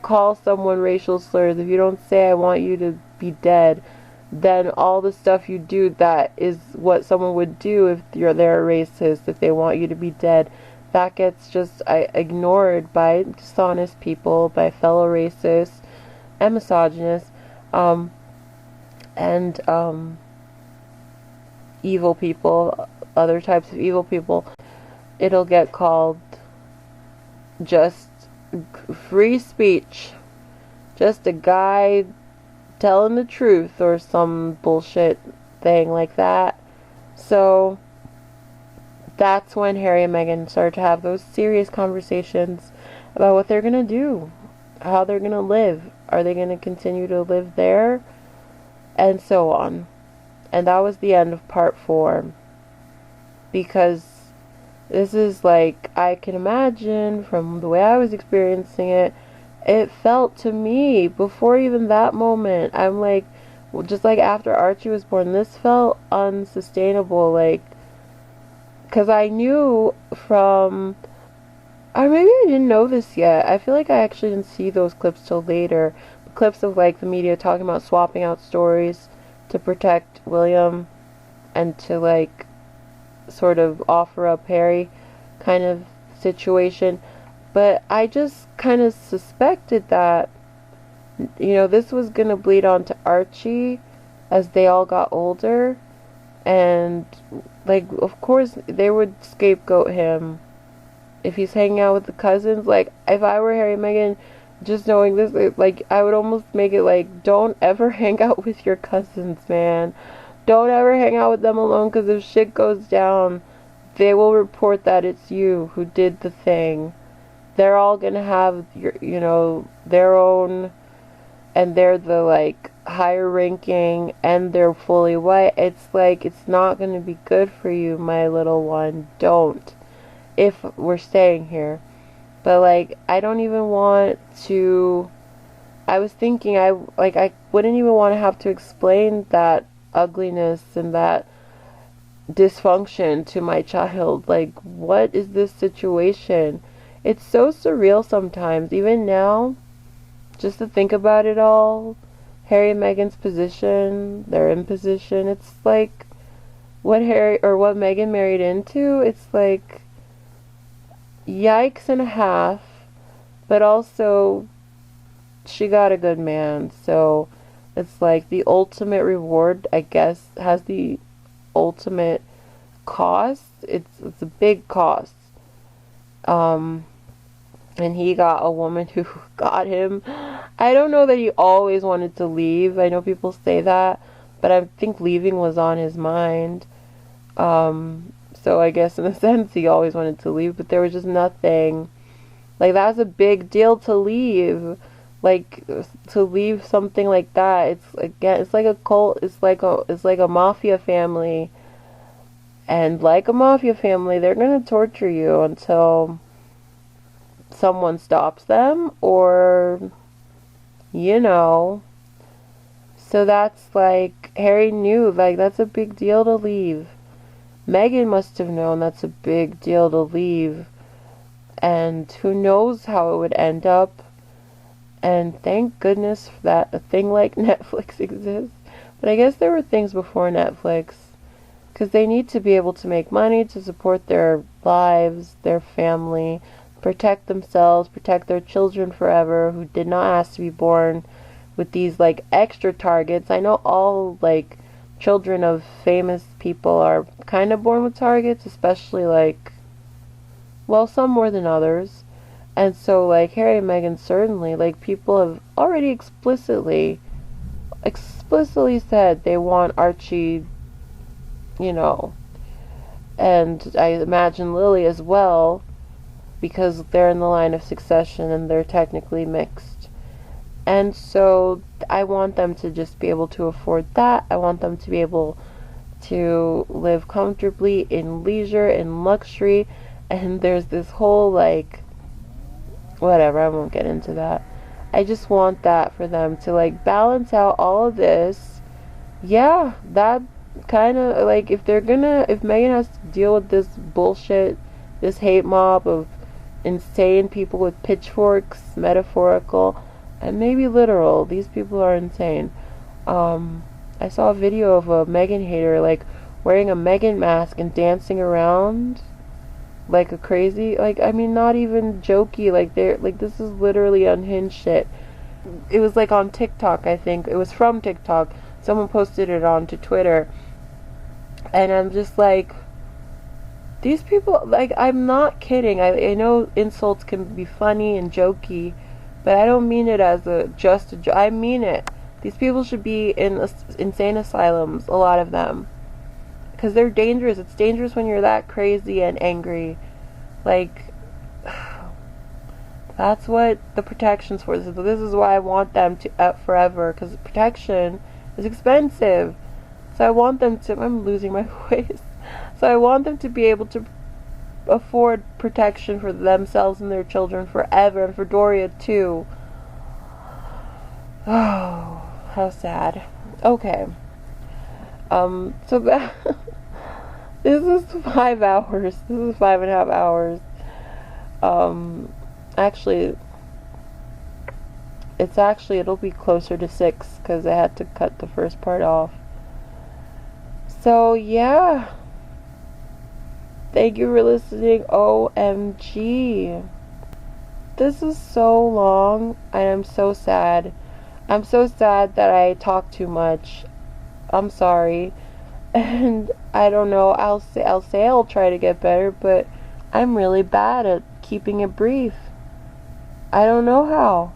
call someone racial slurs, if you don't say "I want you to be dead," then all the stuff you do, that is what someone would do if they're a racist, if they want you to be dead. That gets just ignored by dishonest people, by fellow racists and misogynists, and evil people, other types of evil people. It'll get called just free speech, just a guy telling the truth, or some bullshit thing like that. So that's when Harry and Meghan started to have those serious conversations about what they're gonna do, how they're gonna live. Are they gonna continue to live there? And so on. And that was the end of part 4. Because this is like, I can imagine from the way I was experiencing it, it felt to me, before even that moment, I'm like, just like after Archie was born, this felt unsustainable, like, because I knew from, or maybe I didn't know this yet, I feel like I actually didn't see those clips till later, clips of like the media talking about swapping out stories to protect William and to like sort of offer up Harry kind of situation. But I just kind of suspected that, you know, this was going to bleed on to Archie as they all got older. And, like, of course, they would scapegoat him if he's hanging out with the cousins. Like, if I were Harry and Meghan, just knowing this, like, I would almost make it like, don't ever hang out with your cousins, man. Don't ever hang out with them alone, because if shit goes down, they will report that it's you who did the thing. They're all gonna have your, you know, their own, and they're the like higher ranking, and they're fully white. It's like, it's not gonna be good for you, my little one. Don't, if we're staying here. But like, I don't even want to, I was thinking, I wouldn't even want to have to explain that ugliness and that dysfunction to my child. Like, what is this situation? It's so surreal sometimes, even now, just to think about it all. Harry and Meghan's position, their imposition, it's like what Harry or what Meghan married into, it's like yikes and a half, but also she got a good man, so it's like the ultimate reward, I guess, has the ultimate cost. It's a big cost. Um, and he got a woman who got him. I don't know that he always wanted to leave. I know people say that, but I think leaving was on his mind. So I guess in a sense he always wanted to leave, but there was just nothing. Like, that's a big deal to leave. Like, to leave something like that, it's again, it's like a cult. It's like a mafia family. And like a mafia family, they're gonna torture you until someone stops them, or you know. So that's like, Harry knew, like, that's a big deal to leave. Meghan must have known that's a big deal to leave. And who knows how it would end up. And thank goodness that a thing like Netflix exists. But I guess there were things before Netflix. Because they need to be able to make money to support their lives, their family, protect themselves, protect their children forever who did not ask to be born with these like extra targets. I know all like children of famous people are kind of born with targets, especially like, well, some more than others. And so like Harry and Meghan, certainly, like, people have already explicitly said they want Archie, you know, and I imagine Lily as well, because they're in the line of succession and they're technically mixed. And so I want them to just be able to afford that. I want them to be able to live comfortably in leisure, in luxury. And there's this whole like, whatever, I won't get into that. I just want that for them to like balance out all of this. Yeah, that kind of like, if Meghan has to deal with this bullshit, this hate mob of insane people with pitchforks, metaphorical and maybe literal, these people are insane. I saw a video of a Meghan hater like wearing a Meghan mask and dancing around like a crazy, like, I mean, not even jokey, like, they're like, this is literally unhinged shit. It was like on TikTok, I think it was from TikTok. Someone posted it onto Twitter, and I'm just like, these people, like, I'm not kidding. I know insults can be funny and jokey, but I don't mean it as just a joke. I mean it. These people should be in insane asylums, a lot of them. Because they're dangerous. It's dangerous when you're that crazy and angry. Like, that's what the protection's for. This is why I want them to up forever. Because protection is expensive. So I want them to... I'm losing my voice. So I want them to be able to afford protection for themselves and their children forever. And for Doria, too. Oh, how sad. Okay. So that... This is 5 hours. This is 5.5 hours. Actually, it'll be closer to 6 because I had to cut the first part off. So, yeah. Thank you for listening. OMG. This is so long, and I'm so sad. I'm so sad that I talk too much. I'm sorry. And I don't know, I'll say I'll try to get better, but I'm really bad at keeping it brief. I don't know how.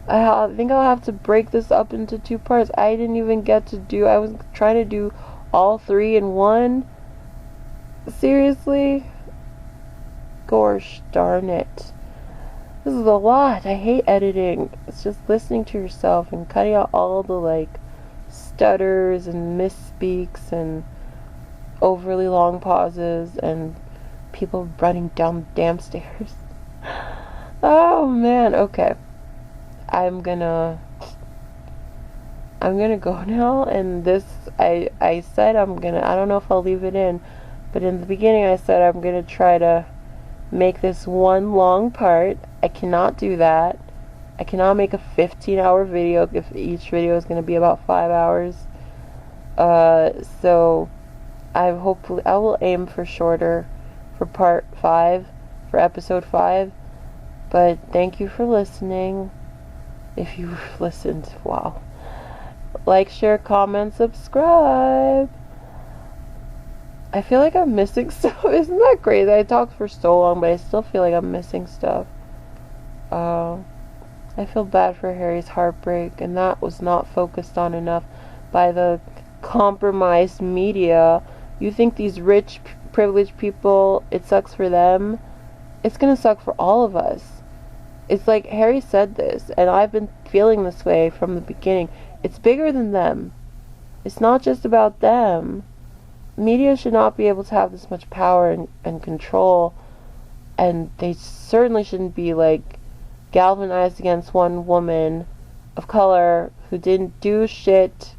I think I'll have to break this up into 2 parts. I didn't even get to do, I was trying to do all 3 in one. Seriously? Gosh darn it. This is a lot. I hate editing. It's just listening to yourself and cutting out all the like stutters and misspeaks and overly long pauses and people running down the damn stairs. Oh man, okay. I'm gonna go now, and this I said I don't know if I'll leave it in, but in the beginning I said I'm gonna try to make this one long part. I cannot do that. I cannot make a 15-hour video if each video is going to be about 5 hours. So I will aim for shorter for part 5, for episode 5. But thank you for listening. If you've listened, wow. Like, share, comment, subscribe. I feel like I'm missing stuff. Isn't that crazy? I talked for so long, but I still feel like I'm missing stuff. I feel bad for Harry's heartbreak, and that was not focused on enough by the compromised media. You think these rich, privileged people, it sucks for them? It's gonna suck for all of us. It's like Harry said this, and I've been feeling this way from the beginning. It's bigger than them. It's not just about them. Media should not be able to have this much power and control, and they certainly shouldn't be like galvanized against one woman of color who didn't do shit.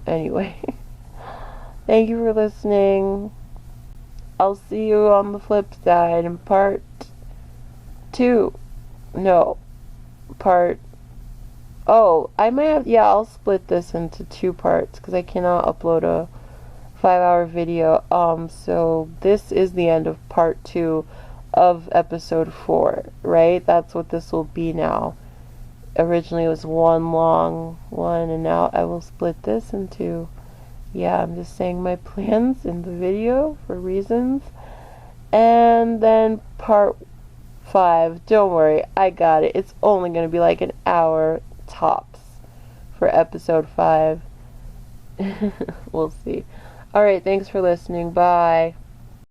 Anyway, thank you for listening. I'll see you on the flip side in part 2. No, part... Oh, I might have... Yeah, I'll split this into 2 parts because I cannot upload a 5-hour video. So this is the end of part 2 of episode 4, right? That's what this will be now. Originally it was one long one, and now I will split this into... Yeah, I'm just saying my plans in the video for reasons. And then part 5, don't worry, I got it. It's only going to be like an hour tops for episode 5. We'll see. Alright, thanks for listening. Bye.